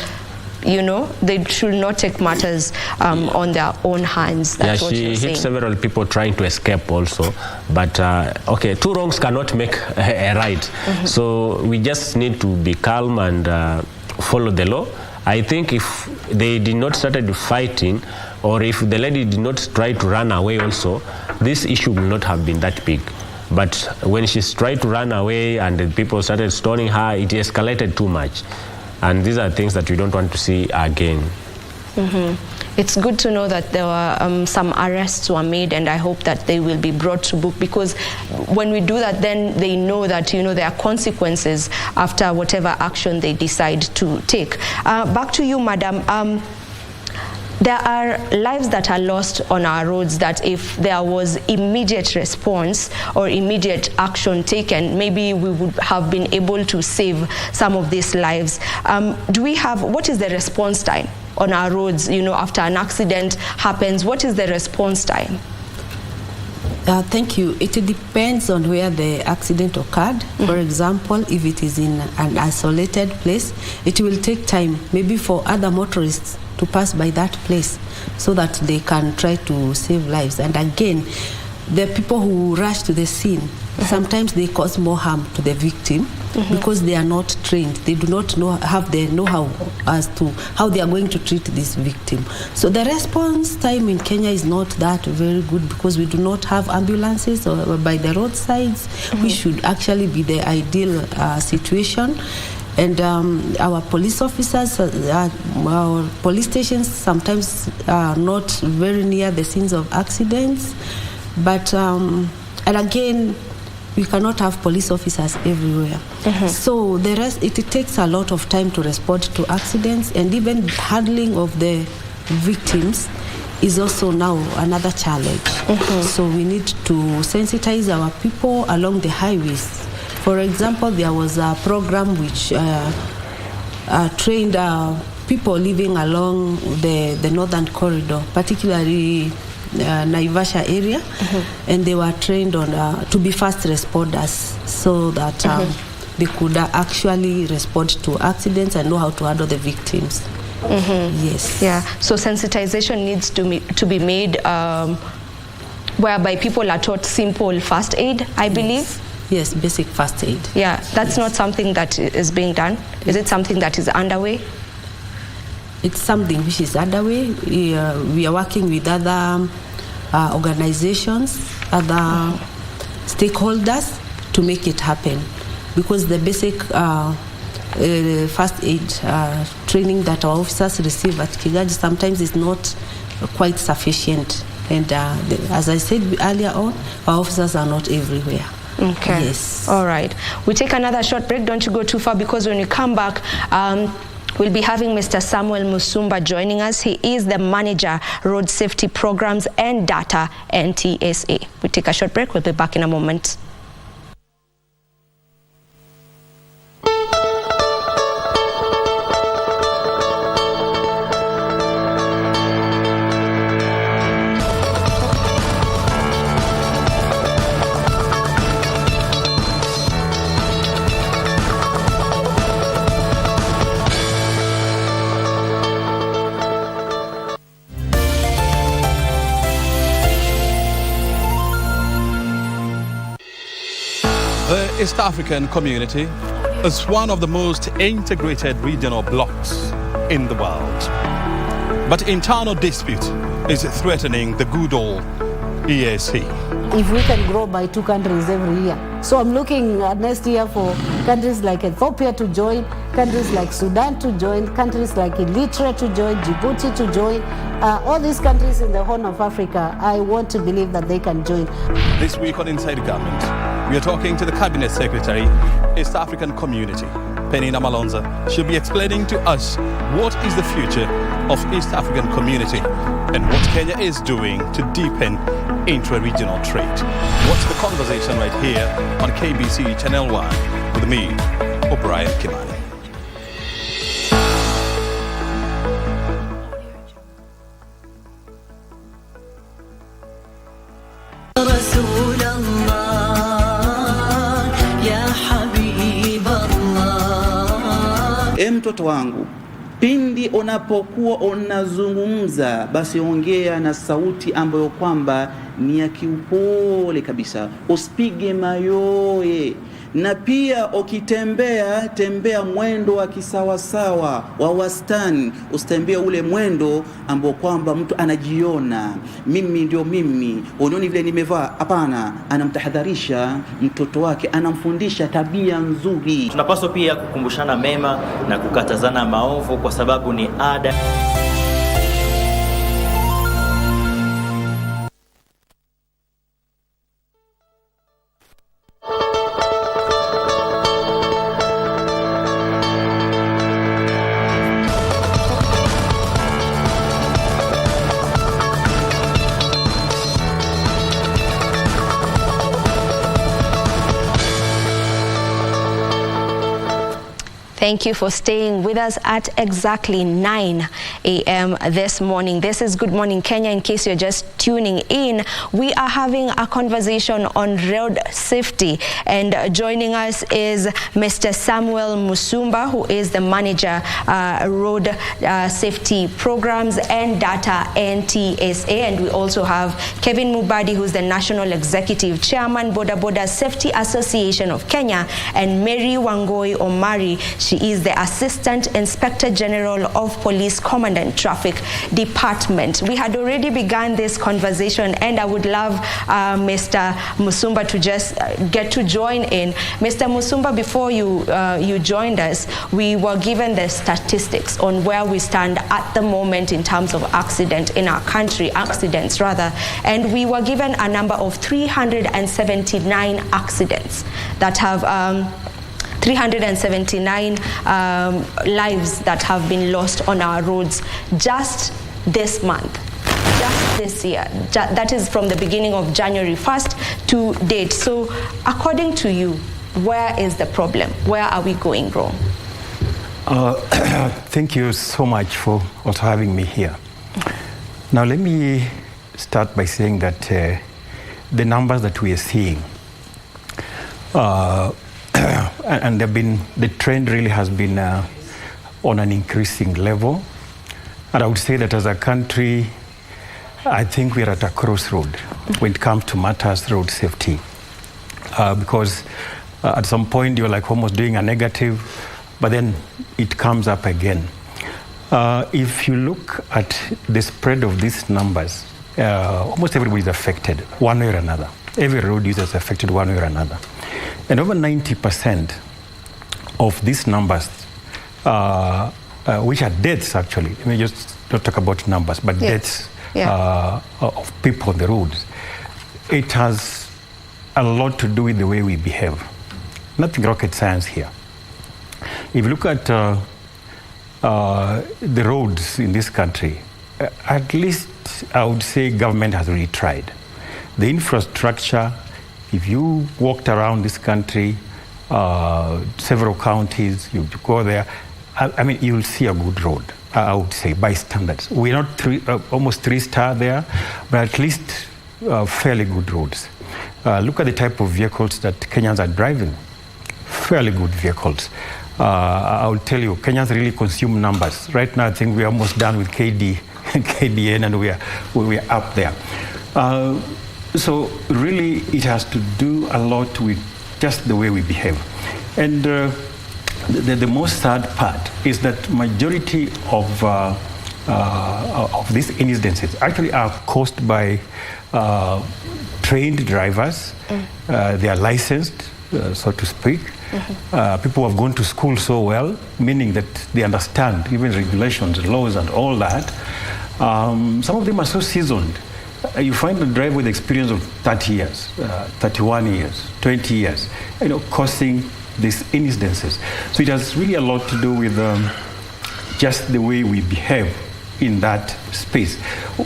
You know, they should not take matters on their own hands. That's what you're saying. She hit several people trying to escape also. But, okay, 2 wrongs cannot make a right. So we just need to be calm and follow the law. I think if they did not started fighting, or if the lady did not try to run away also, this issue will not have been that big. But when she tried to run away and the people started stoning her, it escalated too much. And these are things that we don't want to see again. It's good to know that there were some arrests were made, and I hope that they will be brought to book, because when we do that, then they know that there are consequences after whatever action they decide to take. Back to you, Madam. There are lives that are lost on our roads that if there was immediate response or immediate action taken, maybe we would have been able to save some of these lives. What is the response time on our roads, after an accident happens? What is the response time? Thank you. It depends on where the accident occurred. For example, if it is in an isolated place, it will take time, maybe for other motorists to pass by that place so that they can try to save lives. And again, the people who rush to the scene, sometimes they cause more harm to the victim because they are not trained. They do not have the know-how as to how they are going to treat this victim. So the response time in Kenya is not that very good because we do not have ambulances or by the roadsides, which should actually be the ideal situation. And our police officers, our police stations sometimes are not very near the scenes of accidents. But, and again, we cannot have police officers everywhere. So it takes a lot of time to respond to accidents, and even handling of the victims is also now another challenge. So we need to sensitize our people along the highways. For example, there was a program which trained people living along the northern corridor, particularly Naivasha area, and they were trained on to be fast responders, so that they could actually respond to accidents and know how to handle the victims. Yes. Yeah. So sensitization needs to be made, whereby people are taught simple first aid, I believe. Yes, basic first aid. Yeah, that's not something that is being done. Is it something that is underway? It's something which is underway. We are working with other organizations, other stakeholders to make it happen, because the basic first aid training that our officers receive at Kigaji sometimes is not quite sufficient. And as I said earlier on, our officers are not everywhere. Okay. Yes. All right. We take another short break. Don't you go too far, because when you come back, we'll be having Mr. Samuel Musumba joining us. He is the Manager, Road Safety Programs and Data, NTSA. We take a short break. We'll be back in a moment. The East African community is one of the most integrated regional blocs in the world. But internal dispute is threatening the good old EAC. If we can grow by 2 countries every year. So I'm looking at next year for countries like Ethiopia to join, countries like Sudan to join, countries like Eritrea to join, Djibouti to join. All these countries in the Horn of Africa, I want to believe that they can join. This week on Inside Government, we are talking to the Cabinet Secretary, East African Community, Penny Namalonza. She'll be explaining to us what is the future of East African Community and what Kenya is doing to deepen intra-regional trade. Watch the conversation right here on KBC Channel 1 with me, O'Brien Kimani. Mtoto wangu, pindi unapokuwa unazungumza, basi ongea na sauti ambayo kwamba ni ya kiupole kabisa, usipige mayowe. Na pia ukitembea, tembea mwendo wa kisawasawa, wa wastani, usitembee ule mwendo ambao kwamba mtu anajiona mimi ndio mimi, unioni vile nimevaa. Hapana, anamtahadharisha mtoto wake, anamfundisha tabia nzuri. Tunapaswa pia kukumbushana mema na kukatazana maovu, kwa sababu ni ada. Thank you for staying with us at exactly 9 a.m. this morning. This is Good Morning Kenya. In case you're just tuning in, we are having a conversation on road safety, and joining us is Mr. Samuel Musumba, who is the Manager, Road Safety Programs and Data, NTSA, and we also have Kevin Mubadi, who's the National Executive Chairman, Boda Boda Safety Association of Kenya, and Mary Wangoi Omari. She is the Assistant Inspector General of Police Commandant Traffic Department. We had already begun this conversation, and I would love Mr. Musumba to just get to join in. Mr. Musumba, before you joined us, we were given the statistics on where we stand at the moment in terms of accidents in our country, and we were given a number of 379 accidents that have 379 lives that have been lost on our roads just this month, just this year. That is from the beginning of January 1st to date. So according to you, where is the problem? Where are we going wrong? Thank you so much for also having me here. Now let me start by saying that the numbers that we are seeing, and the trend really has been on an increasing level. And I would say that as a country, I think we are at a crossroad when it comes to matters road safety. Because at some point you're like almost doing a negative, but then it comes up again. If you look at the spread of these numbers, almost everybody is affected one way or another. Every road user is affected one way or another. And over 90% of these numbers, which are deaths actually, let me just not talk about numbers, but deaths of people on the roads, it has a lot to do with the way we behave. Nothing rocket science here. If you look at the roads in this country, at least I would say government has really tried. The infrastructure, if you walked around this country, several counties, you go there, I mean, you'll see a good road, I would say, by standards. We're not almost 3-star there, but at least fairly good roads. Look at the type of vehicles that Kenyans are driving. Fairly good vehicles. I will tell you, Kenyans really consume numbers. Right now, I think we're almost done with KDN, and we are up there. So really, it has to do a lot with just the way we behave. And the most sad part is that majority of these incidences actually are caused by trained drivers. They are licensed, so to speak. People who have gone to school so well, meaning that they understand even regulations, laws, and all that. Some of them are so seasoned. You find a driver with experience of 30 years, 31 years, 20 years, causing these incidences. So it has really a lot to do with just the way we behave in that space.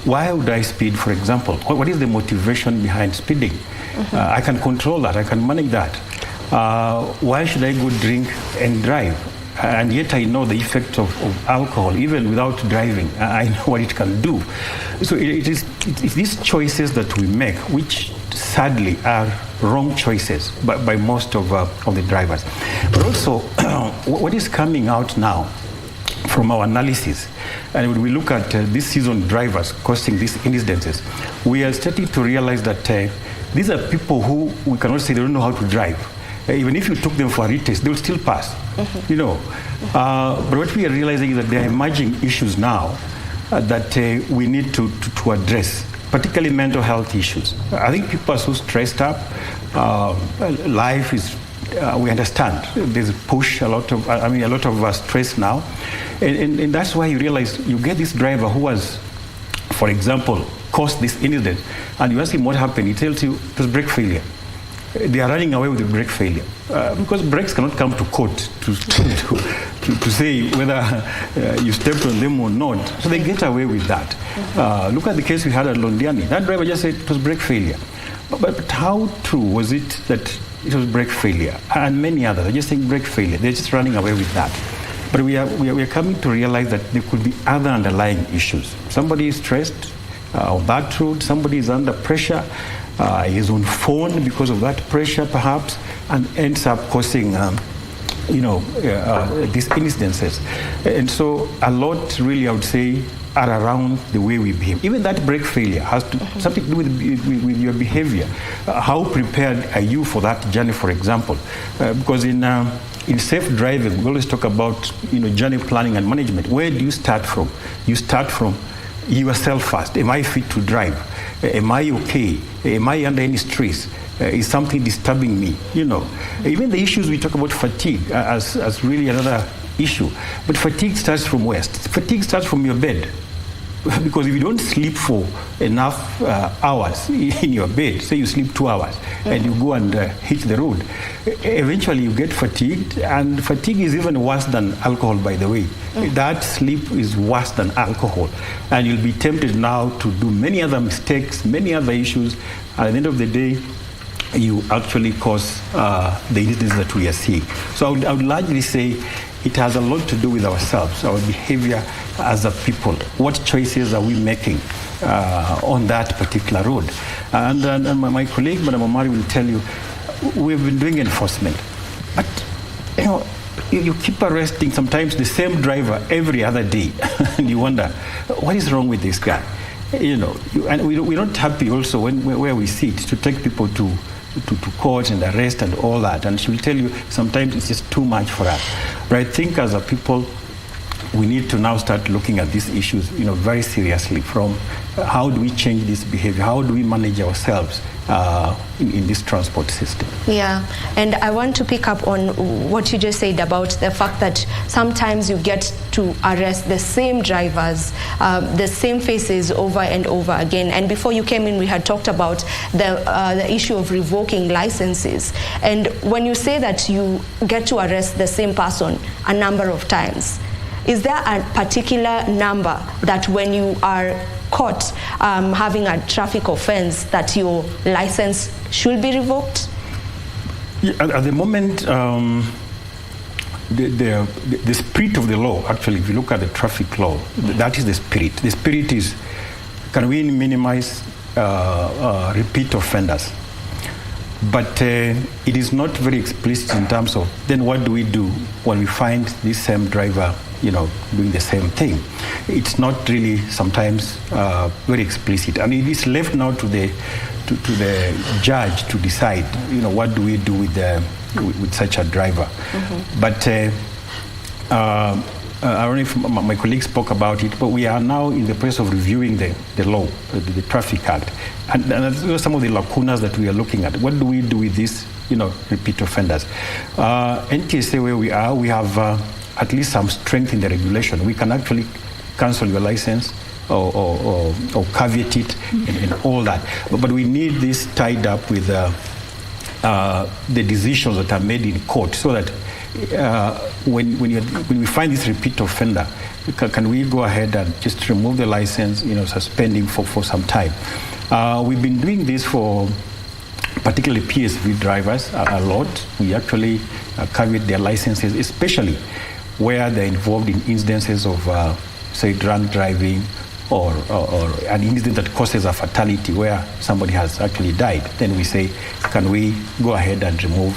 Why would I speed, for example? What is the motivation behind speeding? I can control that, I can manage that. Why should I go drink and drive? And yet I know the effect of alcohol, even without driving. I know what it can do. So it's these choices that we make, which sadly are wrong choices by most of the drivers. But also, what is coming out now from our analysis, and when we look at these seasoned drivers causing these incidences, we are starting to realize that these are people who we cannot say they don't know how to drive. Even if you took them for a retest, they'll still pass, But what we are realizing is that there are emerging issues now that we need to address, particularly mental health issues. I think people are so stressed up. Life is, we understand, there's a push, a lot of stress now. And that's why you realize you get this driver who was, for example, caused this incident, and you ask him what happened, he tells you it was brake failure. They are running away with the brake failure because brakes cannot come to court to say whether you stepped on them or not. So they get away with that. Look at the case we had at Londiani. That driver just said it was brake failure. But how true was it that it was brake failure? And many others are just saying brake failure. They're just running away with that. But we are coming to realize that there could be other underlying issues. Somebody is stressed on that road. Somebody is under pressure. Is on phone because of that pressure, perhaps, and ends up causing, these incidences. And so a lot, really, I would say, are around the way we behave. Even that brake failure has something to do with your behavior. How prepared are you for that journey, for example? Because in safe driving, we always talk about journey planning and management. Where do you start from? You start from yourself first. Am I fit to drive? Am I okay? Am I under any stress? Is something disturbing me? Even the issues we talk about fatigue as really another issue. But fatigue starts from where? Fatigue starts from your bed. Because if you don't sleep for enough hours in your bed, say you sleep 2 hours, and you go and hit the road, eventually you get fatigued, and fatigue is even worse than alcohol, by the way. That sleep is worse than alcohol, and you'll be tempted now to do many other mistakes, many other issues. At the end of the day, you actually cause the incidents that we are seeing. So I would largely say it has a lot to do with ourselves, our behavior as a people. What choices are we making on that particular road? And my colleague, Madam Omari, will tell you, we've been doing enforcement. But, you keep arresting sometimes the same driver every other day. And you wonder, what is wrong with this guy? And we're not happy also where we sit to take people to court and arrest and all that. And she will tell you sometimes it's just too much for us. But I think as a people, we need to now start looking at these issues, very seriously. From how do we change this behavior? How do we manage ourselves in this transport system? Yeah, and I want to pick up on what you just said about the fact that sometimes you get to arrest the same drivers, the same faces over and over again. And before you came in, we had talked about the issue of revoking licenses. And when you say that you get to arrest the same person a number of times, is there a particular number that when you are caught having a traffic offense that your license should be revoked? Yeah, at the moment, the spirit of the law, actually, if you look at the traffic law, that is the spirit. The spirit is, can we minimize repeat offenders? But it is not very explicit in terms of then what do we do when we find this same driver doing the same thing. It's not really sometimes very explicit, and it is left now to the judge to decide. What do we do with such a driver? Mm-hmm. But I don't know if my colleague spoke about it, but we are now in the process of reviewing the law, the Traffic Act, and those are some of the lacunas that we are looking at. What do we do with these, repeat offenders? NTSA, where we are, we have at least some strength in the regulation. We can actually cancel your license or caveat it and all that. But we need this tied up with the decisions that are made in court, so that when we find this repeat offender, can we go ahead and just remove the license, suspending for some time. We've been doing this for particularly PSV drivers a lot. We actually caveat their licenses, especially where they're involved in incidences of, say, drunk driving or an incident that causes a fatality where somebody has actually died. Then we say, can we go ahead and remove,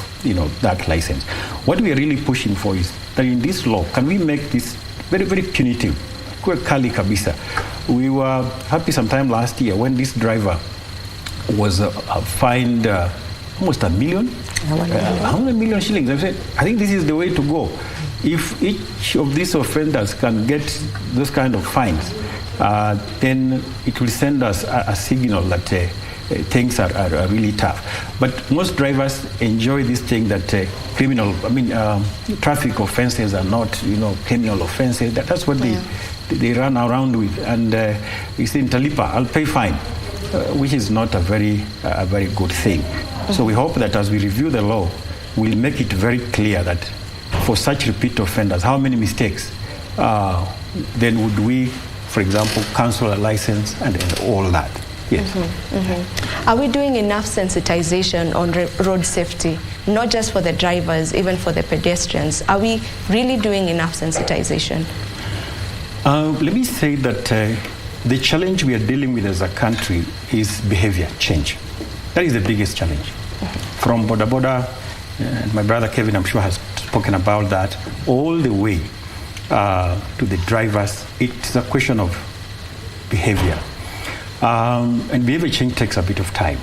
that license? What we are really pushing for is that in this law, can we make this very, very punitive? Kali kabisa. We were happy sometime last year when this driver was fined almost $1 million. 100 million shillings. I said, I think this is the way to go. If each of these offenders can get those kind of fines, then it will send us a signal that things are really tough. But most drivers enjoy this thing that traffic offenses are not, criminal offenses. That's what they run around with. And you say, Talipa, I'll pay fine, which is not a very good thing. So we hope that as we review the law, we'll make it very clear that for such repeat offenders, how many mistakes then would we, for example, cancel a license and all that? Yes. Mm-hmm, mm-hmm. Are we doing enough sensitization on road safety, not just for the drivers, even for the pedestrians? Are we really doing enough sensitization? Let me say that the challenge we are dealing with as a country is behavior change. That is the biggest challenge. Mm-hmm. From boda, my brother Kevin, I'm sure, has spoken about that, all the way to the drivers. It's a question of behavior. And behavior change takes a bit of time.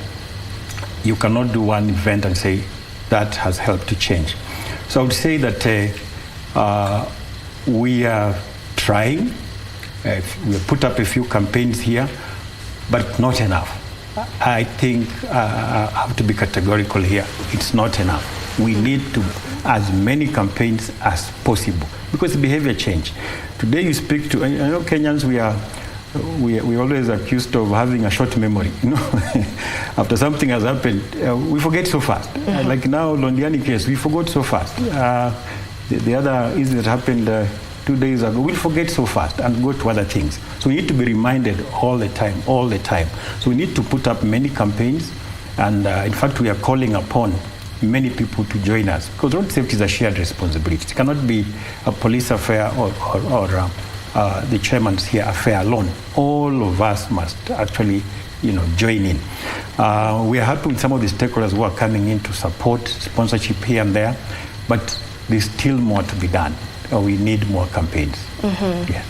You cannot do one event and say that has helped to change. So I would say that we are trying. We have put up a few campaigns here, but not enough. I think I have to be categorical here. It's not enough. We need to as many campaigns as possible because behavior change. Today you speak to, I know Kenyans, we're always accused of having a short memory. After something has happened, we forget so fast. Mm-hmm. Like now, Londiani case, we forgot so fast. The other incident happened 2 days ago. We'll forget so fast and go to other things. So we need to be reminded all the time. So we need to put up many campaigns, and in fact, we are calling upon, many people to join us, because road safety is a shared responsibility. It cannot be a police affair or the chairman's here affair alone. All of us must actually, join in. We are happy with some of the stakeholders who are coming in to support sponsorship here and there, but there's still more to be done. We need more campaigns. Mm-hmm. Yeah.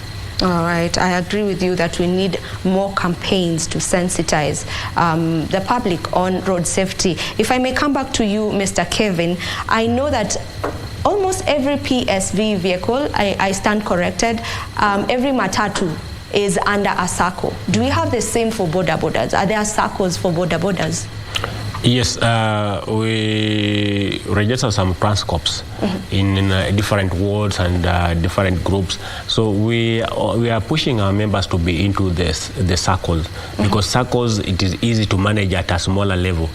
All right, I agree with you that we need more campaigns to sensitize the public on road safety. If I may come back to you, Mr. Kevin, I know that almost every PSV vehicle, I stand corrected, every matatu is under a SACCO. Do we have the same for border borders? Are there SACCOs for border borders? Yes, we register some transcorps in different wards and different groups. So we are pushing our members to be into the SACCOs, because SACCOs, it is easy to manage at a smaller level.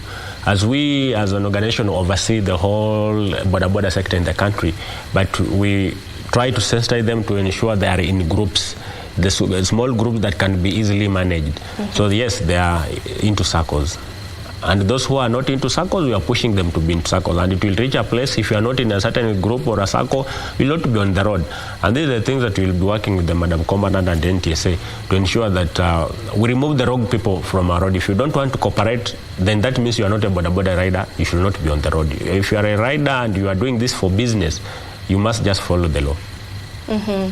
As we, as an organization, oversee the whole border sector in the country, but we try to sensitize them to ensure they are in groups, the small groups that can be easily managed. So yes, they are into SACCOs. And those who are not into SACCOs, we are pushing them to be in SACCOs. And it will reach a place, if you are not in a certain group or a SACCO, you will not be on the road. And these are the things that we will be working with the Madam Commandant and the NTSA to ensure that we remove the wrong people from our road. If you don't want to cooperate, then that means you are not a border rider. You should not be on the road. If you are a rider and you are doing this for business, you must just follow the law.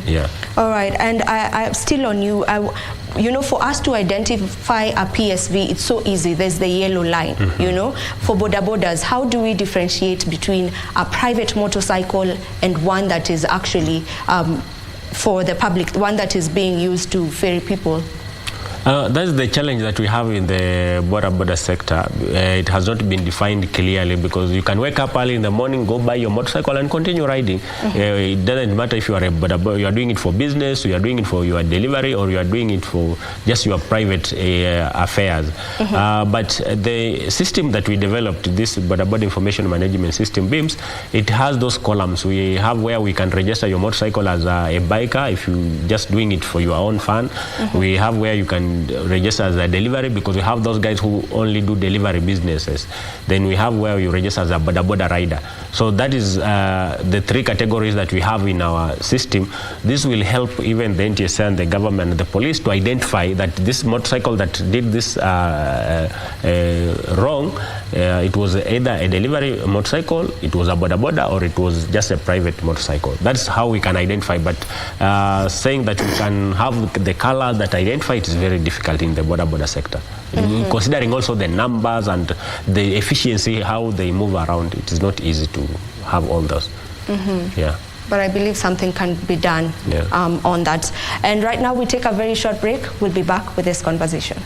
Yeah. All right, and I'm still on you. For us to identify a PSV, it's so easy. There's the yellow line, For border borders, how do we differentiate between a private motorcycle and one that is actually for the public, one that is being used to ferry people? That's the challenge that we have in the border sector. It has not been defined clearly, because you can wake up early in the morning, go buy your motorcycle and continue riding. It doesn't matter if you are you are doing it for business, you are doing it for your delivery, or you are doing it for just your private affairs. But the system that we developed, this border information management system, BIMS, it has those columns. We have where we can register your motorcycle as a biker if you just doing it for your own fun. We have where you can register as a delivery, because we have those guys who only do delivery businesses. Then we have where you register as a border rider. So that is the three categories that we have in our system. This will help even the NTSA and the government and the police to identify that this motorcycle that did this wrong, it was either a delivery motorcycle, it was a border, or it was just a private motorcycle. That's how we can identify. But saying that we can have the color that identify it is very difficult in the border sector. Considering also the numbers and the efficiency, how they move around, it is not easy to have all those. Yeah. But I believe something can be done on that. And right now we take a very short break. We'll be back with this conversation.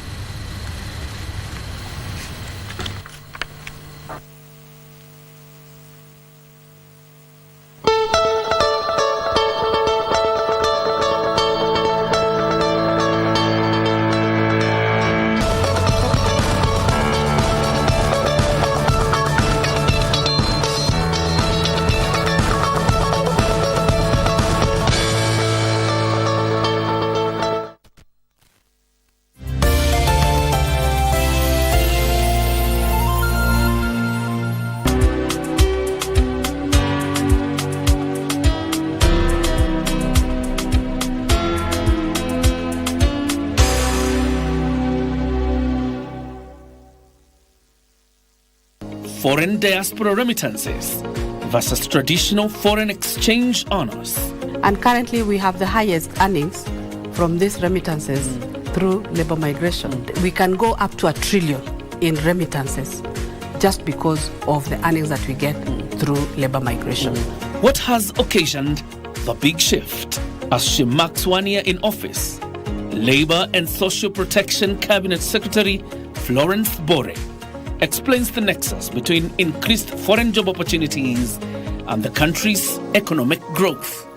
Foreign diaspora remittances versus traditional foreign exchange honors. And currently we have the highest earnings from these remittances through labor migration. We can go up to $1 trillion in remittances just because of the earnings that we get through labor migration. What has occasioned the big shift? As she marks 1 year in office, Labor and Social Protection Cabinet Secretary Florence Bore explains the nexus between increased foreign job opportunities and the country's economic growth.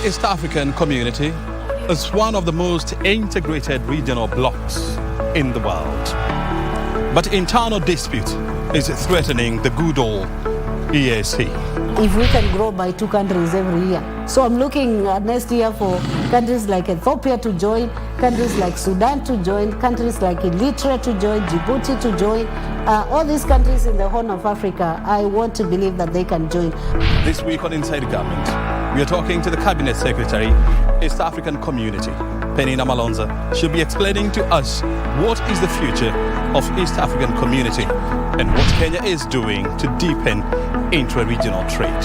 East African community is one of the most integrated regional blocs in the world. But internal dispute is threatening the good old EAC. If we can grow by 2 countries every year. So I'm looking next year for countries like Ethiopia to join, countries like Sudan to join, countries like Eritrea to join, Djibouti to join. All these countries in the Horn of Africa, I want to believe that they can join. This week on Inside Government, we are talking to the Cabinet Secretary, East African Community, Penina Malonza. She'll be explaining to us what is the future of East African community and what Kenya is doing to deepen intra-regional trade.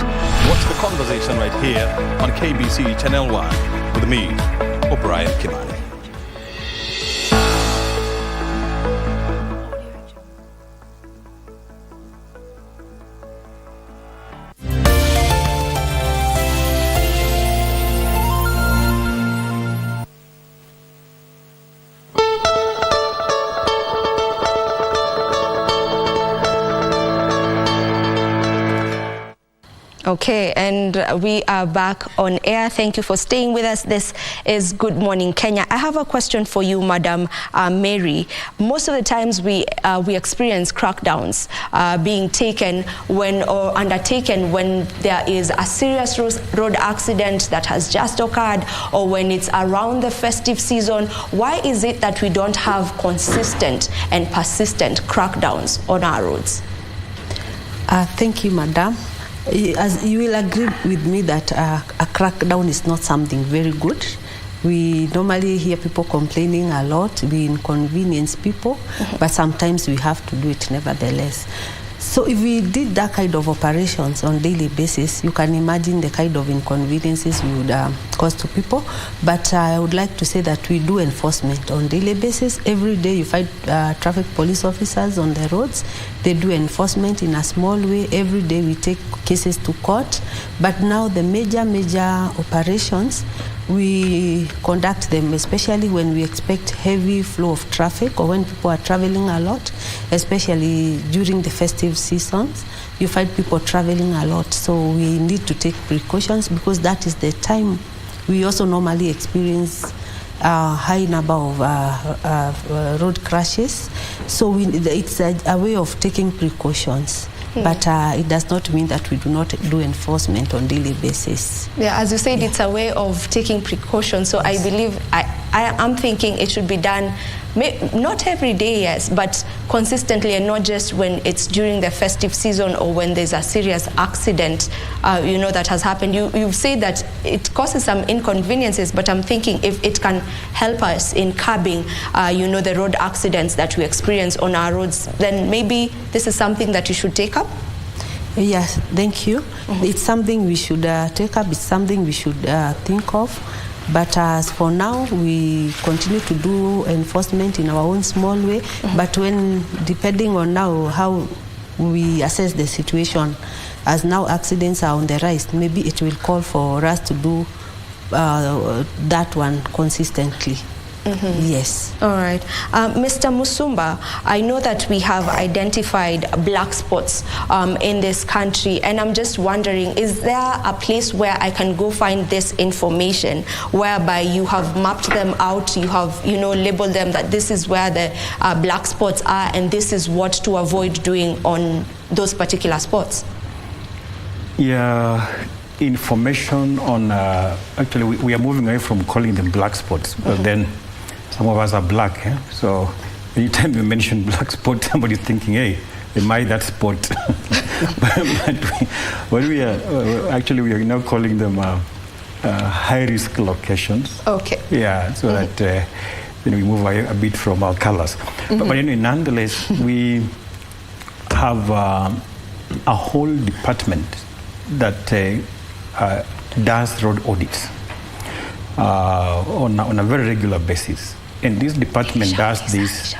Watch the conversation right here on KBC Channel 1 with me, O'Brien Kimani. Okay, and we are back on air. Thank you for staying with us. This is Good Morning Kenya. I have a question for you, Madam Mary. Most of the times we experience crackdowns being taken when or undertaken when there is a serious road accident that has just occurred or when it's around the festive season. Why is it that we don't have consistent and persistent crackdowns on our roads? Thank you, Madam. As you will agree with me that a crackdown is not something very good. We normally hear people complaining a lot, we inconvenience people, but sometimes we have to do it nevertheless. So if we did that kind of operations on daily basis, you can imagine the kind of inconveniences we would cause to people. But I would like to say that we do enforcement on daily basis. Every day you find traffic police officers on the roads. They do enforcement in a small way. Every day we take cases to court. But now the major operations, we conduct them, especially when we expect heavy flow of traffic or when people are traveling a lot, especially during the festive seasons. You find people traveling a lot, so we need to take precautions because that is the time we also normally experience a high number of road crashes. So it's a way of taking precautions. But it does not mean that we do not do enforcement on daily basis. Yeah, as you said, it's a way of taking precautions. So I believe, I'm thinking it should be done, not every day, yes, but consistently and not just when it's during the festive season or when there's a serious accident, that has happened. You've said that it causes some inconveniences, but I'm thinking if it can help us in curbing, the road accidents that we experience on our roads, then maybe this is something that you should take up? Yes, thank you. It's something we should take up. It's something we should think of. But as for now, we continue to do enforcement in our own small way. But depending on now how we assess the situation, as now accidents are on the rise, maybe it will call for us to do that one consistently. Yes. All right. Mr. Musumba, I know that we have identified black spots in this country, and I'm just wondering, is there a place where I can go find this information whereby you have mapped them out, you have, labeled them that this is where the black spots are and this is what to avoid doing on those particular spots? Yeah. Information on, actually we are moving away from calling them black spots, but then some of us are black, so anytime you mention black spot, somebody's thinking, hey, am I that spot? but we are now calling them high-risk locations. Okay. Yeah, so that we move away a bit from our colors. But anyway, nonetheless, we have a whole department that does road audits on a very regular basis. And this department does this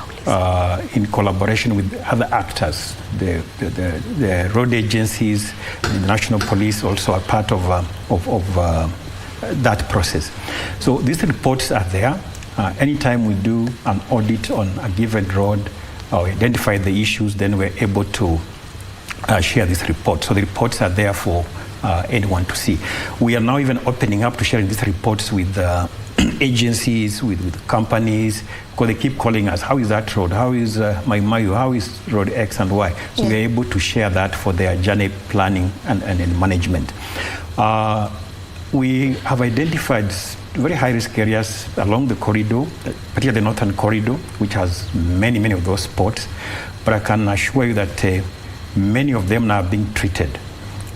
in collaboration with other actors. The road agencies, the national police also are part of that process. So these reports are there. Anytime we do an audit on a given road or identify the issues, then we're able to share this report. So the reports are there for anyone to see. We are now even opening up to sharing these reports with agencies, with companies, because they keep calling us, how is that road? How is Maimayu? How is road X and Y? So we are able to share that for their journey planning and management. We have identified very high-risk areas along the corridor, particularly the northern corridor, which has many of those spots. But I can assure you that many of them now are being treated.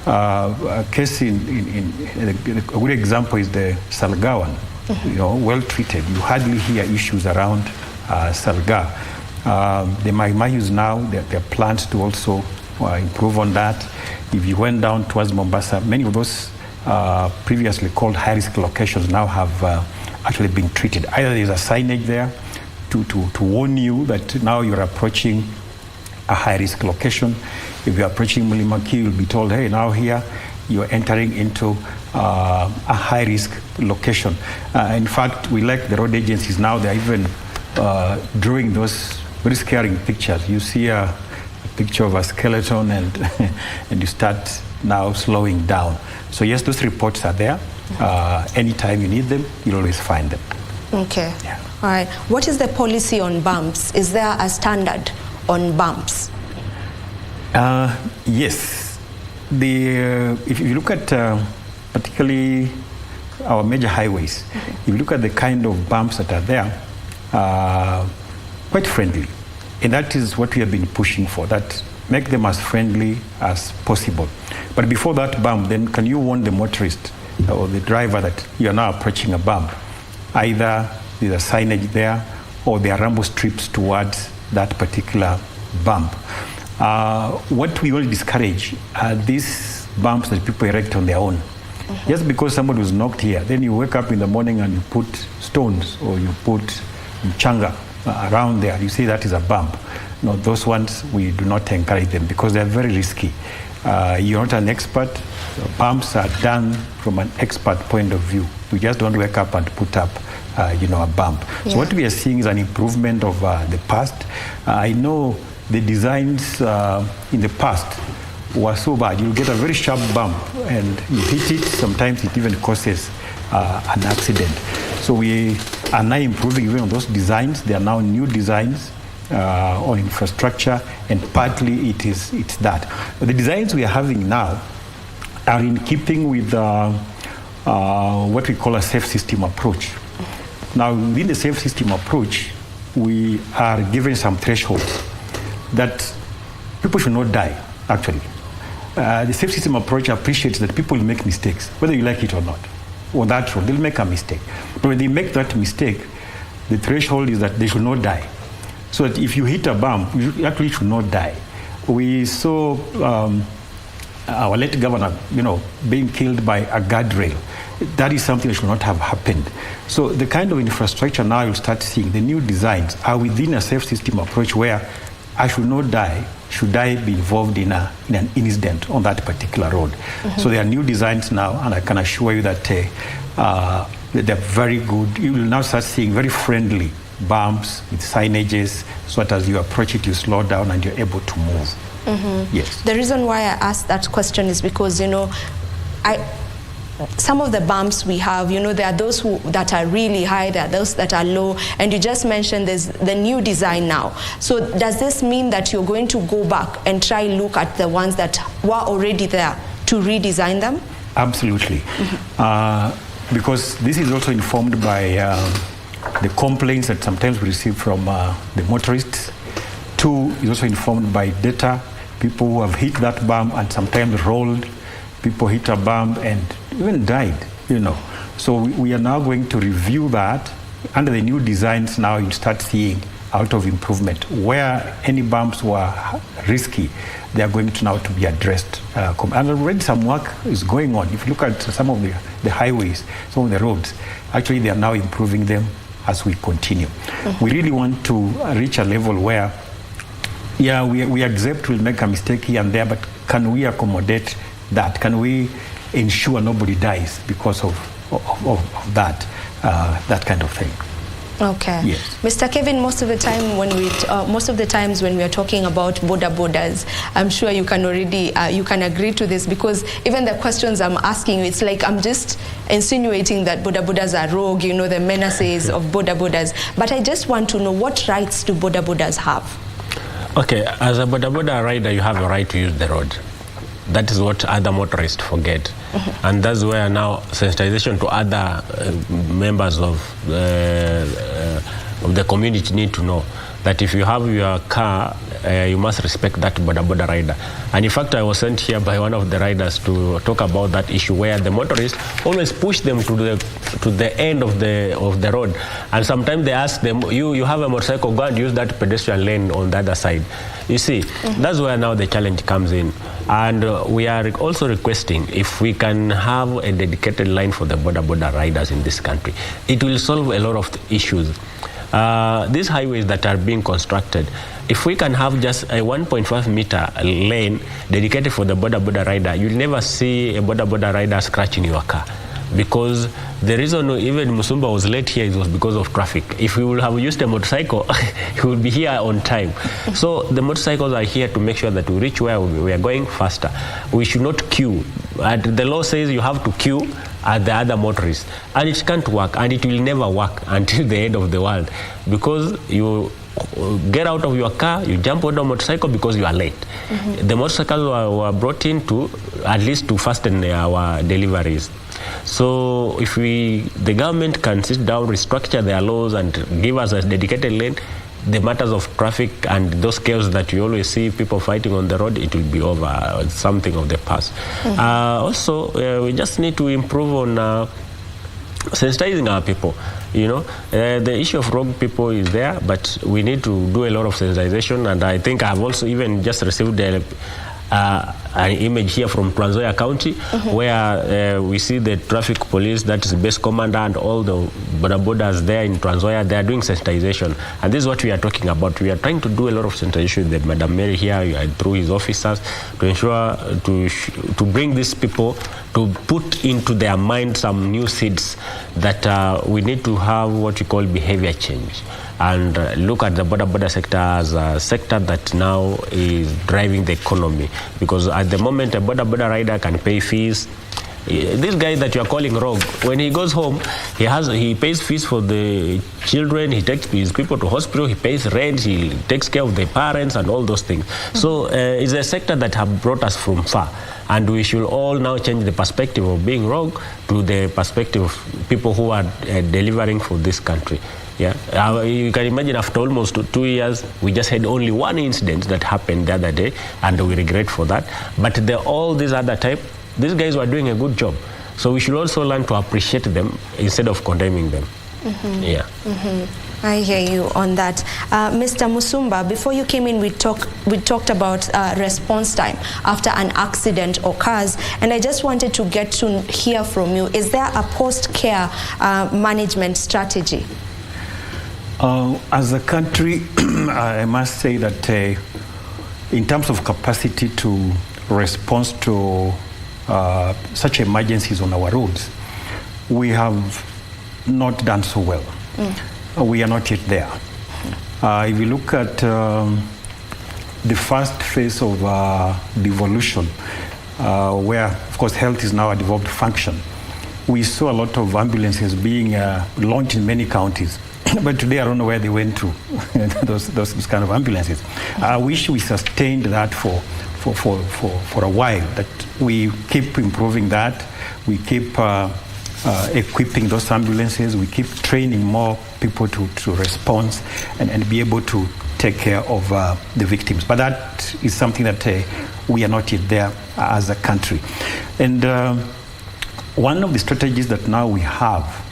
A case a good example is the Salga one. Well treated. You hardly hear issues around Salga. The Maimayus now, there are plans to also improve on that. If you went down towards Mombasa, many of those previously called high-risk locations now have actually been treated. Either there's a signage there to warn you that now you're approaching a high-risk location. If you're approaching Mulimaki, you'll be told, hey, now here you're entering into a high-risk location. In fact, we like the road agencies now, they're even drawing those very scary pictures. You see a picture of a skeleton and you start now slowing down. So yes, those reports are there. Anytime you need them, you'll always find them. Okay. Yeah. All right. What is the policy on bumps? Is there a standard on bumps? Yes. If you look at particularly our major highways, if you look at the kind of bumps that are there, quite friendly. And that is what we have been pushing for, that make them as friendly as possible. But before that bump, then can you warn the motorist or the driver that you are now approaching a bump? Either there's a signage there or there are rumble strips towards that particular bump. What we all discourage are these bumps that people erect on their own. Just because somebody was knocked here, then you wake up in the morning and you put stones or you put mchanga around there, you say that is a bump. No, those ones we do not encourage them because they are very risky. You're not an expert. Bumps are done from an expert point of view. We just don't wake up and put up a bump. Yeah. So what we are seeing is an improvement of the past. I know the designs in the past were so bad. You get a very sharp bump and you hit it, sometimes it even causes an accident. So we are now improving even on those designs. There are now new designs on infrastructure, and partly it's that. But the designs we are having now are in keeping with what we call a safe system approach. Now, within the safe system approach, we are given some thresholds that people should not die, actually. The safe system approach appreciates that people will make mistakes, whether you like it or not. On that road, they'll make a mistake. But when they make that mistake, the threshold is that they should not die. So that if you hit a bump, you actually should not die. We saw our late governor, being killed by a guardrail. That is something that should not have happened. So the kind of infrastructure now you'll start seeing, the new designs are within a safe system approach where I should not die, should I be involved in an incident on that particular road. So there are new designs now, and I can assure you that they're very good. You will now start seeing very friendly bumps with signages, so that as you approach it, you slow down and you're able to move. Yes. The reason why I asked that question is because, some of the bumps we have, there are those that are really high, there are those that are low, and you just mentioned there's the new design now. So does this mean that you're going to go back and try look at the ones that were already there to redesign them? Absolutely. Because this is also informed by the complaints that sometimes we receive from the motorists. Two, is also informed by data, people who have hit that bump and sometimes rolled. People hit a bump and even died, So we are now going to review that. Under the new designs now, you start seeing out of improvement. Where any bumps were risky, they are going to now to be addressed. And already some work is going on. If you look at some of the highways, some of the roads, actually they are now improving them as we continue. We really want to reach a level where, we accept we'll make a mistake here and there, but can we accommodate that? Can we ensure nobody dies because of that kind of thing? Okay. Yes. Mr. Kevin, most of the times when we are talking about borders, I'm sure you can already you can agree to this, because even the questions I'm asking you, it's like I'm just insinuating that borders are rogue, you know, the menaces of borders. But I just want to know, what rights do borders have? Okay, as a border rider, you have a right to use the road. That is what other motorists forget. And that's where now sensitization to other members of the community need to know that if you have your car, you must respect that border rider. And in fact, I was sent here by one of the riders to talk about that issue, where the motorists always push them to the end of the road. And sometimes they ask them, you have a motorcycle, go and use that pedestrian lane on the other side. You see, that's where now the challenge comes in. And we are also requesting if we can have a dedicated line for the border riders in this country. It will solve a lot of issues. These highways that are being constructed, if we can have just a 1.5 meter lane dedicated for the border rider, you'll never see a border rider scratching your car. Because the reason even Musumba was late here, it was because of traffic. If we would have used a motorcycle, he would be here on time. So the motorcycles are here to make sure that we reach where we are going faster. We should not queue. The law says you have to queue at the other motorists. And it can't work, and it will never work until the end of the world. Because you get out of your car, you jump on a motorcycle because you are late. The motorcycles were brought in to at least to fasten our deliveries. So if the government can sit down, restructure their laws and give us a dedicated lane, the matters of traffic and those chaos that you always see people fighting on the road, it will be over, something of the past. Also, we just need to improve on sensitizing our people. You know, the issue of rogue people is there, but we need to do a lot of sensitization. And I think I've also even just received an image here from Trans Nzoia County, where we see the traffic police, that is the base commander, and all the borders there in Trans Nzoia. They are doing sensitization, and this is what we are talking about. We are trying to do a lot of sensitization with Madam Mary here through his officers to ensure to bring these people, to put into their mind some new seeds that we need to have what we call behavior change, and look at the border sector as a sector that now is driving the economy. Because at the moment, a border rider can pay fees. This guy that you are calling rogue, when he goes home, he pays fees for the children, he takes his people to hospital, he pays rent, he takes care of the parents and all those things. So it's a sector that have brought us from far. And we should all now change the perspective of being rogue to the perspective of people who are delivering for this country. Yeah, you can imagine after almost 2 years, we just had only one incident that happened the other day, and we regret for that. But all these other type, these guys were doing a good job. So we should also learn to appreciate them instead of condemning them. Yeah. I hear you on that. Mr. Musumba, before you came in, we talked about response time after an accident occurs, and I just wanted to get to hear from you. Is there a post-care management strategy? As a country, I must say that in terms of capacity to respond to such emergencies on our roads, we have not done so well. We are not yet there. If you look at the first phase of devolution, where, of course, health is now a devolved function, we saw a lot of ambulances being launched in many counties. But today I don't know where they went to, those kind of ambulances. I wish we sustained that for a while, that we keep improving that, we keep equipping those ambulances, we keep training more people to respond and be able to take care of the victims. But that is something that we are not yet there as a country. And one of the strategies that now we have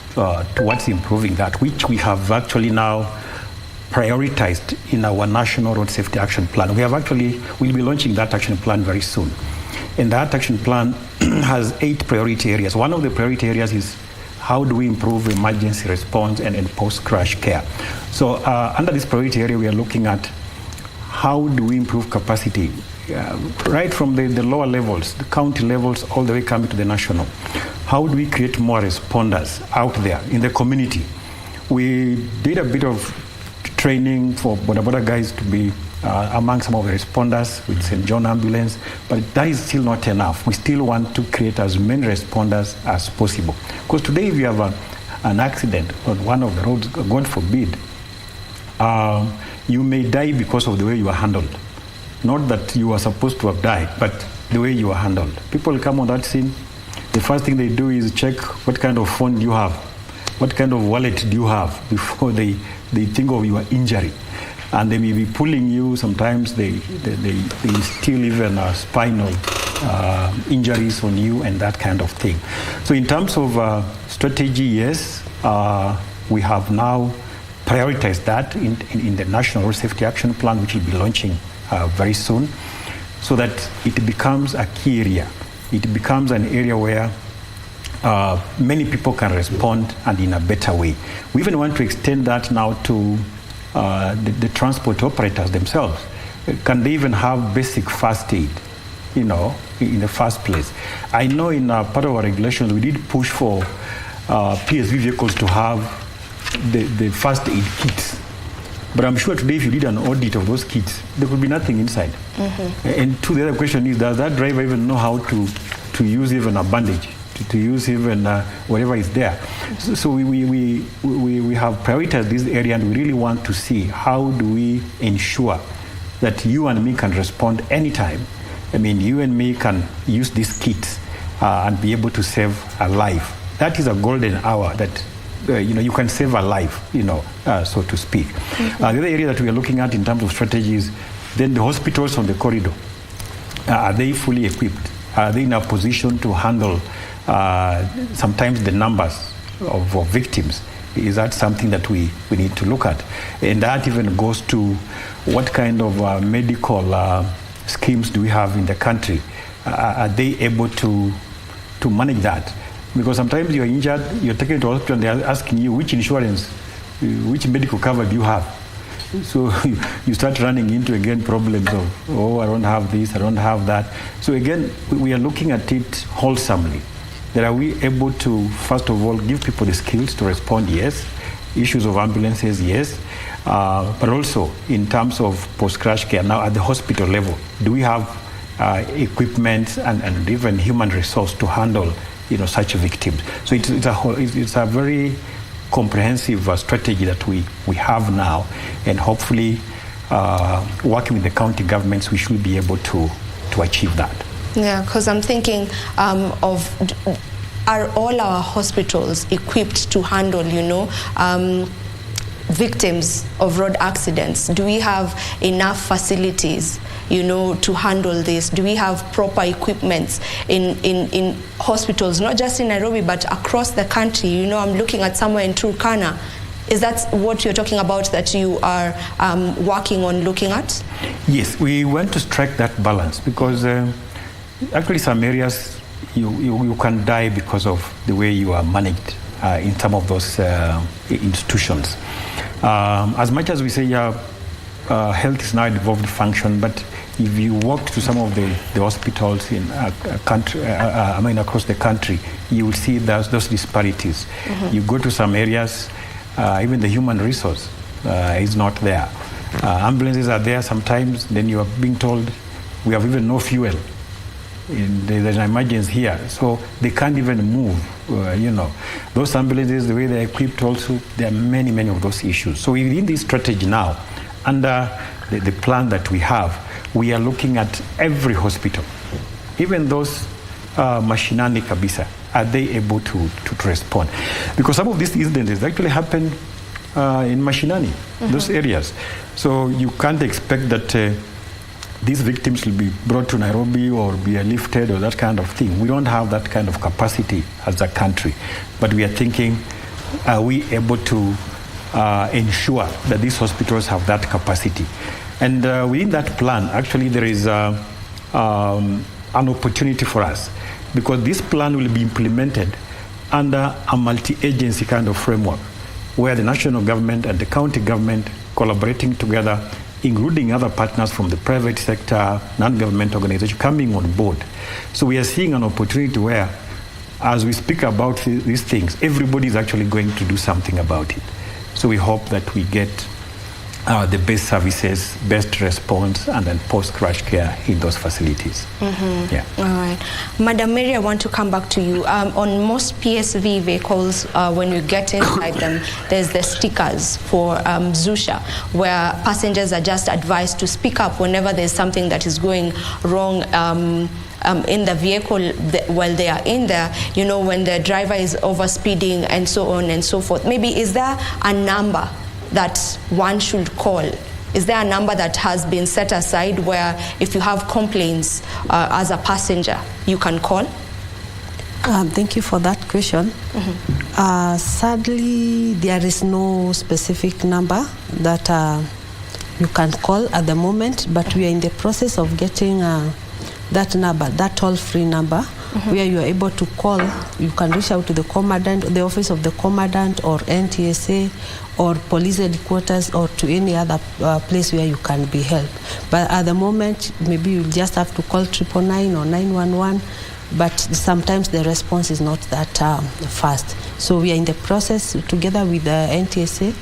towards improving that, which we have actually now prioritized in our National Road Safety Action Plan. We'll be launching that action plan very soon. And that action plan has 8 priority areas. One of the priority areas is how do we improve emergency response and post-crash care. So under this priority area, we are looking at how do we improve capacity right from the lower levels, the county levels, all the way coming to the national. How do we create more responders out there in the community We did a bit of training for boda guys to be among some of the responders with St. John Ambulance, but that is still not enough. We still want to create as many responders as possible. Because today if you have an accident on one of the roads, God forbid, you may die because of the way you are handled. Not that you are supposed to have died, but the way you are handled. People come on that scene, the first thing they do is check what kind of phone do you have, what kind of wallet do you have before they think of your injury. And they may be pulling you, sometimes they steal even spinal injuries on you and that kind of thing. So in terms of strategy, yes, we have now prioritized that in the National Road Safety Action Plan, which will be launching very soon, so that it becomes a key area. It becomes an area where many people can respond and in a better way. We even want to extend that now to the transport operators themselves. Can they even have basic first aid, in the first place? I know in part of our regulations we did push for PSV vehicles to have the first aid kits. But I'm sure today if you did an audit of those kits, there could be nothing inside. Mm-hmm. And the other question is, does that driver even know how to use even a bandage, to use even whatever is there? So we have prioritized this area, and we really want to see how do we ensure that you and me can respond anytime. I mean, you and me can use these kits and be able to save a life. That is a golden hour that you can save a life, so to speak. Mm-hmm. The other area that we are looking at in terms of strategies, then the hospitals on the corridor, are they fully equipped? Are they in a position to handle sometimes the numbers of victims? Is that something that we need to look at? And that even goes to what kind of medical schemes do we have in the country? Are they able to manage that? Because sometimes you're injured, you're taken to hospital, and they're asking you which insurance, which medical cover do you have? So you start running into, again, problems of, I don't have this, I don't have that. So again, we are looking at it wholesomely. That are we able to, first of all, give people the skills to respond? Yes. Issues of ambulances? Yes. But also in terms of post-crash care, now at the hospital level, do we have equipment and even human resource to handle such victims? So it's a very comprehensive strategy that we have now, and hopefully working with the county governments, we should be able to achieve that. Yeah, because I'm thinking are all our hospitals equipped to handle, victims of road accidents? Do we have enough facilities, to handle this? Do we have proper equipment in hospitals, not just in Nairobi, but across the country? I'm looking at somewhere in Turkana. Is that what you're talking about, that you are working on looking at? Yes, we want to strike that balance, because actually some areas you can die because of the way you are managed in some of those institutions. As much as we say health is now a devolved function, but if you walk to some of the hospitals in across the country, you will see those disparities. Mm-hmm. You go to some areas, even the human resource is not there. Ambulances are there sometimes, then you are being told we have even no fuel. There's an emergency here, so they can't even move. Those ambulances, the way they're equipped, also there are many of those issues. So within this strategy now, under the plan that we have, we are looking at every hospital, even those mashinani kabisa. Are they able to respond? Because some of these incidents actually happen in mashinani, those areas. So you can't expect that these victims will be brought to Nairobi or be airlifted or that kind of thing. We don't have that kind of capacity as a country. But we are thinking, are we able to ensure that these hospitals have that capacity? And within that plan, actually, there is an opportunity for us, because this plan will be implemented under a multi-agency kind of framework, where the national government and the county government collaborating together, including other partners from the private sector, non-government organizations coming on board. So we are seeing an opportunity where, as we speak about these things, everybody is actually going to do something about it. So we hope that we get the best services, best response, and then post-crash care in those facilities. Yeah. All right. Madam Mary, I want to come back to you. On most PSV vehicles, when you get inside them, there's the stickers for Zusha, where passengers are just advised to speak up whenever there's something that is going wrong in the vehicle while they are in there, you know, when the driver is overspeeding and so on and so forth. Maybe is there a number that one should call? Is there a number that has been set aside where if you have complaints as a passenger, you can call? Thank you for that question. Sadly, there is no specific number that you can call at the moment, but we are in the process of getting that number, that toll-free number, where you are able to call. You can reach out to the commandant, the office of the commandant, or NTSA, or police headquarters, or to any other place where you can be helped. But at the moment, maybe you just have to call 999 or 911, but sometimes the response is not that fast. So we are in the process, together with the NTSA,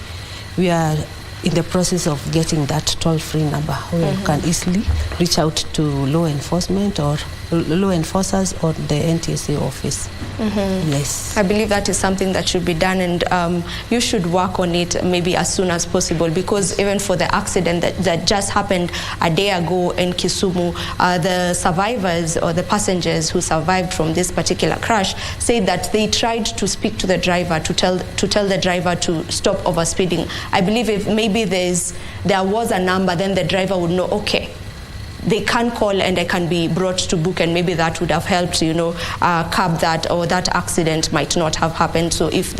we are in the process of getting that toll-free number where you can easily reach out to law enforcement or law enforcers or the NTSA office. Yes. I believe that is something that should be done, and you should work on it maybe as soon as possible, because even for the accident that just happened a day ago in Kisumu, the survivors or the passengers who survived from this particular crash said that they tried to speak to the driver to tell the driver to stop overspeeding. I believe if maybe there was a number, then the driver would know, okay, they can call and they can be brought to book, and maybe that would have helped, you know, curb that, or that accident might not have happened. So if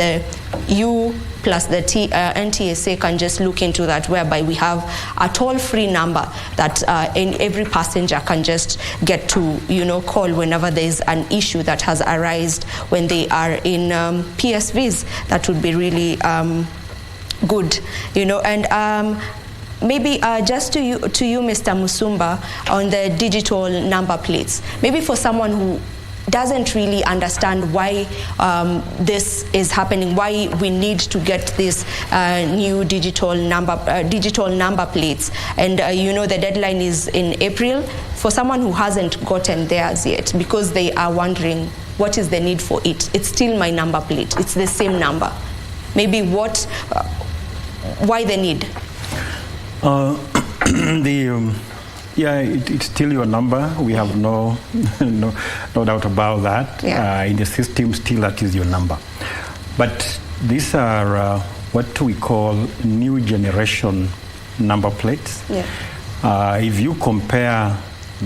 you plus the NTSA can just look into that, whereby we have a toll-free number that every passenger can just get to, you know, call whenever there is an issue that has arisen when they are in PSVs. That would be really good, you know. And maybe just to you, Mr. Musumba, on the digital number plates. Maybe for someone who doesn't really understand why this is happening, why we need to get this new digital number plates, and you know, the deadline is in April. For someone who hasn't gotten theirs yet, because they are wondering what is the need for it. It's still my number plate. It's the same number. Maybe why the need? It's still your number. We have no doubt about that. Yeah. In the system, still that is your number. But these are what we call new generation number plates. Yeah. If you compare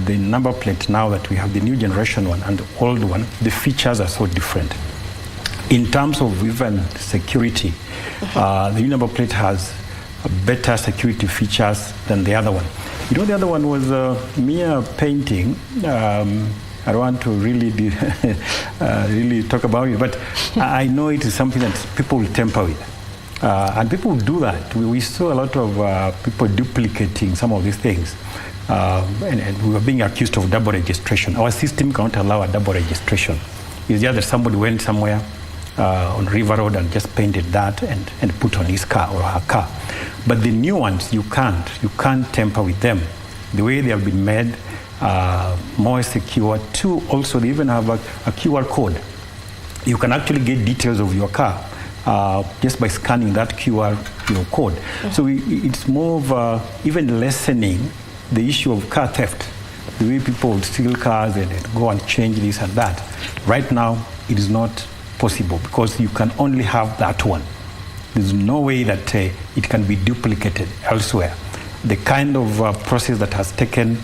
the number plate now that we have, the new generation one and the old one, the features are so different. In terms of even security, the new number plate has better security features than the other one. You know, the other one was mere painting. I don't want to really really talk about it, but I know it is something that people will tamper with. And people do that. We saw a lot of people duplicating some of these things. And we were being accused of double registration. Our system can't allow a double registration. It's just that somebody went somewhere on River Road and just painted that and put on his car or her car. But the new ones, you can't tamper with them. The way they have been made, more secure. Two, also they even have a QR code. You can actually get details of your car just by scanning that QR code. So it's more of even lessening the issue of car theft. The way people would steal cars and go and change this and that. Right now, it is not possible because you can only have that one. There's no way that it can be duplicated elsewhere. The kind of process that has taken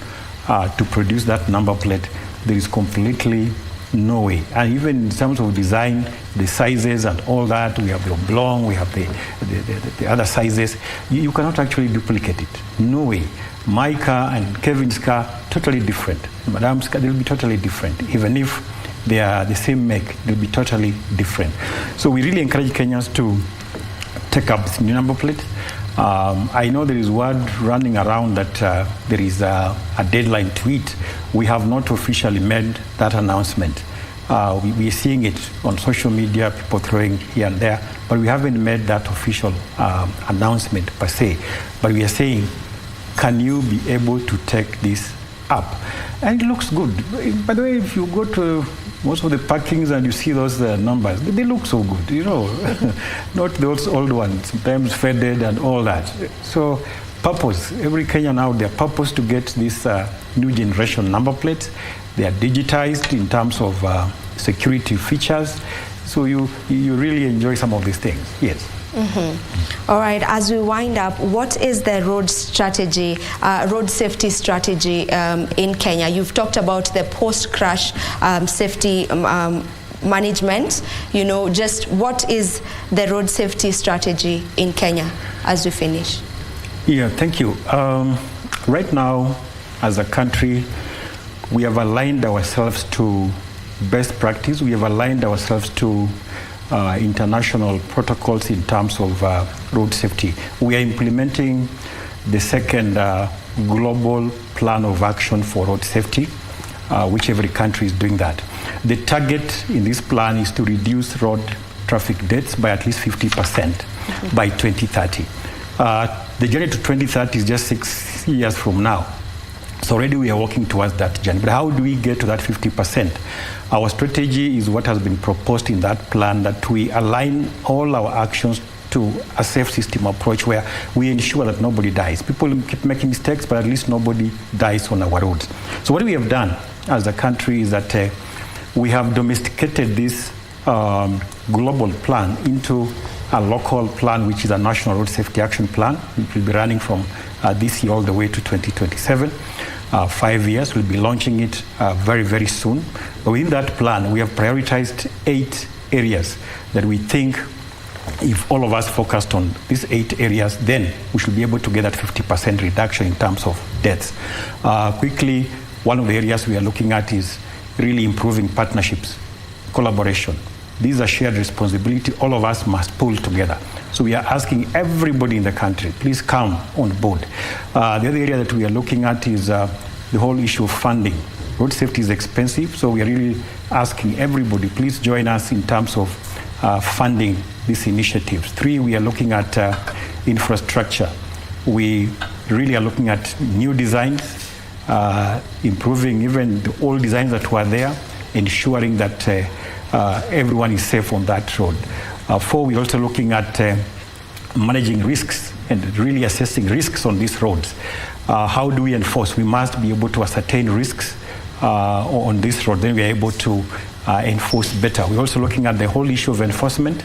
to produce that number plate, there is completely no way. And even in terms of design, the sizes and all that, we have the oblong, we have the other sizes. You cannot actually duplicate it. No way. My car and Kevin's car, totally different. Madam's car, they'll be totally different. Even if they are the same make, they'll be totally different. So we really encourage Kenyans to take up this new number plate. I know there is word running around that there is a deadline to it. We have not officially made that announcement. We are seeing it on social media, people throwing here and there, but we haven't made that official announcement per se. But we are saying, can you be able to take this up? And it looks good. By the way, if you go to most of the parkings and you see those numbers, they look so good, you know, not those old ones, sometimes faded and all that. So purpose, every Kenyan out there, purpose to get this new generation number plates. They are digitized in terms of security features. So you really enjoy some of these things, yes. Mm-hmm. All right, as we wind up, what is the road strategy, road safety strategy in Kenya? You've talked about the post-crash safety management. You know, just what is the road safety strategy in Kenya as we finish? Yeah, thank you. Right now, as a country, we have aligned ourselves to best practice. We have aligned ourselves to international protocols in terms of road safety. We are implementing the second global plan of action for road safety, which every country is doing that. The target in this plan is to reduce road traffic deaths by at least 50% by 2030. The journey to 2030 is just 6 years from now. So already we are working towards that journey. But how do we get to that 50%? Our strategy is what has been proposed in that plan, that we align all our actions to a safe system approach where we ensure that nobody dies. People keep making mistakes, but at least nobody dies on our roads. So what we have done as a country is that we have domesticated this global plan into a local plan, which is a national road safety action plan. It will be running from this year all the way to 2027. 5 years. We'll be launching it very, very soon. But within that plan, we have prioritized 8 areas that we think if all of us focused on these 8 areas, then we should be able to get that 50% reduction in terms of deaths. Quickly, one of the areas we are looking at is really improving partnerships, collaboration. These are shared responsibility. All of us must pull together. So we are asking everybody in the country, please come on board. The other area that we are looking at is the whole issue of funding. Road safety is expensive, so we are really asking everybody, please join us in terms of funding these initiatives. 3, we are looking at infrastructure. We really are looking at new designs, improving even the old designs that were there, ensuring that everyone is safe on that road. 4, we're also looking at managing risks and really assessing risks on these roads. How do we enforce? We must be able to ascertain risks on this road, then we are able to enforce better. We're also looking at the whole issue of enforcement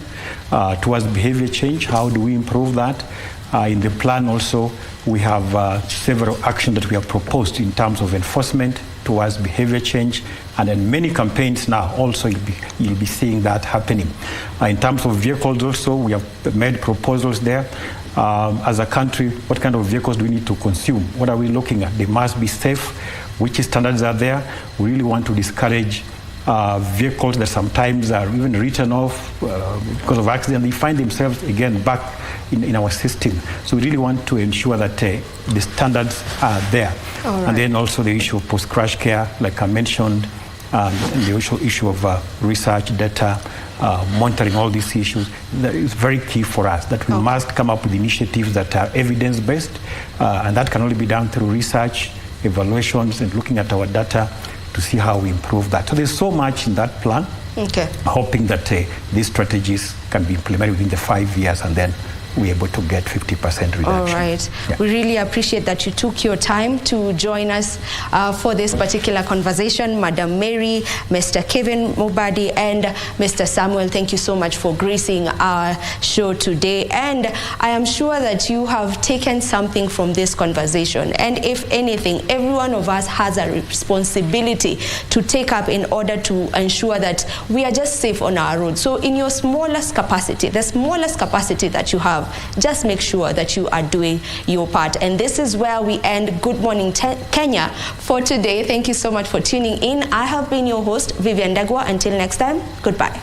towards behavior change. How do we improve that? In the plan also, we have several actions that we have proposed in terms of enforcement towards behavior change, and in many campaigns now also you'll be seeing that happening. In terms of vehicles also, we have made proposals there. As a country, what kind of vehicles do we need to consume? What are we looking at? They must be safe. Which standards are there? We really want to discourage vehicles that sometimes are even written off because of accident. They find themselves again back in our system. So we really want to ensure that the standards are there. Right. And then also the issue of post-crash care, like I mentioned, and the issue of research, data, monitoring, all these issues. That is very key for us, that we must come up with initiatives that are evidence-based, and that can only be done through research, evaluations, and looking at our data to see how we improve that. So there's so much in that plan, hoping that these strategies can be implemented within the 5 years, and then we're able to get 50% reduction. All right. Yeah. We really appreciate that you took your time to join us for this particular conversation. Madam Mary, Mr. Kevin Mubadi, and Mr. Samuel, thank you so much for gracing our show today. And I am sure that you have taken something from this conversation. And if anything, every one of us has a responsibility to take up in order to ensure that we are just safe on our roads. So in your smallest capacity, the smallest capacity that you have, just make sure that you are doing your part. And this is where we end Good Morning Kenya for today. Thank you so much for tuning in. I have been your host, Vivian Dagwa. Until next time, goodbye.